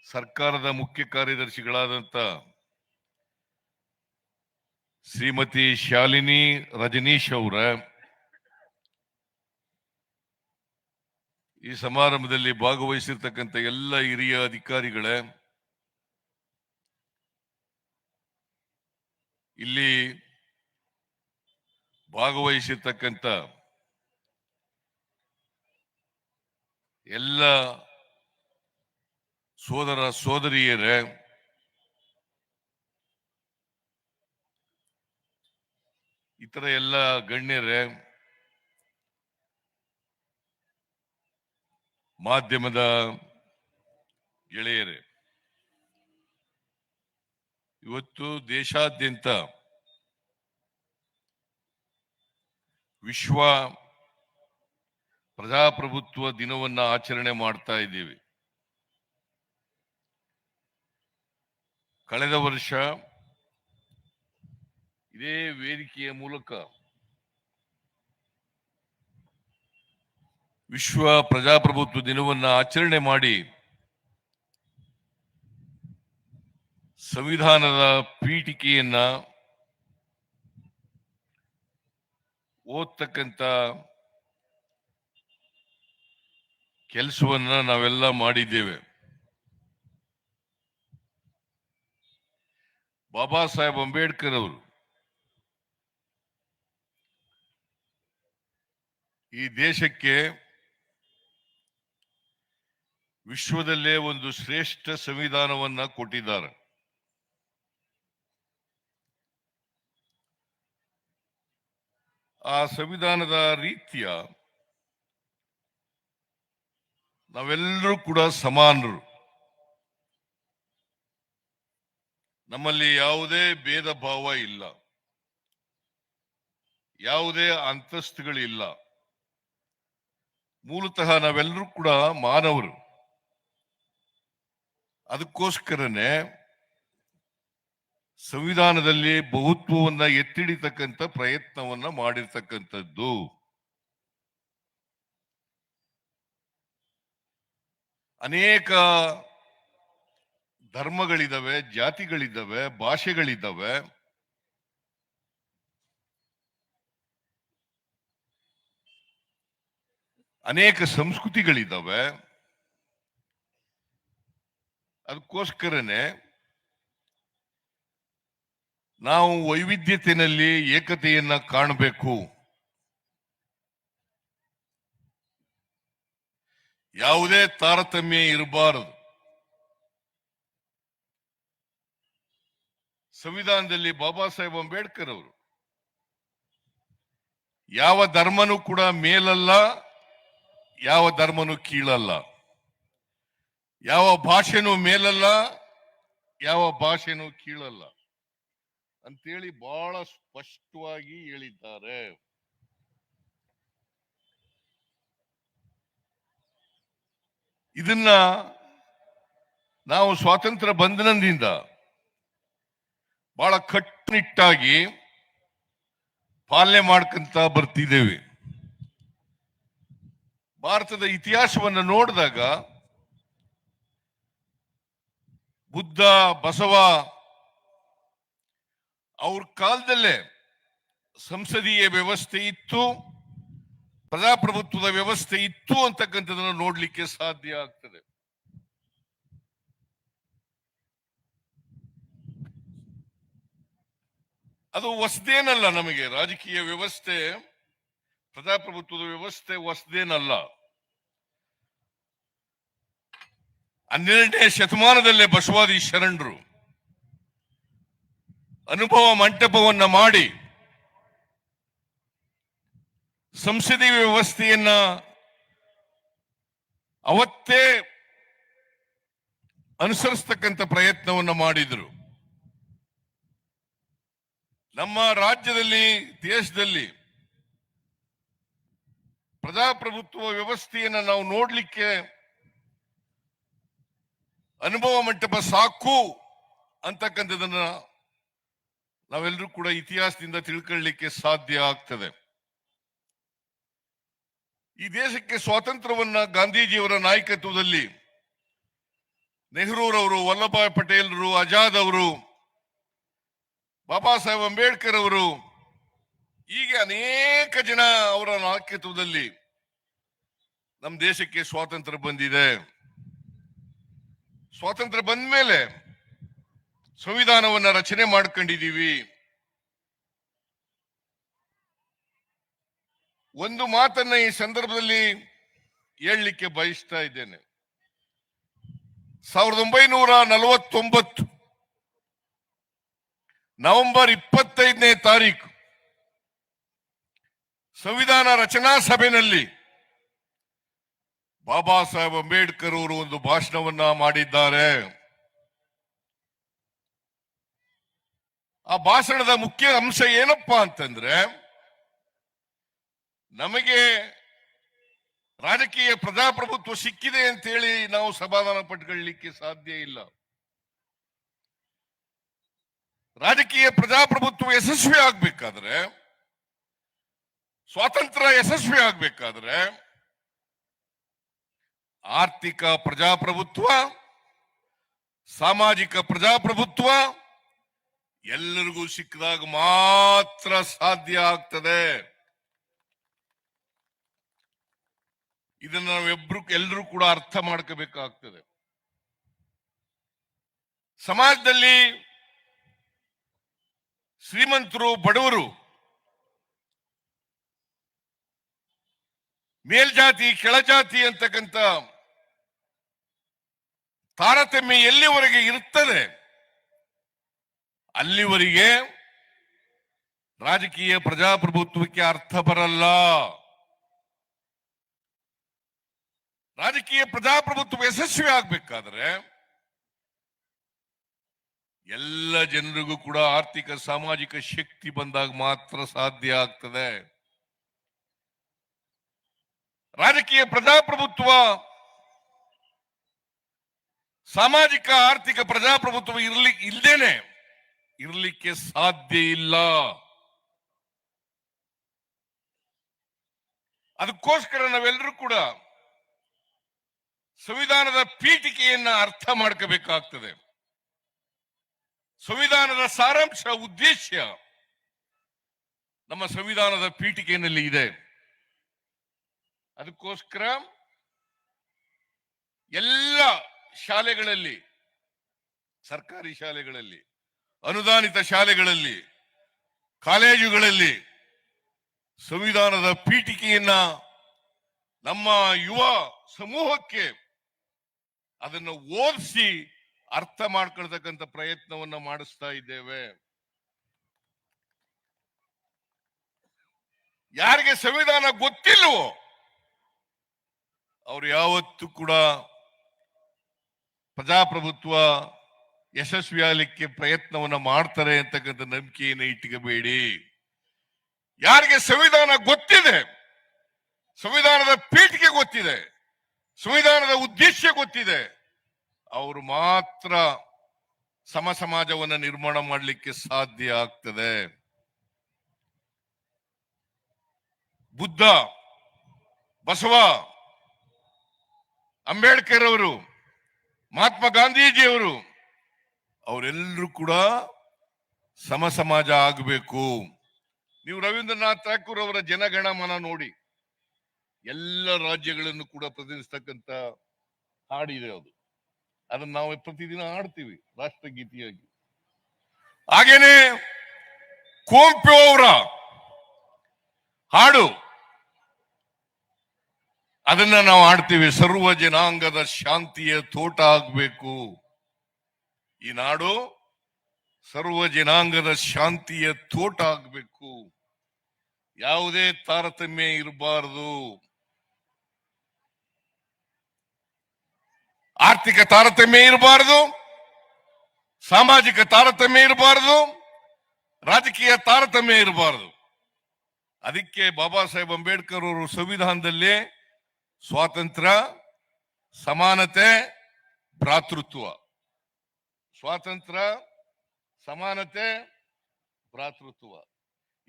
ಸರ್ಕಾರದ ಮುಖ್ಯ ಕಾರ್ಯದರ್ಶಿಗಳಾದಂತ ಶ್ರೀಮತಿ ಶಾಲಿನಿ ರಜನೀಶ್ ಅವರ, ಈ ಸಮಾರಂಭದಲ್ಲಿ ಭಾಗವಹಿಸಿರ್ತಕ್ಕಂಥ ಎಲ್ಲ ಹಿರಿಯ ಅಧಿಕಾರಿಗಳೇ, ಇಲ್ಲಿ ಭಾಗವಹಿಸಿರ್ತಕ್ಕಂಥ ಎಲ್ಲ ಸೋದರ ಸೋದರಿಯರೇ, ಇತರ ಎಲ್ಲ ಗಣ್ಯರೇ, ಮಾಧ್ಯಮದ ಗೆಳೆಯರೇ, ಇವತ್ತು ದೇಶಾದ್ಯಂತ ವಿಶ್ವ ಪ್ರಜಾಪ್ರಭುತ್ವ ದಿನವನ್ನ ಆಚರಣೆ ಮಾಡ್ತಾ ಇದ್ದೀವಿ. ಕಳೆದ ವರ್ಷ ಇದೇ ವೇದಿಕೆಯ ಮೂಲಕ ವಿಶ್ವ ಪ್ರಜಾಪ್ರಭುತ್ವ ದಿನವನ್ನ ಆಚರಣೆ ಮಾಡಿ ಸಂವಿಧಾನದ ಪೀಠಿಕೆಯನ್ನ ಓದ್ತಕ್ಕಂಥ ಕೆಲಸವನ್ನ ನಾವೆಲ್ಲ ಮಾಡಿದ್ದೇವೆ. ಬಾಬಾ ಸಾಹೇಬ್ ಅಂಬೇಡ್ಕರ್ ಅವರು ಈ ದೇಶಕ್ಕೆ ವಿಶ್ವದಲ್ಲೇ ಒಂದು ಶ್ರೇಷ್ಠ ಸಂವಿಧಾನವನ್ನ ಕೊಟ್ಟಿದ್ದಾರೆ. ಆ ಸಂವಿಧಾನದ ರೀತಿಯ ನಾವೆಲ್ಲರೂ ಕೂಡ ಸಮಾನರು. ನಮ್ಮಲ್ಲಿ ಯಾವುದೇ ಭೇದ ಭಾವ ಇಲ್ಲ, ಯಾವುದೇ ಅಂತಸ್ತುಗಳಿಲ್ಲ. ಮೂಲತಃ ನಾವೆಲ್ಲರೂ ಕೂಡ ಮಾನವರು. ಅದಕ್ಕೋಸ್ಕರನೇ ಸಂವಿಧಾನದಲ್ಲಿ ಬಹುತ್ವವನ್ನ ಎತ್ತಿಡಿತಕ್ಕಂಥ ಪ್ರಯತ್ನವನ್ನ ಮಾಡಿರ್ತಕ್ಕಂಥದ್ದು. ಅನೇಕ ಧರ್ಮಗಳಿದ್ದಾವೆ, ಜಾತಿಗಳಿದ್ದಾವೆ, ಭಾಷೆಗಳಿದ್ದಾವೆ. ಅನೇಕ ಸಂಸ್ಕೃತಿಗಳಿದ್ದಾವೆ. ಅದಕ್ಕೋಸ್ಕರನೇ ನಾವು ವೈವಿಧ್ಯತೆಯಲ್ಲಿ ಏಕತೆಯನ್ನ ಕಾಣಬೇಕು. ಯಾವುದೇ ತಾರತಮ್ಯ ಇರಬಾರದು. ಸಂವಿಧಾನದಲ್ಲಿ ಬಾಬಾ ಸಾಹೇಬ್ ಅಂಬೇಡ್ಕರ್ ಅವರು ಯಾವ ಧರ್ಮನೂ ಕೂಡ ಮೇಲಲ್ಲ, ಯಾವ ಧರ್ಮನೂ ಕೀಳಲ್ಲ, ಯಾವ ಭಾಷೆನೂ ಮೇಲಲ್ಲ, ಯಾವ ಭಾಷೆನೂ ಕೀಳಲ್ಲ ಅಂತೇಳಿ ಬಹಳ ಸ್ಪಷ್ಟವಾಗಿ ಹೇಳಿದ್ದಾರೆ. ಇದನ್ನ ನಾವು ಸ್ವಾತಂತ್ರ್ಯ ಬಂಧನದಿಂದ ಬಹಳ ಕಟ್ಟುನಿಟ್ಟಾಗಿ ಪಾಲನೆ ಮಾಡ್ಕೊಂತ ಬರ್ತಿದ್ದೇವೆ. ಭಾರತದ ಇತಿಹಾಸವನ್ನು ನೋಡಿದಾಗ ಬುದ್ಧ, ಬಸವ ಅವ್ರ ಕಾಲದಲ್ಲೇ ಸಂಸದೀಯ ವ್ಯವಸ್ಥೆ ಇತ್ತು, ಪ್ರಜಾಪ್ರಭುತ್ವದ ವ್ಯವಸ್ಥೆ ಇತ್ತು ಅಂತಕ್ಕಂಥದನ್ನು ನೋಡ್ಲಿಕ್ಕೆ ಸಾಧ್ಯ ಆಗ್ತದೆ. ಅದು ಹೊಸದೇನಲ್ಲ. ನಮಗೆ ರಾಜಕೀಯ ವ್ಯವಸ್ಥೆ, ಪ್ರಜಾಪ್ರಭುತ್ವದ ವ್ಯವಸ್ಥೆ ಹೊಸದೇನಲ್ಲ. 12ನೇ ಶತಮಾನದಲ್ಲೇ ಬಸವಾದಿ ಶರಣರು ಅನುಭವ ಮಂಟಪವನ್ನ ಮಾಡಿ ಸಂಸದೀಯ ವ್ಯವಸ್ಥೆಯನ್ನ ಅವತ್ತೇ ಅನುಸರಿಸ್ತಕ್ಕಂಥ ಪ್ರಯತ್ನವನ್ನ ಮಾಡಿದ್ರು. ನಮ್ಮ ರಾಜ್ಯದಲ್ಲಿ, ದೇಶದಲ್ಲಿ ಪ್ರಜಾಪ್ರಭುತ್ವ ವ್ಯವಸ್ಥೆಯನ್ನು ನಾವು ನೋಡ್ಲಿಕ್ಕೆ ಅನುಭವ ಮಂಟಪ ಸಾಕು ಅಂತಕ್ಕಂಥದನ್ನ ನಾವೆಲ್ಲರೂ ಕೂಡ ಇತಿಹಾಸದಿಂದ ತಿಳ್ಕೊಳ್ಳಿಕ್ಕೆ ಸಾಧ್ಯ ಆಗ್ತದೆ. ಈ ದೇಶಕ್ಕೆ ಸ್ವಾತಂತ್ರ್ಯವನ್ನ ಗಾಂಧೀಜಿಯವರ ನಾಯಕತ್ವದಲ್ಲಿ ನೆಹರೂರವರು, ವಲ್ಲಭಾಯ್ ಪಟೇಲ್ರು, ಆಜಾದ್ ಅವರು, ಬಾಬಾ ಸಾಹೇಬ್ ಅಂಬೇಡ್ಕರ್ ಅವರು, ಹೀಗೆ ಅನೇಕ ಜನ ಅವರ ನಾಯಕತ್ವದಲ್ಲಿ ನಮ್ಮ ದೇಶಕ್ಕೆ ಸ್ವಾತಂತ್ರ್ಯ ಬಂದಿದೆ. ಸ್ವಾತಂತ್ರ್ಯ ಬಂದ ಮೇಲೆ ಸಂವಿಧಾನವನ್ನ ರಚನೆ ಮಾಡ್ಕೊಂಡಿದ್ದೀವಿ. ಒಂದು ಮಾತನ್ನ ಈ ಸಂದರ್ಭದಲ್ಲಿ ಹೇಳಲಿಕ್ಕೆ ಬಯಸ್ತಾ ಇದ್ದೇನೆ. 1949 ನವೆಂಬರ್ 25ನೇ ತಾರೀಕು ಸಂವಿಧಾನ ರಚನಾ ಸಭೆಯಲ್ಲಿ ಬಾಬಾ ಸಾಹೇಬ್ ಅಂಬೇಡ್ಕರ್ ಅವರು ಒಂದು ಭಾಷಣವನ್ನ ಮಾಡಿದ್ದಾರೆ. ಆ ಭಾಷಣದ ಮುಖ್ಯ ಅಂಶ ಏನಪ್ಪಾ ಅಂತಂದ್ರೆ, ನಮಗೆ ರಾಜಕೀಯ ಪ್ರಜಾಪ್ರಭುತ್ವ ಸಿಕ್ಕಿದೆ ಅಂತೇಳಿ ನಾವು ಸಮಾಧಾನ ಪಟ್ಕೊಳ್ಳಲಿಕ್ಕೆ ಸಾಧ್ಯ ಇಲ್ಲ. ರಾಜಕೀಯ ಪ್ರಜಾಪ್ರಭುತ್ವ ಯಶಸ್ವಿ ಆಗ್ಬೇಕಾದ್ರೆ, ಸ್ವಾತಂತ್ರ್ಯ ಯಶಸ್ವಿ ಆಗ್ಬೇಕಾದ್ರೆ ಆರ್ಥಿಕ ಪ್ರಜಾಪ್ರಭುತ್ವ, ಸಾಮಾಜಿಕ ಪ್ರಜಾಪ್ರಭುತ್ವ ಎಲ್ಲರಿಗೂ ಸಿಕ್ಕಿದಾಗ ಮಾತ್ರ ಸಾಧ್ಯ ಆಗ್ತದೆ. ಇದನ್ನು ನಾವು ಎಲ್ಲರೂ ಕೂಡ ಅರ್ಥ ಮಾಡ್ಕೋಬೇಕಾಗ್ತದೆ. ಸಮಾಜದಲ್ಲಿ ಶ್ರೀಮಂತರು, ಬಡವರು, ಮೇಲ್ಜಾತಿ, ಕೆಳಜಾತಿ ಅಂತಕ್ಕಂಥ ತಾರತಮ್ಯ ಎಲ್ಲಿವರೆಗೆ ಇರುತ್ತದೆ ಅಲ್ಲಿವರೆಗೆ ರಾಜಕೀಯ ಪ್ರಜಾಪ್ರಭುತ್ವಕ್ಕೆ ಅರ್ಥ ಬರಲ್ಲ. ರಾಜಕೀಯ ಪ್ರಜಾಪ್ರಭುತ್ವ ಯಶಸ್ವಿ ಆಗ್ಬೇಕಾದ್ರೆ ಎಲ್ಲ ಜನರಿಗೂ ಕೂಡ ಆರ್ಥಿಕ ಸಾಮಾಜಿಕ ಶಕ್ತಿ ಬಂದಾಗ ಮಾತ್ರ ಸಾಧ್ಯ ಆಗ್ತದೆ. ರಾಜಕೀಯ ಪ್ರಜಾಪ್ರಭುತ್ವ, ಸಾಮಾಜಿಕ ಆರ್ಥಿಕ ಪ್ರಜಾಪ್ರಭುತ್ವ ಇರ್ಲಿಕ್ಕೆ ಸಾಧ್ಯ ಇಲ್ಲ. ಅದಕ್ಕೋಸ್ಕರ ನಾವೆಲ್ಲರೂ ಕೂಡ ಸಂವಿಧಾನದ ಪೀಠಿಕೆಯನ್ನ ಅರ್ಥ ಮಾಡ್ಕೋಬೇಕಾಗ್ತದೆ. ಸಂವಿಧಾನದ ಸಾರಾಂಶ, ಉದ್ದೇಶ ನಮ್ಮ ಸಂವಿಧಾನದ ಪೀಠಿಕೆಯಲ್ಲಿ ಇದೆ. ಅದಕ್ಕೋಸ್ಕರ ಎಲ್ಲ ಶಾಲೆಗಳಲ್ಲಿ, ಸರ್ಕಾರಿ ಶಾಲೆಗಳಲ್ಲಿ, ಅನುದಾನಿತ ಶಾಲೆಗಳಲ್ಲಿ, ಕಾಲೇಜುಗಳಲ್ಲಿ ಸಂವಿಧಾನದ ಪೀಠಿಕೆಯನ್ನ ನಮ್ಮ ಯುವ ಸಮೂಹಕ್ಕೆ ಅದನ್ನು ಓದಿಸಿ ಅರ್ಥ ಮಾಡ್ಕೊಳ್ತಕ್ಕಂಥ ಪ್ರಯತ್ನವನ್ನ ಮಾಡಿಸ್ತಾ ಇದ್ದೇವೆ. ಯಾರಿಗೆ ಸಂವಿಧಾನ ಗೊತ್ತಿಲ್ಲವೋ ಅವ್ರು ಯಾವತ್ತೂ ಕೂಡ ಪ್ರಜಾಪ್ರಭುತ್ವ ಯಶಸ್ವಿ ಆಗಲಿಕ್ಕೆ ಪ್ರಯತ್ನವನ್ನ ಮಾಡ್ತಾರೆ ಅಂತಕ್ಕಂಥ ನಂಬಿಕೆಯನ್ನು ಇಟ್ಕೋಬೇಡಿ. ಯಾರಿಗೆ ಸಂವಿಧಾನ ಗೊತ್ತಿದೆ, ಸಂವಿಧಾನದ ಪೀಠಿಕೆ ಗೊತ್ತಿದೆ, ಸಂವಿಧಾನದ ಉದ್ದೇಶ ಗೊತ್ತಿದೆ, ಅವರು ಮಾತ್ರ ಸಮಾಜವನ್ನು ನಿರ್ಮಾಣ ಮಾಡಲಿಕ್ಕೆ ಸಾಧ್ಯ ಆಗ್ತದೆ. ಬುದ್ಧ, ಬಸವ, ಅಂಬೇಡ್ಕರ್ ಅವರು, ಮಹಾತ್ಮ ಗಾಂಧೀಜಿಯವರು ಅವರೆಲ್ಲರೂ ಕೂಡ ಸಮಾಜ ಆಗಬೇಕು. ನೀವು ರವೀಂದ್ರನಾಥ್ ಠಾಕೂರ್ ಅವರ ಜನಗಣಮನ ನೋಡಿ, ಎಲ್ಲ ರಾಜ್ಯಗಳನ್ನು ಕೂಡ ಪ್ರತಿನಿಧಿಸ್ತಕ್ಕಂಥ ಹಾಡಿದೆ ಅದು. ಅದನ್ನು ನಾವು ಪ್ರತಿದಿನ ಹಾಡ್ತೀವಿ ರಾಷ್ಟ್ರಗೀತೆಯಾಗಿ. ಹಾಗೇನೆ ಕುವೆಂಪು ಅವರ ಹಾಡು, ಅದನ್ನ ನಾವು ಹಾಡ್ತೀವಿ. ಸರ್ವ ಜನಾಂಗದ ಶಾಂತಿಯ ತೋಟ ಆಗ್ಬೇಕು ಈ ನಾಡು, ಸರ್ವ ಜನಾಂಗದ ಶಾಂತಿಯ ತೋಟ ಆಗ್ಬೇಕು, ಯಾವುದೇ ತಾರತಮ್ಯ ಇರಬಾರದು, ಆರ್ಥಿಕ ತಾರತಮ್ಯ ಇರಬಾರದು, ಸಾಮಾಜಿಕ ತಾರತಮ್ಯ ಇರಬಾರದು, ರಾಜಕೀಯ ತಾರತಮ್ಯ ಇರಬಾರದು. ಅದಕ್ಕೆ ಬಾಬಾ ಸಾಹೇಬ್ ಅಂಬೇಡ್ಕರ್ ಅವರು ಸಂವಿಧಾನದಲ್ಲಿ ಸ್ವಾತಂತ್ರ್ಯ, ಸಮಾನತೆ, ಭ್ರಾತೃತ್ವ, ಸ್ವಾತಂತ್ರ್ಯ, ಸಮಾನತೆ, ಭ್ರಾತೃತ್ವ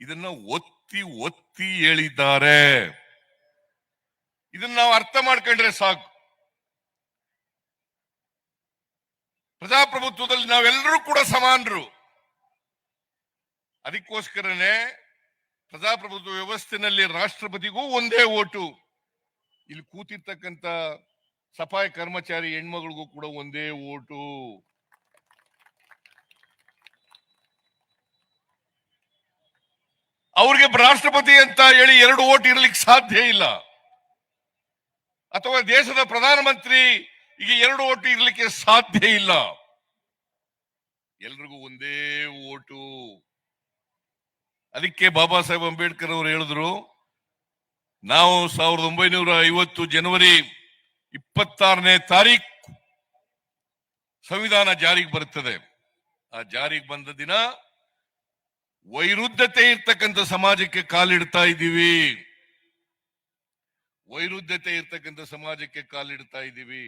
ಇದನ್ನ ಒತ್ತಿ ಒತ್ತಿ ಹೇಳಿದ್ದಾರೆ. ಇದನ್ನ ನಾವು ಅರ್ಥ ಮಾಡ್ಕೊಂಡ್ರೆ ಸಾಕು. ಪ್ರಜಾಪ್ರಭುತ್ವದಲ್ಲಿ ನಾವೆಲ್ಲರೂ ಕೂಡ ಸಮಾನರು. ಅದಕ್ಕೋಸ್ಕರನೇ ಪ್ರಜಾಪ್ರಭುತ್ವ ವ್ಯವಸ್ಥೆನಲ್ಲಿ ರಾಷ್ಟ್ರಪತಿಗೂ ಒಂದೇ ಓಟು, ಇಲ್ಲಿ ಕೂತಿರ್ತಕ್ಕಂಥ ಸಫಾಯಿ ಕರ್ಮಚಾರಿ ಹೆಣ್ಮಗಳಿಗೂ ಕೂಡ ಒಂದೇ ಓಟು. ಅವ್ರಿಗೆ ರಾಷ್ಟ್ರಪತಿ ಅಂತ ಹೇಳಿ 2 ಓಟ್ ಇರ್ಲಿಕ್ಕೆ ಸಾಧ್ಯ ಇಲ್ಲ. ಅಥವಾ ದೇಶದ ಪ್ರಧಾನಮಂತ್ರಿ ಈಗ 2 ಓಟು ಇರ್ಲಿಕ್ಕೆ ಸಾಧ್ಯ ಇಲ್ಲ. ಎಲ್ರಿಗೂ ಒಂದೇ ಓಟು. ಅದಕ್ಕೆ ಬಾಬಾ ಸಾಹೇಬ್ ಅಂಬೇಡ್ಕರ್ ಅವರು ಹೇಳಿದ್ರು, ನಾವು 1950 ಜನವರಿ 26ನೇ ತಾರೀಕು ಸಂವಿಧಾನ ಜಾರಿಗೆ ಬರುತ್ತದೆ. ಆ ಜಾರಿಗೆ ಬಂದ ದಿನ ವೈರುಧ್ಯತೆ ಇರ್ತಕ್ಕಂಥ ಸಮಾಜಕ್ಕೆ ಕಾಲಿಡ್ತಾ ಇದ್ದೀವಿ. ವೈರುಧ್ಯತೆ ಇರ್ತಕ್ಕಂಥ ಸಮಾಜಕ್ಕೆ ಕಾಲಿಡ್ತಾ ಇದ್ದೀವಿ.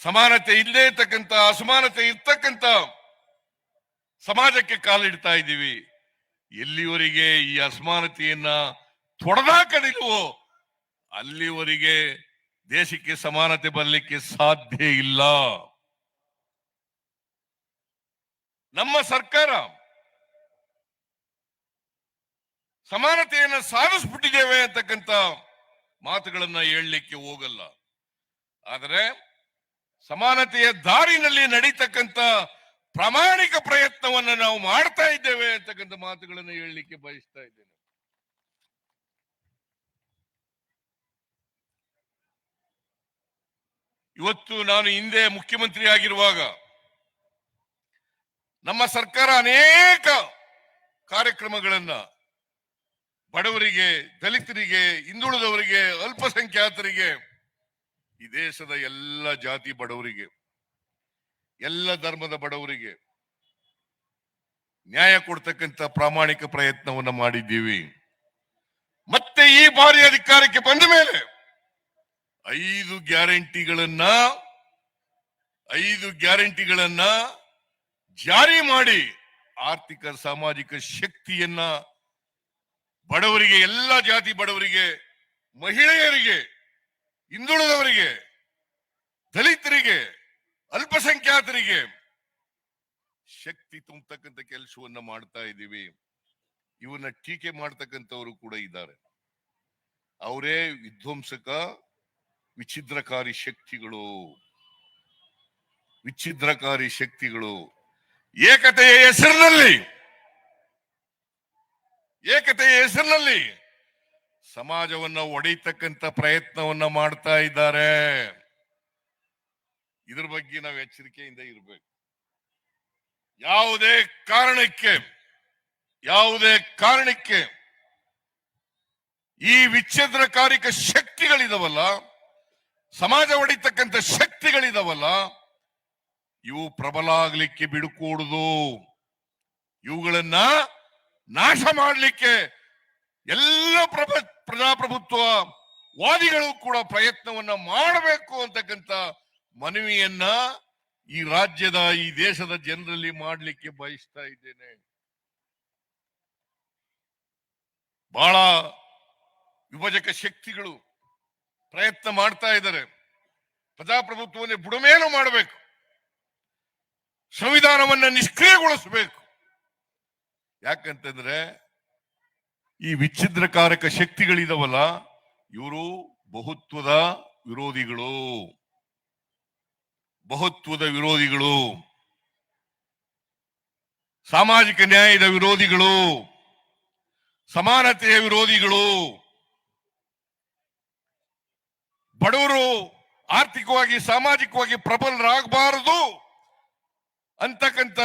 ಸಮಾನತೆ ಇಲ್ಲದೆ ಇರ್ತಕ್ಕಂಥ, ಅಸಮಾನತೆ ಇರ್ತಕ್ಕಂಥ ಸಮಾಜಕ್ಕೆ ಕಾಲಿಡ್ತಾ ಇದ್ದೀವಿ. ಎಲ್ಲಿವರೆಗೆ ಈ ಅಸಮಾನತೆಯನ್ನ ತೊಡೆದಾಕದಿಲ್ವೋ ಅಲ್ಲಿವರೆಗೆ ದೇಶಕ್ಕೆ ಸಮಾನತೆ ಬರಲಿಕ್ಕೆ ಸಾಧ್ಯ ಇಲ್ಲ. ನಮ್ಮ ಸರ್ಕಾರ ಸಮಾನತೆಯನ್ನು ಸಾಧಿಸ್ಬಿಟ್ಟಿದ್ದೇವೆ ಅಂತಕ್ಕಂಥ ಮಾತುಗಳನ್ನ ಹೇಳಲಿಕ್ಕೆ ಹೋಗಲ್ಲ. ಆದರೆ ಸಮಾನತೆಯ ದಾರಿನಲ್ಲಿ ನಡೀತಕ್ಕಂಥ ಪ್ರಾಮಾಣಿಕ ಪ್ರಯತ್ನವನ್ನು ನಾವು ಮಾಡ್ತಾ ಇದ್ದೇವೆ ಅಂತಕ್ಕಂಥ ಮಾತುಗಳನ್ನು ಹೇಳಲಿಕ್ಕೆ ಬಯಸ್ತಾ ಇದ್ದೇನೆ. ಇವತ್ತು ನಾನು ಹಿಂದೆ ಮುಖ್ಯಮಂತ್ರಿ ಆಗಿರುವಾಗ ನಮ್ಮ ಸರ್ಕಾರ ಅನೇಕ ಕಾರ್ಯಕ್ರಮಗಳನ್ನ ಬಡವರಿಗೆ, ದಲಿತರಿಗೆ, ಹಿಂದುಳಿದವರಿಗೆ, ಅಲ್ಪಸಂಖ್ಯಾತರಿಗೆ, ಈ ದೇಶದ ಎಲ್ಲ ಜಾತಿ ಬಡವರಿಗೆ, ಎಲ್ಲ ಧರ್ಮದ ಬಡವರಿಗೆ ನ್ಯಾಯ ಕೊಡ್ತಕ್ಕಂಥ ಪ್ರಾಮಾಣಿಕ ಪ್ರಯತ್ನವನ್ನು ಮಾಡಿದ್ದೀವಿ. ಮತ್ತೆ ಈ ಬಾರಿ ಅಧಿಕಾರಕ್ಕೆ ಬಂದ ಮೇಲೆ 5 ಗ್ಯಾರಂಟಿಗಳನ್ನ ಜಾರಿ ಮಾಡಿ ಆರ್ಥಿಕ ಸಾಮಾಜಿಕ ಶಕ್ತಿಯನ್ನ ಬಡವರಿಗೆ, ಎಲ್ಲ ಜಾತಿ ಬಡವರಿಗೆ, ಮಹಿಳೆಯರಿಗೆ, ಹಿಂದುಳಿದವರಿಗೆ, ದಲಿತರಿಗೆ, ಅಲ್ಪಸಂಖ್ಯಾತರಿಗೆ ಶಕ್ತಿ ತುಂಬತಕ್ಕಂಥ ಕೆಲಸವನ್ನ ಮಾಡ್ತಾ ಇದ್ದೀವಿ. ಇವನ್ನ ಟೀಕೆ ಮಾಡ್ತಕ್ಕಂಥವರು ಕೂಡ ಇದ್ದಾರೆ. ಅವರೇ ವಿಧ್ವಂಸಕ, ವಿಚ್ಛಿದ್ರಕಾರಿ ಶಕ್ತಿಗಳು. ಏಕತೆಯ ಹೆಸರಿನಲ್ಲಿ ಸಮಾಜವನ್ನ ಒಡೆಯತಕ್ಕಂಥ ಪ್ರಯತ್ನವನ್ನ ಮಾಡ್ತಾ ಇದ್ದಾರೆ. ಇದ್ರ ಬಗ್ಗೆ ನಾವು ಎಚ್ಚರಿಕೆಯಿಂದ ಇರಬೇಕು. ಯಾವುದೇ ಕಾರಣಕ್ಕೆ ಈ ವಿಚ್ಛೇದನಕಾರಿಕ ಶಕ್ತಿಗಳಿದಾವಲ್ಲ, ಸಮಾಜ ಒಡೆಯತಕ್ಕಂಥ ಶಕ್ತಿಗಳಿದಾವಲ್ಲ, ಇವು ಪ್ರಬಲ ಆಗ್ಲಿಕ್ಕೆ ಬಿಡುಕೂಡುದು. ಇವುಗಳನ್ನ ನಾಶ ಮಾಡಲಿಕ್ಕೆ ಎಲ್ಲ ಪ್ರಜಾಪ್ರಭುತ್ವ ವಾದಿಗಳು ಕೂಡ ಪ್ರಯತ್ನವನ್ನ ಮಾಡಬೇಕು ಅಂತಕ್ಕಂಥ ಮನವಿಯನ್ನ ಈ ರಾಜ್ಯದ, ಈ ದೇಶದ ಜನರಲ್ಲಿ ಮಾಡಲಿಕ್ಕೆ ಬಯಸ್ತಾ ಇದ್ದೇನೆ. ಬಹಳ ವಿಭಜಕ ಶಕ್ತಿಗಳು ಪ್ರಯತ್ನ ಮಾಡ್ತಾ ಇದ್ದಾರೆ. ಪ್ರಜಾಪ್ರಭುತ್ವವನ್ನು ಬುಡಮೇಲು ಮಾಡಬೇಕು, ಸಂವಿಧಾನವನ್ನ ನಿಷ್ಕ್ರಿಯಗೊಳಿಸಬೇಕು. ಯಾಕಂತಂದ್ರೆ ಈ ವಿಚ್ಛಿದ್ರಕಾರಕ ಶಕ್ತಿಗಳಿದಾವಲ್ಲ, ಇವರು ಬಹುತ್ವದ ವಿರೋಧಿಗಳು, ಸಾಮಾಜಿಕ ನ್ಯಾಯದ ವಿರೋಧಿಗಳು, ಸಮಾನತೆಯ ವಿರೋಧಿಗಳು. ಬಡವರು ಆರ್ಥಿಕವಾಗಿ, ಸಾಮಾಜಿಕವಾಗಿ ಪ್ರಬಲರಾಗಬಾರದು ಅಂತಕ್ಕಂಥ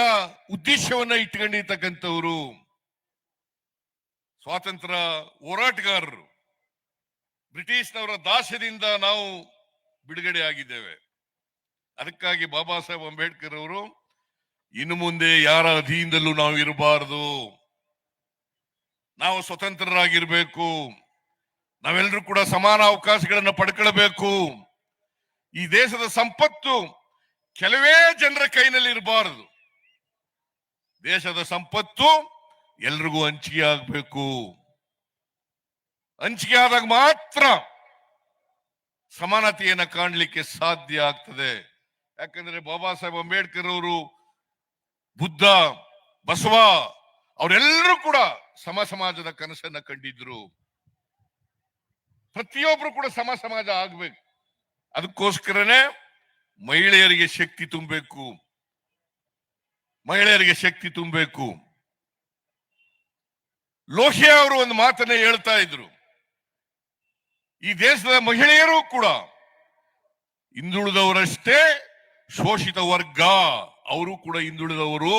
ಉದ್ದೇಶವನ್ನ ಇಟ್ಕೊಂಡಿರ್ತಕ್ಕಂಥವರು ಸ್ವಾತಂತ್ರ್ಯ ಹೋರಾಟಗಾರರು. ಬ್ರಿಟಿಷ್ನವರ ದಾಸ್ಯದಿಂದ ನಾವು ಬಿಡುಗಡೆ ಆಗಿದ್ದೇವೆ. ಅದಕ್ಕಾಗಿ ಬಾಬಾ ಸಾಹೇಬ್ ಅಂಬೇಡ್ಕರ್ ಅವರು ಇನ್ನು ಮುಂದೆ ಯಾರ ಅಧೀನದಲ್ಲೂ ನಾವು ಇರಬಾರದು. ನಾವು ಸ್ವತಂತ್ರರಾಗಿರ್ಬೇಕು. ನಾವೆಲ್ಲರೂ ಕೂಡ ಸಮಾನ ಅವಕಾಶಗಳನ್ನು ಪಡ್ಕೊಳ್ಬೇಕು. ಈ ದೇಶದ ಸಂಪತ್ತು ಕೆಲವೇ ಜನರ ಕೈನಲ್ಲಿ ಇರಬಾರದು. ದೇಶದ ಸಂಪತ್ತು ಎಲ್ರಿಗೂ ಹಂಚಿಕೆ ಆಗ್ಬೇಕು. ಹಂಚಿಕೆ ಆದಾಗ ಮಾತ್ರ ಸಮಾನತೆಯನ್ನ ಕಾಣಲಿಕ್ಕೆ ಸಾಧ್ಯ ಆಗ್ತದೆ. ಯಾಕಂದ್ರೆ ಬಾಬಾ ಸಾಹೇಬ್ ಅಂಬೇಡ್ಕರ್ ಅವರು, ಬುದ್ಧ, ಬಸವ ಅವರೆಲ್ಲರೂ ಕೂಡ ಸಮಾಜದ ಕನಸನ್ನ ಕಂಡಿದ್ರು. ಪ್ರತಿಯೊಬ್ರು ಕೂಡ ಸಮಾಜ ಆಗ್ಬೇಕು. ಅದಕ್ಕೋಸ್ಕರನೇ ಮಹಿಳೆಯರಿಗೆ ಶಕ್ತಿ ತುಂಬಬೇಕು. ಮಹಿಳೆಯರಿಗೆ ಶಕ್ತಿ ತುಂಬಬೇಕು. ಲೋಹಿಯಾ ಅವರು ಒಂದು ಮಾತನ್ನ ಹೇಳ್ತಾ ಇದ್ರು, ಈ ದೇಶದ ಮಹಿಳೆಯರು ಕೂಡ ಹಿಂದುಳಿದವರಷ್ಟೇ ಶೋಷಿತ ವರ್ಗ, ಅವರು ಕೂಡ ಹಿಂದುಳಿದವರು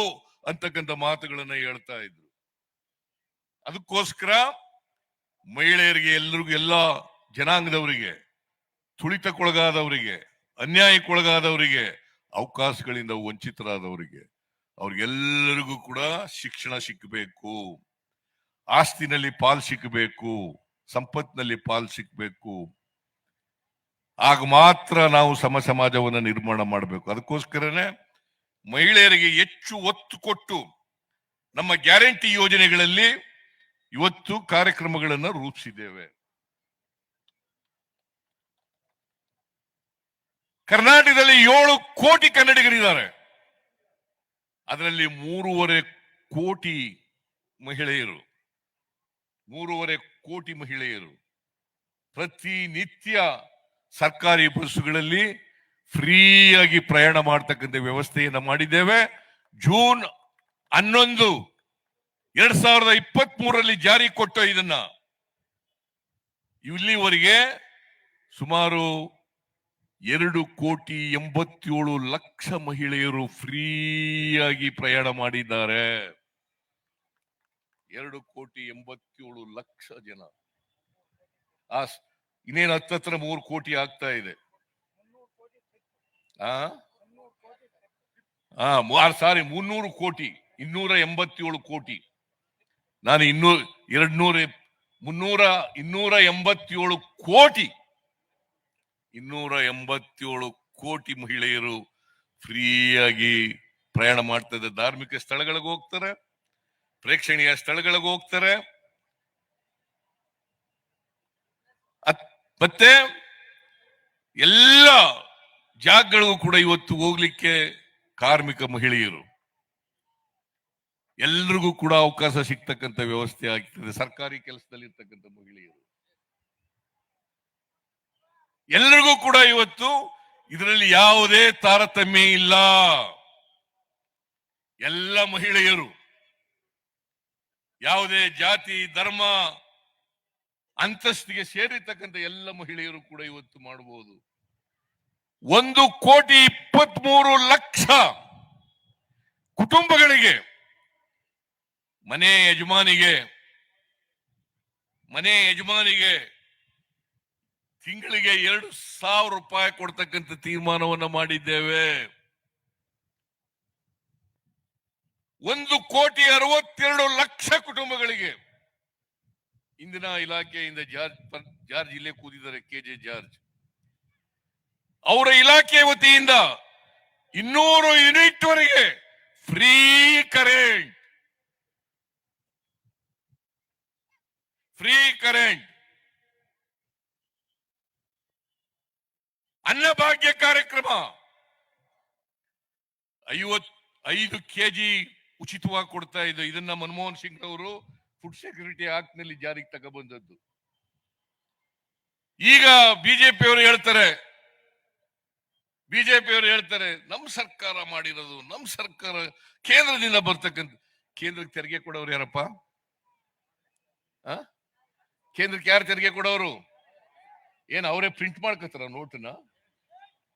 ಅಂತಕ್ಕಂಥ ಮಾತುಗಳನ್ನ ಹೇಳ್ತಾ ಇದ್ರು. ಅದಕ್ಕೋಸ್ಕರ ಮಹಿಳೆಯರಿಗೆ, ಎಲ್ರಿಗೂ, ಎಲ್ಲ ಜನಾಂಗದವರಿಗೆ, ತುಳಿತಕ್ಕೊಳಗಾದವರಿಗೆ, ಅನ್ಯಾಯಕ್ಕೊಳಗಾದವರಿಗೆ, ಅವಕಾಶಗಳಿಂದ ವಂಚಿತರಾದವರಿಗೆ, ಅವ್ರಿಗೆಲ್ಲರಿಗೂ ಕೂಡ ಶಿಕ್ಷಣ ಸಿಕ್ಕಬೇಕು. ಆಸ್ತಿನಲ್ಲಿ ಪಾಲ್ ಸಿಕ್ಕಬೇಕು, ಸಂಪತ್ತಿನಲ್ಲಿ ಪಾಲ್ ಸಿಕ್ಕಬೇಕು. ಆಗ ಮಾತ್ರ ನಾವು ಸಮಾಜವನ್ನು ನಿರ್ಮಾಣ ಮಾಡಬೇಕು. ಅದಕ್ಕೋಸ್ಕರನೇ ಮಹಿಳೆಯರಿಗೆ ಹೆಚ್ಚು ಒತ್ತು ಕೊಟ್ಟು ನಮ್ಮ ಗ್ಯಾರಂಟಿ ಯೋಜನೆಗಳಲ್ಲಿ ಇವತ್ತು ಕಾರ್ಯಕ್ರಮಗಳನ್ನು ರೂಪಿಸಿದ್ದೇವೆ. ಕರ್ನಾಟಕದಲ್ಲಿ 7 ಕೋಟಿ ಕನ್ನಡಿಗರಿದ್ದಾರೆ. ಅದರಲ್ಲಿ 3.5 ಕೋಟಿ ಮಹಿಳೆಯರು. 3.5 ಕೋಟಿ ಮಹಿಳೆಯರು ಪ್ರತಿನಿತ್ಯ ಸರ್ಕಾರಿ ಬಸ್ಸುಗಳಲ್ಲಿ ಫ್ರೀಯಾಗಿ ಪ್ರಯಾಣ ಮಾಡತಕ್ಕಂಥ ವ್ಯವಸ್ಥೆಯನ್ನ ಮಾಡಿದ್ದೇವೆ. ಜೂನ್ 11, 2023 ಜಾರಿ ಕೊಟ್ಟ ಇದನ್ನ ಇಲ್ಲಿವರೆಗೆ ಸುಮಾರು 2,87,00,000 ಮಹಿಳೆಯರು ಫ್ರೀಯಾಗಿ ಪ್ರಯಾಣ ಮಾಡಿದ್ದಾರೆ. 2,87,00,000 ಜನ. ಇನ್ನೇನು ಹತ್ತತ್ರ 3 ಕೋಟಿ ಆಗ್ತಾ ಇದೆ. ಸಾರಿ, 300 ಕೋಟಿ, 287 ಕೋಟಿ. ನಾನು 287 ಕೋಟಿ, 287 ಕೋಟಿ ಮಹಿಳೆಯರು ಫ್ರೀಯಾಗಿ ಪ್ರಯಾಣ ಮಾಡ್ತಾ ಇದ್ದಾರೆ. ಧಾರ್ಮಿಕ ಸ್ಥಳಗಳಿಗೆ ಹೋಗ್ತಾರೆ, ಪ್ರೇಕ್ಷಣೀಯ ಸ್ಥಳಗಳಿಗೆ ಹೋಗ್ತಾರೆ, ಮತ್ತೆ ಎಲ್ಲ ಜಾಗಗಳಿಗೂ ಕೂಡ ಇವತ್ತು ಹೋಗ್ಲಿಕ್ಕೆ ಕಾರ್ಮಿಕ ಮಹಿಳೆಯರು ಎಲ್ರಿಗೂ ಕೂಡ ಅವಕಾಶ ಸಿಗ್ತಕ್ಕಂಥ ವ್ಯವಸ್ಥೆ ಆಗ್ತದೆ. ಸರ್ಕಾರಿ ಕೆಲಸದಲ್ಲಿ ಇರ್ತಕ್ಕಂಥ ಮಹಿಳೆಯರು ಎಲ್ರಿಗೂ ಕೂಡ ಇವತ್ತು ಇದರಲ್ಲಿ ಯಾವುದೇ ತಾರತಮ್ಯ ಇಲ್ಲ. ಎಲ್ಲ ಮಹಿಳೆಯರು ಯಾವುದೇ ಜಾತಿ, ಧರ್ಮ, ಅಂತಸ್ತಿಗೆ ಸೇರಿರ್ತಕ್ಕಂಥ ಎಲ್ಲ ಮಹಿಳೆಯರು ಕೂಡ ಇವತ್ತು ಮಾಡಬಹುದು. 1,23,00,000 ಕುಟುಂಬಗಳಿಗೆ ಮನೆ ಯಜಮಾನಿಗೆ ತಿಂಗಳಿಗೆ 2,000 ರೂಪಾಯಿ ಕೊಡ್ತಕ್ಕಂಥ ತೀರ್ಮಾನವನ್ನ ಮಾಡಿದ್ದೇವೆ. 1,62,00,000 ಕುಟುಂಬಗಳಿಗೆ ಇಂದಿನ ಇಲಾಖೆಯಿಂದ ಜಾರ್ಜ್ ಇಲ್ಲೇ ಕೂದಿದ್ದಾರೆ, KJ ಜಾರ್ಜ್ ಅವರ ಇಲಾಖೆ ವತಿಯಿಂದ 200 ಯೂನಿಟ್ ವರೆಗೆ ಫ್ರೀ ಕರೆಂಟ್. ಅನ್ನಭಾಗ್ಯ ಕಾರ್ಯಕ್ರಮ 55 kg ಉಚಿತವಾಗಿ ಕೊಡ್ತಾ ಇದೆ. ಇದನ್ನ ಮನಮೋಹನ್ ಸಿಂಗ್ ಅವರು ಫುಡ್ ಸೆಕ್ಯೂರಿಟಿ ಆಕ್ಟ್ ನಲ್ಲಿ ಜಾರಿಗೆ ತಗೊಬಂದದ್ದು. ಈಗ ಬಿಜೆಪಿಯವರು ಹೇಳ್ತಾರೆ ನಮ್ಮ ಸರ್ಕಾರ ಮಾಡಿರೋದು, ನಮ್ಮ ಸರ್ಕಾರ ಕೇಂದ್ರದಿಂದ ಬರ್ತಕ್ಕಂಥ. ಕೇಂದ್ರಕ್ಕೆ ತೆರಿಗೆ ಕೊಡೋರು ಯಾರಪ್ಪ? ಕೇಂದ್ರಕ್ಕೆ ಯಾರು ತೆರಿಗೆ ಕೊಡೋರು? ಏನ್ ಅವರೇ ಪ್ರಿಂಟ್ ಮಾಡ್ಕೊತಾರ ನೋಟನ್ನ?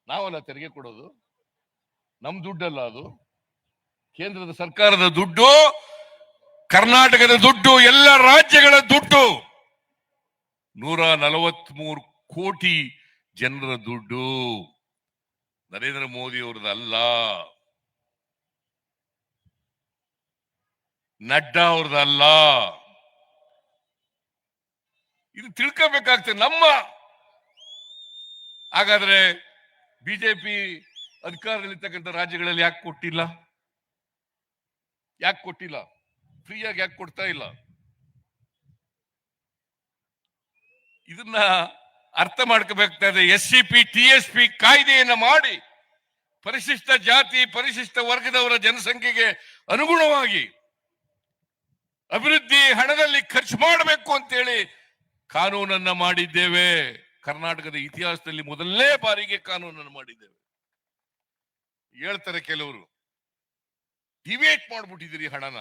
ನಾವಲ್ಲ ತೆರಿಗೆ ಕೊಡೋದು, ನಮ್ ದುಡ್ಡಲ್ಲ ಅದು. ಕೇಂದ್ರದ ಸರ್ಕಾರದ ದುಡ್ಡು, ಕರ್ನಾಟಕದ ದುಡ್ಡು, ಎಲ್ಲ ರಾಜ್ಯಗಳ ದುಡ್ಡು, 143 ಕೋಟಿ ಜನರ ದುಡ್ಡು, ನರೇಂದ್ರ ಮೋದಿ ಅವರದಲ್ಲ. ನಡ್ಡಾ ಅವ್ರದಲ್ಲ. ಇದು ತಿಳ್ಕೋಬೇಕಾಗ್ತದೆ ನಮ್ಮ. ಹಾಗಾದ್ರೆ ಬಿಜೆಪಿ ಅಧಿಕಾರದಲ್ಲಿರ್ತಕ್ಕಂಥ ರಾಜ್ಯಗಳಲ್ಲಿ ಯಾಕೆ ಕೊಟ್ಟಿಲ್ಲ? ಯಾಕೆ ಕೊಟ್ಟಿಲ್ಲ? ಫ್ರೀಯಾಗಿ ಯಾಕೆ ಕೊಡ್ತಾ ಇಲ್ಲ? ಇದನ್ನ ಅರ್ಥ ಮಾಡ್ಕೋಬೇಕಾಗ್ತದೆ. SCP TSP ಕಾಯ್ದೆಯನ್ನ ಮಾಡಿ ಪರಿಶಿಷ್ಟ ಜಾತಿ ಪರಿಶಿಷ್ಟ ವರ್ಗದವರ ಜನಸಂಖ್ಯೆಗೆ ಅನುಗುಣವಾಗಿ ಅಭಿವೃದ್ಧಿ ಹಣದಲ್ಲಿ ಖರ್ಚು ಮಾಡಬೇಕು ಅಂತೇಳಿ ಕಾನೂನನ್ನ ಮಾಡಿದ್ದೇವೆ. ಕರ್ನಾಟಕದ ಇತಿಹಾಸದಲ್ಲಿ ಮೊದಲನೇ ಬಾರಿಗೆ ಕಾನೂನನ್ನು ಮಾಡಿದ್ದೇವೆ. ಹೇಳ್ತಾರೆ ಕೆಲವರು, ಡಿವೇಟ್ ಮಾಡ್ಬಿಟ್ಟಿದ್ದೀರಿ ಹಣನ.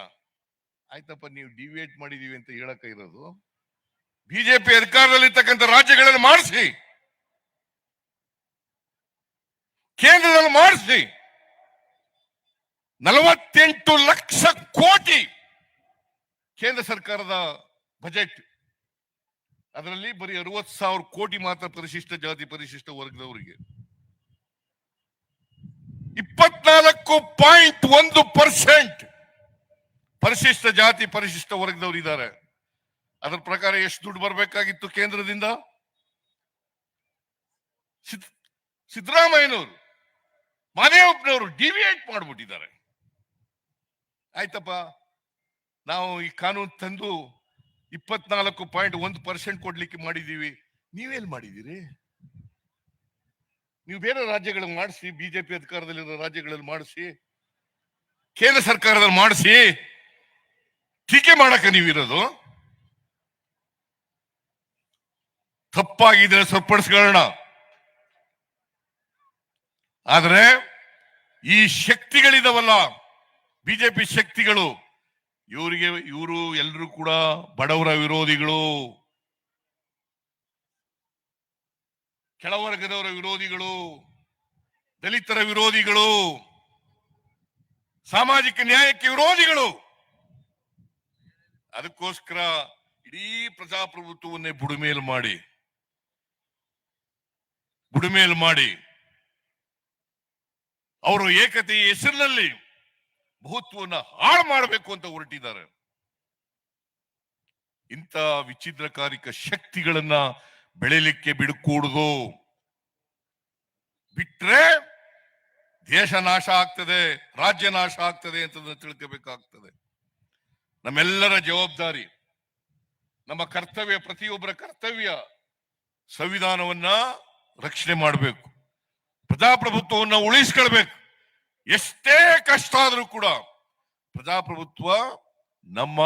ಆಯ್ತಪ್ಪ, ನೀವು ಡಿವೇಟ್ ಮಾಡಿದೀವಿ ಅಂತ ಹೇಳಕ ಇರೋದು. ಬಿಜೆಪಿ ಅಧಿಕಾರದಲ್ಲಿರ್ತಕ್ಕಂಥ ರಾಜ್ಯಗಳಲ್ಲಿ ಮಾಡಿಸಿ, ಕೇಂದ್ರದಲ್ಲಿ ಮಾಡಿಸಿ. 48 ಲಕ್ಷ ಕೋಟಿ ಕೇಂದ್ರ ಸರ್ಕಾರದ ಬಜೆಟ್. ಅದರಲ್ಲಿ ಬರೀ 60,000 ಕೋಟಿ ಮಾತ್ರ ಪರಿಶಿಷ್ಟ ಜಾತಿ ಪರಿಶಿಷ್ಟ ವರ್ಗದವರಿಗೆ. 24.1% ಪರಿಶಿಷ್ಟ ಜಾತಿ ಪರಿಶಿಷ್ಟ ವರ್ಗದವರು ಇದ್ದಾರೆ. ಅದರ ಪ್ರಕಾರ ಎಷ್ಟು ದುಡ್ಡು ಬರಬೇಕಾಗಿತ್ತು ಕೇಂದ್ರದಿಂದ? ಸಿದ್ದರಾಮಯ್ಯನವರು, ಮಾದೇವಪ್ಪನವರು ಡಿವಿಯೇಟ್ ಮಾಡ್ಬಿಟ್ಟಿದ್ದಾರೆ. ಆಯ್ತಪ್ಪ, ನಾವು ಈ ಕಾನೂನು ತಂದು 24.1% ಕೊಡ್ಲಿಕ್ಕೆ ಮಾಡಿದೀವಿ. ನೀವೇನ್ ಮಾಡಿದ್ದೀರಿ? ನೀವು ಬೇರೆ ರಾಜ್ಯಗಳಲ್ಲಿ ಮಾಡಿಸಿ, ಬಿಜೆಪಿ ಅಧಿಕಾರದಲ್ಲಿರೋ ರಾಜ್ಯಗಳಲ್ಲಿ ಮಾಡಿಸಿ, ಕೇಂದ್ರ ಸರ್ಕಾರದಲ್ಲಿ ಮಾಡಿಸಿ. ಟೀಕೆ ಮಾಡಕ್ಕೆ ನೀವಿರೋದು. ತಪ್ಪಾಗಿದ್ರೆ ಸರಿಪಡಿಸ್ಕೊಳ್ಳೋಣ. ಆದ್ರೆ ಈ ಶಕ್ತಿಗಳಿದಾವಲ್ಲ, ಬಿಜೆಪಿ ಶಕ್ತಿಗಳು, ಇವರು ಎಲ್ಲರೂ ಕೂಡ ಬಡವರ ವಿರೋಧಿಗಳು, ಕೆಳವರ್ಗದವರ ವಿರೋಧಿಗಳು, ದಲಿತರ ವಿರೋಧಿಗಳು, ಸಾಮಾಜಿಕ ನ್ಯಾಯಕ್ಕೆ ವಿರೋಧಿಗಳು. ಅದಕ್ಕೋಸ್ಕರ ಇಡೀ ಪ್ರಜಾಪ್ರಭುತ್ವವನ್ನೇ ಬುಡಮೇಲು ಮಾಡಿ ಅವರು ಏಕತೆಯ ಹೆಸರಿನಲ್ಲಿ ಬಹುತ್ವವನ್ನು ಹಾಳು ಮಾಡಬೇಕು ಅಂತ ಹೊರಟಿದ್ದಾರೆ. ಇಂಥ ವಿಚ್ಛಿದ್ರಕಾರಿಕ ಶಕ್ತಿಗಳನ್ನ ಬೆಳೆಯಲಿಕ್ಕೆ ಬಿಡಕೂಡುದು. ಬಿಟ್ರೆ ದೇಶ ನಾಶ ಆಗ್ತದೆ, ರಾಜ್ಯ ನಾಶ ಆಗ್ತದೆ ಅಂತ ತಿಳ್ಕೋಬೇಕಾಗ್ತದೆ. ನಮ್ಮೆಲ್ಲರ ಜವಾಬ್ದಾರಿ, ನಮ್ಮ ಕರ್ತವ್ಯ, ಪ್ರತಿಯೊಬ್ಬರ ಕರ್ತವ್ಯ ಸಂವಿಧಾನವನ್ನ ರಕ್ಷಣೆ ಮಾಡಬೇಕು, ಪ್ರಜಾಪ್ರಭುತ್ವವನ್ನು ಉಳಿಸ್ಕೊಳ್ಬೇಕು. ಎಷ್ಟೇ ಕಷ್ಟ ಆದ್ರೂ ಕೂಡ ಪ್ರಜಾಪ್ರಭುತ್ವ ನಮ್ಮ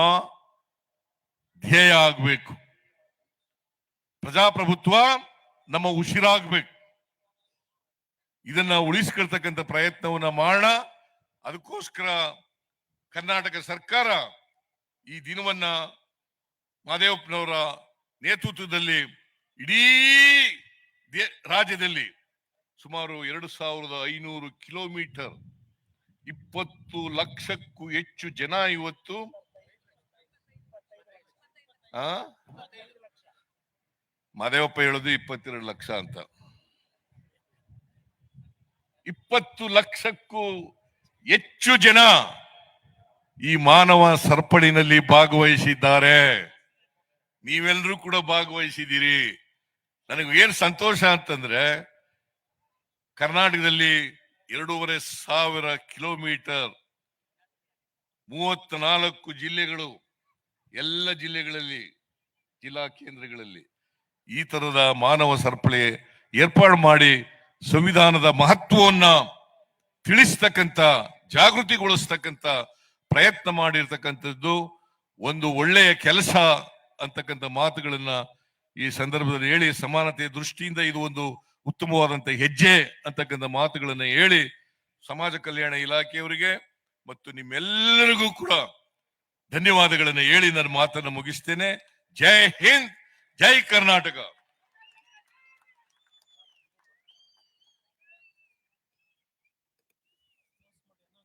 ಧ್ಯೇಯ ಆಗ್ಬೇಕು, ಪ್ರಜಾಪ್ರಭುತ್ವ ನಮ್ಮ ಉಸಿರಾಗ್ಬೇಕು. ಇದನ್ನ ಉಳಿಸ್ಕೊಳ್ತಕ್ಕಂಥ ಪ್ರಯತ್ನವನ್ನ ಮಾಡೋಣ. ಅದಕ್ಕೋಸ್ಕರ ಕರ್ನಾಟಕ ಸರ್ಕಾರ ಈ ದಿನವನ್ನ ಮಾದೇವಪ್ಪನವರ ನೇತೃತ್ವದಲ್ಲಿ ಇಡೀ ರಾಜ್ಯದಲ್ಲಿ ಸುಮಾರು 2500 ಕಿಲೋಮೀಟರ್ 20 ಲಕ್ಷಕ್ಕೂ ಹೆಚ್ಚು ಜನ ಇವತ್ತು ಮಾದೇವಪ್ಪ ಹೇಳೋದು 22 ಲಕ್ಷ ಅಂತ. 20 ಲಕ್ಷಕ್ಕೂ ಹೆಚ್ಚು ಜನ ಈ ಮಾನವ ಸರಪಳಿನಲ್ಲಿ ಭಾಗವಹಿಸಿದ್ದಾರೆ. ನೀವೆಲ್ಲರೂ ಕೂಡ ಭಾಗವಹಿಸಿದ್ದೀರಿ. ನನಗೆ ಏನ್ ಸಂತೋಷ ಅಂತಂದ್ರೆ, ಕರ್ನಾಟಕದಲ್ಲಿ 2500 ಕಿಲೋಮೀಟರ್ 34 ಜಿಲ್ಲೆಗಳು, ಎಲ್ಲ ಜಿಲ್ಲೆಗಳಲ್ಲಿ ಜಿಲ್ಲಾ ಕೇಂದ್ರಗಳಲ್ಲಿ ಈ ತರದ ಮಾನವ ಸರಪಳಿ ಏರ್ಪಾಡು ಮಾಡಿ ಸಂವಿಧಾನದ ಮಹತ್ವವನ್ನ ತಿಳಿಸ್ತಕ್ಕಂಥ, ಜಾಗೃತಿಗೊಳಿಸ್ತಕ್ಕಂಥ ಪ್ರಯತ್ನ ಮಾಡಿರ್ತಕ್ಕಂಥದ್ದು ಒಂದು ಒಳ್ಳೆಯ ಕೆಲಸ ಅಂತಕ್ಕಂಥ ಮಾತುಗಳನ್ನ ಈ ಸಂದರ್ಭದಲ್ಲಿ ಹೇಳಿ, ಸಮಾನತೆಯ ದೃಷ್ಟಿಯಿಂದ ಇದು ಒಂದು ಉತ್ತಮವಾದಂತ ಹೆಜ್ಜೆ ಅಂತಕ್ಕಂಥ ಮಾತುಗಳನ್ನ ಹೇಳಿ, ಸಮಾಜ ಕಲ್ಯಾಣ ಇಲಾಖೆಯವರಿಗೆ ಮತ್ತು ನಿಮ್ಮೆಲ್ಲರಿಗೂ ಕೂಡ ಧನ್ಯವಾದಗಳನ್ನು ಹೇಳಿ ನನ್ನ ಮಾತನ್ನು ಮುಗಿಸ್ತೇನೆ. ಜೈ ಹಿಂದ್, ಜೈ ಕರ್ನಾಟಕ.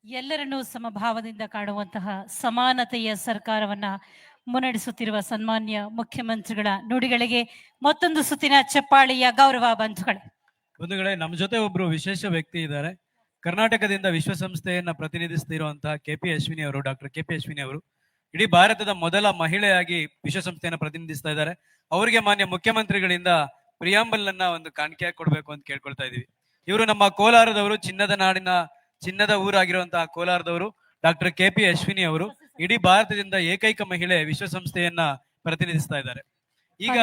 ಎಲ್ಲರನ್ನೂ ಸಮಭಾವದಿಂದ ಕಾಣುವಂತಹ ಸಮಾನತೆಯ ಸರ್ಕಾರವನ್ನ ಮುನ್ನಡೆಸುತ್ತಿರುವ ಸನ್ಮಾನ್ಯ ಮುಖ್ಯಮಂತ್ರಿಗಳ ನುಡಿಗಳಿಗೆ ಮತ್ತೊಂದು ಸುತ್ತಿನ ಚಪ್ಪಾಳಿಯ ಗೌರವ. ಬಂಧುಗಳೇ, ನಮ್ಮ ಜೊತೆ ಒಬ್ರು ವಿಶೇಷ ವ್ಯಕ್ತಿ ಇದ್ದಾರೆ. ಕರ್ನಾಟಕದಿಂದ ವಿಶ್ವಸಂಸ್ಥೆಯನ್ನ ಪ್ರತಿನಿಧಿಸ್ತಿರುವಂತಹ ಡಾಕ್ಟರ್ ಕೆ ಪಿ ಅಶ್ವಿನಿ ಅವರು. ಇಡೀ ಭಾರತದ ಮೊದಲ ಮಹಿಳೆಯಾಗಿ ವಿಶ್ವಸಂಸ್ಥೆಯನ್ನು ಪ್ರತಿನಿಧಿಸ್ತಾ ಇದ್ದಾರೆ. ಅವರಿಗೆ ಮಾನ್ಯ ಮುಖ್ಯಮಂತ್ರಿಗಳಿಂದ ಪ್ರಿಯಾಂಬಲ್ ಅನ್ನ ಒಂದು ಕಾಣಿಕೆಯಾಗಿ ಕೊಡ್ಬೇಕು ಅಂತ ಕೇಳ್ಕೊಳ್ತಾ ಇದೀವಿ. ಇವರು ನಮ್ಮ ಕೋಲಾರದವರು, ಚಿನ್ನದ ಊರಾಗಿರುವಂತಹ ಕೋಲಾರದವರು. ಡಾಕ್ಟರ್ KP ಅಶ್ವಿನಿ ಅವರು ಇಡೀ ಭಾರತದಿಂದ ಏಕೈಕ ಮಹಿಳೆ ವಿಶ್ವಸಂಸ್ಥೆಯನ್ನ ಪ್ರತಿನಿಧಿಸ್ತಾ ಇದ್ದಾರೆ. ಈಗ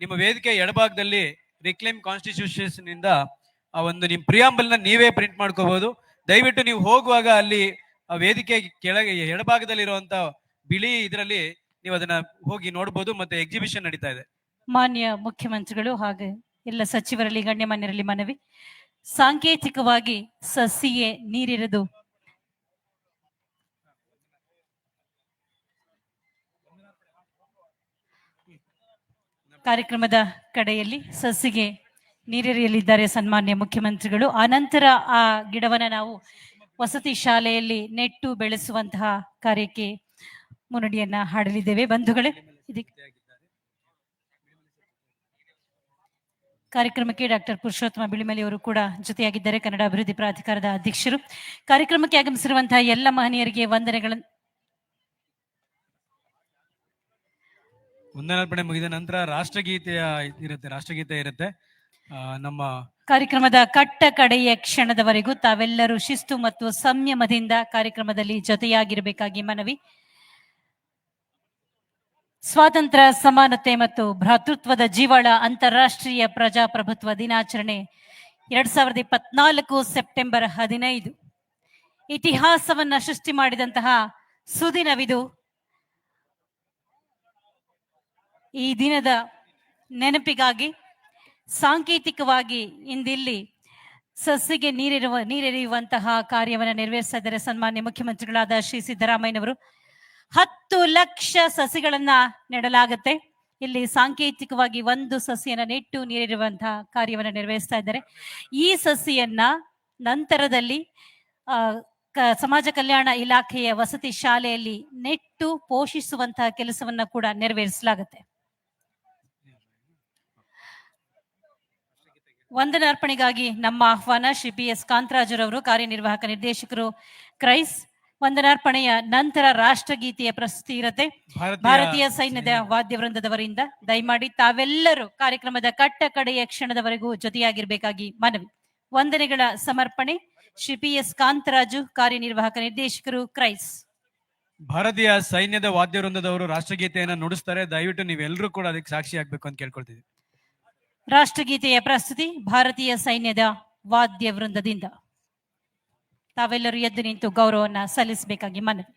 ನಿಮ್ಮ ವೇದಿಕೆ ಎಡಭಾಗದಲ್ಲಿ ರಿಕ್ಲೇಮ್ ಕಾನ್ಸ್ಟಿಟ್ಯೂಷನ್ ಇಂದ ಆ ಒಂದು ನಿಮ್ ಪ್ರಿಯಾಂಬಲ್ ನ ನೀವೇ ಪ್ರಿಂಟ್ ಮಾಡ್ಕೋಬಹುದು. ದಯವಿಟ್ಟು ನೀವು ಹೋಗುವಾಗ ಅಲ್ಲಿ ಆ ವೇದಿಕೆ ಕೆಳಗೆ ಎಡಭಾಗದಲ್ಲಿ ಇರುವಂತ ಬಿಳಿ ಇದರಲ್ಲಿ ನೀವು ಅದನ್ನ ಹೋಗಿ ನೋಡಬಹುದು. ಮತ್ತೆ ಎಕ್ಸಿಬಿಷನ್ ನಡೀತಾ ಇದೆ. ಮಾನ್ಯ ಮುಖ್ಯಮಂತ್ರಿಗಳು ಹಾಗೆ ಎಲ್ಲ ಸಚಿವರಲ್ಲಿ ಗಣ್ಯಮಾನ್ಯರಲ್ಲಿ ಮನವಿ, ಸಾಂಕೇತಿಕವಾಗಿ ಸಸಿಗೆ ನೀರಿರೆದು ಕಾರ್ಯಕ್ರಮದ ಕಡೆಯಲ್ಲಿ ಸಸಿಗೆ ನೀರೆರೆಯಲಿದ್ದಾರೆ ಸನ್ಮಾನ್ಯ ಮುಖ್ಯಮಂತ್ರಿಗಳು. ಆನಂತರ ಆ ಗಿಡವನ್ನ ನಾವು ವಸತಿ ಶಾಲೆಯಲ್ಲಿ ನೆಟ್ಟು ಬೆಳೆಸುವಂತಹ ಕಾರ್ಯಕ್ಕೆ ಮುನ್ನುಡಿಯನ್ನ ಹಾಡಲಿದ್ದೇವೆ. ಬಂಧುಗಳೇ, ಕಾರ್ಯಕ್ರಮಕ್ಕೆ ಡಾಕ್ಟರ್ ಪುರುಷೋತ್ತಮ ಬಿಳಿಮಲಿ ಅವರು ಕೂಡ ಜೊತೆಯಾಗಿದ್ದಾರೆ, ಕನ್ನಡ ಅಭಿವೃದ್ಧಿ ಪ್ರಾಧಿಕಾರದ ಅಧ್ಯಕ್ಷರು. ಕಾರ್ಯಕ್ರಮಕ್ಕೆ ಆಗಮಿಸಿರುವಂತಹ ಎಲ್ಲ ಮಹನೀಯರಿಗೆ ವಂದನೆಗಳನ್ನು. ವಂದನಾರ್ಪಣೆ ಮುಗಿದ ನಂತರ ರಾಷ್ಟ್ರಗೀತೆ ಇರುತ್ತೆ. ನಮ್ಮ ಕಾರ್ಯಕ್ರಮದ ಕಟ್ಟ ಕಡೆಯ ಕ್ಷಣದವರೆಗೂ ತಾವೆಲ್ಲರೂ ಶಿಸ್ತು ಮತ್ತು ಸಂಯಮದಿಂದ ಕಾರ್ಯಕ್ರಮದಲ್ಲಿ ಜೊತೆಯಾಗಿರಬೇಕಾಗಿ ಮನವಿ. ಸ್ವಾತಂತ್ರ್ಯ, ಸಮಾನತೆ ಮತ್ತು ಭ್ರಾತೃತ್ವದ ಜೀವಾಳ ಅಂತಾರಾಷ್ಟ್ರೀಯ ಪ್ರಜಾಪ್ರಭುತ್ವ ದಿನಾಚರಣೆ 2024 ಸೆಪ್ಟೆಂಬರ್ 15 ಇತಿಹಾಸವನ್ನ ಸೃಷ್ಟಿ ಮಾಡಿದಂತಹ ಸುದಿನವಿದು. ಈ ದಿನದ ನೆನಪಿಗಾಗಿ ಸಾಂಕೇತಿಕವಾಗಿ ಇಂದಿಲ್ಲಿ ಸಸಿಗೆ ನೀರೆರೆಯುವಂತಹ ಕಾರ್ಯವನ್ನು ನೆರವೇರಿಸ್ತಾ ಇದ್ದಾರೆ ಸನ್ಮಾನ್ಯ ಮುಖ್ಯಮಂತ್ರಿಗಳಾದ ಶ್ರೀ ಸಿದ್ದರಾಮಯ್ಯನವರು. 10 ಲಕ್ಷ ಸಸಿಗಳನ್ನ ನೆಡಲಾಗುತ್ತೆ. ಇಲ್ಲಿ ಸಾಂಕೇತಿಕವಾಗಿ ಒಂದು ಸಸಿಯನ್ನ ನೆಟ್ಟು ನೀರಿರುವಂತಹ ಕಾರ್ಯವನ್ನು ನೆರವೇರಿಸ್ತಾ ಇದ್ದಾರೆ. ಈ ಸಸಿಯನ್ನ ನಂತರದಲ್ಲಿ ಸಮಾಜ ಕಲ್ಯಾಣ ಇಲಾಖೆಯ ವಸತಿ ಶಾಲೆಯಲ್ಲಿ ನೆಟ್ಟು ಪೋಷಿಸುವಂತಹ ಕೆಲಸವನ್ನ ಕೂಡ ನೆರವೇರಿಸಲಾಗುತ್ತೆ. ವಂದನಾರ್ಪಣೆಗಾಗಿ ನಮ್ಮ ಆಹ್ವಾನ ಶ್ರೀ PS ಕಾಂತರಾಜುರವರು, ಕಾರ್ಯನಿರ್ವಾಹಕ ನಿರ್ದೇಶಕರು, ಕ್ರೈಸ್. ವಂದನಾರ್ಪಣೆಯ ನಂತರ ರಾಷ್ಟ್ರಗೀತೆಯ ಪ್ರಸ್ತುತಿ ಇರುತ್ತೆ ಭಾರತೀಯ ಸೈನ್ಯದ ವಾದ್ಯವೃಂದದವರಿಂದ. ದಯಮಾಡಿ ತಾವೆಲ್ಲರೂ ಕಾರ್ಯಕ್ರಮದ ಕಟ್ಟ ಕಡೆಯ ಕ್ಷಣದವರೆಗೂ ಜೊತೆಯಾಗಿರ್ಬೇಕಾಗಿ ಮನವಿ. ವಂದನೆಗಳ ಸಮರ್ಪಣೆ ಶ್ರೀ PS ಕಾಂತರಾಜು, ಕಾರ್ಯನಿರ್ವಾಹಕ ನಿರ್ದೇಶಕರು, ಕ್ರೈಸ್. ಭಾರತೀಯ ಸೈನ್ಯದ ವಾದ್ಯವೃಂದದವರು ರಾಷ್ಟ್ರಗೀತೆಯನ್ನ ನುಡಿಸ್ತಾರೆ. ದಯವಿಟ್ಟು ನೀವೆಲ್ಲರೂ ಕೂಡ ಅದಕ್ಕೆ ಸಾಕ್ಷಿ ಆಗ್ಬೇಕು ಅಂತ ಕೇಳ್ಕೊಳ್ತೀವಿ. ರಾಷ್ಟ್ರಗೀತೆಯ ಪ್ರಸ್ತುತಿ ಭಾರತೀಯ ಸೈನ್ಯದ ವಾದ್ಯವೃಂದದಿಂದ. ತಾವೆಲ್ಲರೂ ಎದ್ದು ನಿಂತು ಗೌರವವನ್ನ ಸಲ್ಲಿಸಬೇಕಾಗಿ ಮನವಿ.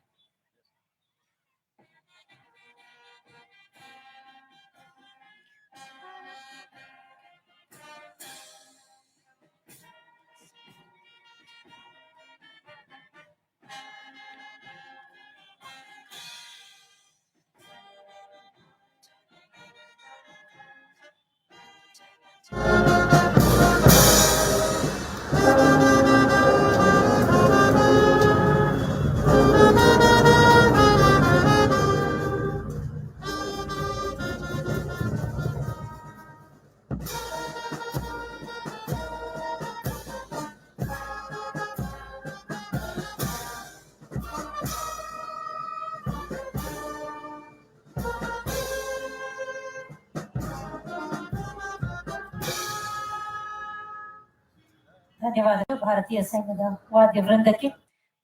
ಧನ್ಯವಾದಗಳು ಭಾರತೀಯ ಸೈನ್ಯದ ವಾದ್ಯ ವೃಂದಕ್ಕೆ.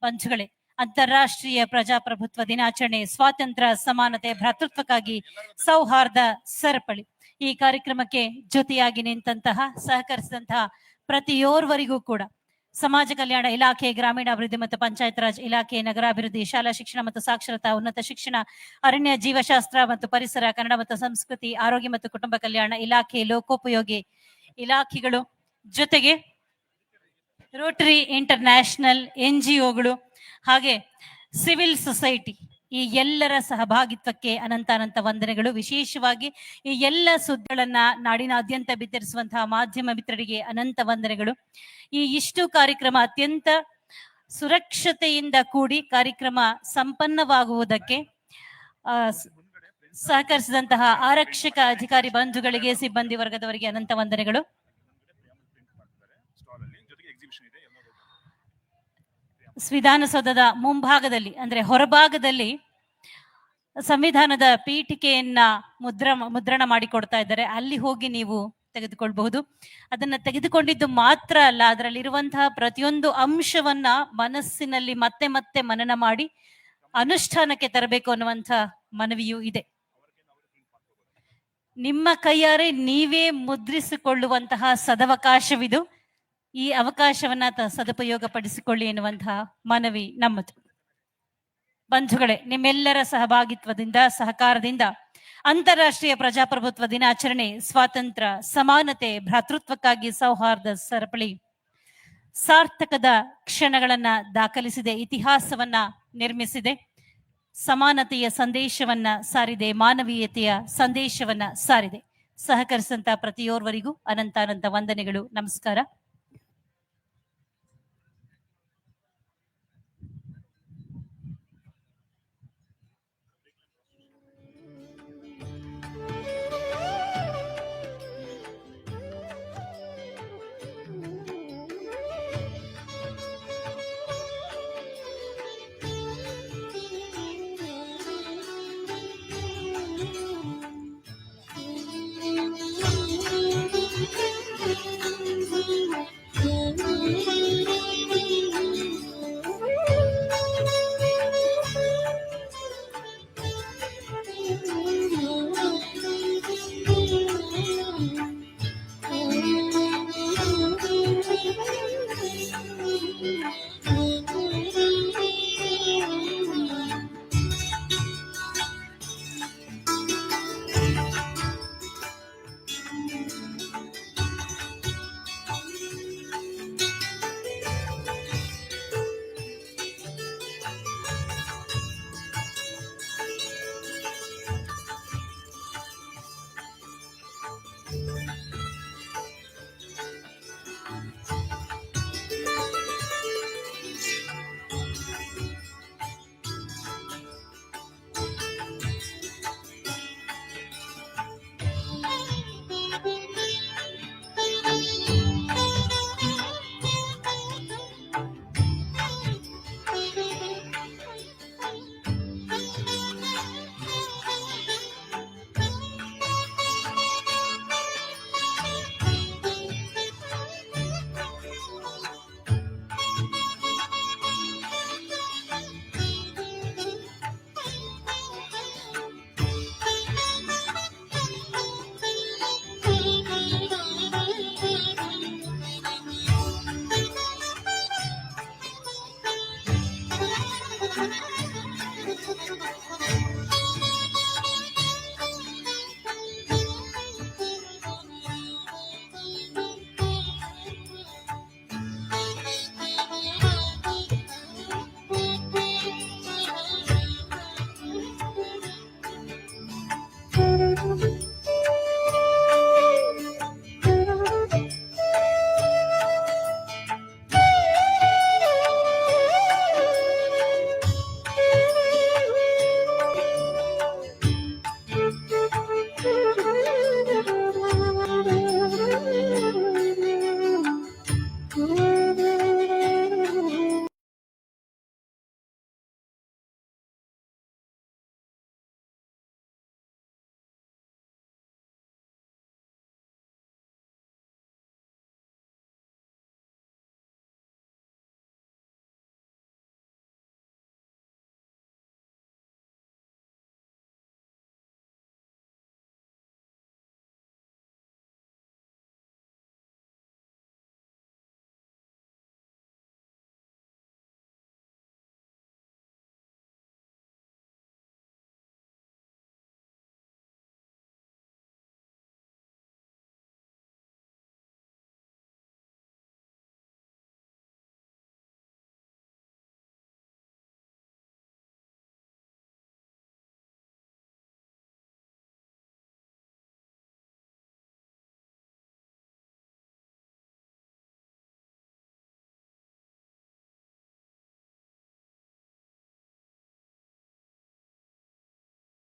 ಪಂಚಗಳೇ, ಅಂತಾರಾಷ್ಟ್ರೀಯ ಪ್ರಜಾಪ್ರಭುತ್ವ ದಿನಾಚರಣೆ ಸ್ವಾತಂತ್ರ್ಯ, ಸಮಾನತೆ, ಭ್ರಾತೃತ್ವಕ್ಕಾಗಿ ಸೌಹಾರ್ದ ಸರಪಳಿ. ಈ ಕಾರ್ಯಕ್ರಮಕ್ಕೆ ಜೊತೆಯಾಗಿ ನಿಂತಹ ಸಹಕರಿಸಿದಂತಹ ಪ್ರತಿಯೋರ್ವರಿಗೂ ಕೂಡ ಸಮಾಜ ಕಲ್ಯಾಣ ಇಲಾಖೆ, ಗ್ರಾಮೀಣಾಭಿವೃದ್ಧಿ ಮತ್ತು ಪಂಚಾಯತ್ ರಾಜ್ ಇಲಾಖೆ, ನಗರಾಭಿವೃದ್ಧಿ, ಶಾಲಾ ಶಿಕ್ಷಣ ಮತ್ತು ಸಾಕ್ಷರತಾ, ಉನ್ನತ ಶಿಕ್ಷಣ, ಅರಣ್ಯ ಜೀವಶಾಸ್ತ್ರ ಮತ್ತು ಪರಿಸರ, ಕನ್ನಡ ಮತ್ತು ಸಂಸ್ಕೃತಿ, ಆರೋಗ್ಯ ಮತ್ತು ಕುಟುಂಬ ಕಲ್ಯಾಣ ಇಲಾಖೆ, ಲೋಕೋಪಯೋಗಿ ಇಲಾಖೆಗಳು, ಜೊತೆಗೆ ರೋಟರಿ ಇಂಟರ್ನ್ಯಾಷನಲ್, NGOಗಳು ಹಾಗೆ ಸಿವಿಲ್ ಸೊಸೈಟಿ, ಈ ಎಲ್ಲರ ಸಹಭಾಗಿತ್ವಕ್ಕೆ ಅನಂತ ವಂದನೆಗಳು. ವಿಶೇಷವಾಗಿ ಈ ಎಲ್ಲ ಸುದ್ದಿಗಳನ್ನ ನಾಡಿನಾದ್ಯಂತ ಬಿತ್ತರಿಸುವಂತಹ ಮಾಧ್ಯಮ ಮಿತ್ರರಿಗೆ ಅನಂತ ವಂದನೆಗಳು. ಈ ಇಷ್ಟು ಕಾರ್ಯಕ್ರಮ ಅತ್ಯಂತ ಸುರಕ್ಷತೆಯಿಂದ ಕೂಡಿ ಕಾರ್ಯಕ್ರಮ ಸಂಪನ್ನವಾಗುವುದಕ್ಕೆ ಸಹಕರಿಸಿದಂತಹ ಆರಕ್ಷಕ ಅಧಿಕಾರಿ ಬಂಧುಗಳಿಗೆ, ಸಿಬ್ಬಂದಿ ವರ್ಗದವರಿಗೆ ಅನಂತ ವಂದನೆಗಳು. ವಿಧಾನಸೌಧದ ಮುಂಭಾಗದಲ್ಲಿ ಅಂದ್ರೆ ಹೊರಭಾಗದಲ್ಲಿ ಸಂವಿಧಾನದ ಪೀಠಿಕೆಯನ್ನ ಮುದ್ರಣ ಮಾಡಿಕೊಡ್ತಾ ಇದ್ದಾರೆ. ಅಲ್ಲಿ ಹೋಗಿ ನೀವು ತೆಗೆದುಕೊಳ್ಬಹುದು. ಅದನ್ನ ತೆಗೆದುಕೊಂಡಿದ್ದು ಮಾತ್ರ ಅಲ್ಲ, ಅದರಲ್ಲಿರುವಂತಹ ಪ್ರತಿಯೊಂದು ಅಂಶವನ್ನ ಮನಸ್ಸಿನಲ್ಲಿ ಮತ್ತೆ ಮತ್ತೆ ಮನನ ಮಾಡಿ ಅನುಷ್ಠಾನಕ್ಕೆ ತರಬೇಕು ಅನ್ನುವಂಥ ಮನವಿಯೂ ಇದೆ. ನಿಮ್ಮ ಕೈಯಾರೆ ನೀವೇ ಮುದ್ರಿಸಿಕೊಳ್ಳುವಂತಹ ಸದವಕಾಶವಿದು. ಈ ಅವಕಾಶವನ್ನ ಸದುಪಯೋಗ ಪಡಿಸಿಕೊಳ್ಳಿ ಎನ್ನುವಂತಹ ಮನವಿ ನಮ್ಮದು. ಬಂಧುಗಳೇ, ನಿಮ್ಮೆಲ್ಲರ ಸಹಭಾಗಿತ್ವದಿಂದ ಸಹಕಾರದಿಂದ ಅಂತಾರಾಷ್ಟ್ರೀಯ ಪ್ರಜಾಪ್ರಭುತ್ವ ದಿನಾಚರಣೆ ಸ್ವಾತಂತ್ರ್ಯ, ಸಮಾನತೆ, ಭ್ರಾತೃತ್ವಕ್ಕಾಗಿ ಸೌಹಾರ್ದ ಸರಪಳಿ ಸಾರ್ಥಕದ ಕ್ಷಣಗಳನ್ನ ದಾಖಲಿಸಿದೆ, ಇತಿಹಾಸವನ್ನ ನಿರ್ಮಿಸಿದೆ, ಸಮಾನತೆಯ ಸಂದೇಶವನ್ನ ಸಾರಿದೆ, ಮಾನವೀಯತೆಯ ಸಂದೇಶವನ್ನ ಸಾರಿದೆ. ಸಹಕರಿಸಿದಂತ ಪ್ರತಿಯೋರ್ವರಿಗೂ ಅನಂತಾನಂತ ವಂದನೆಗಳು. ನಮಸ್ಕಾರ.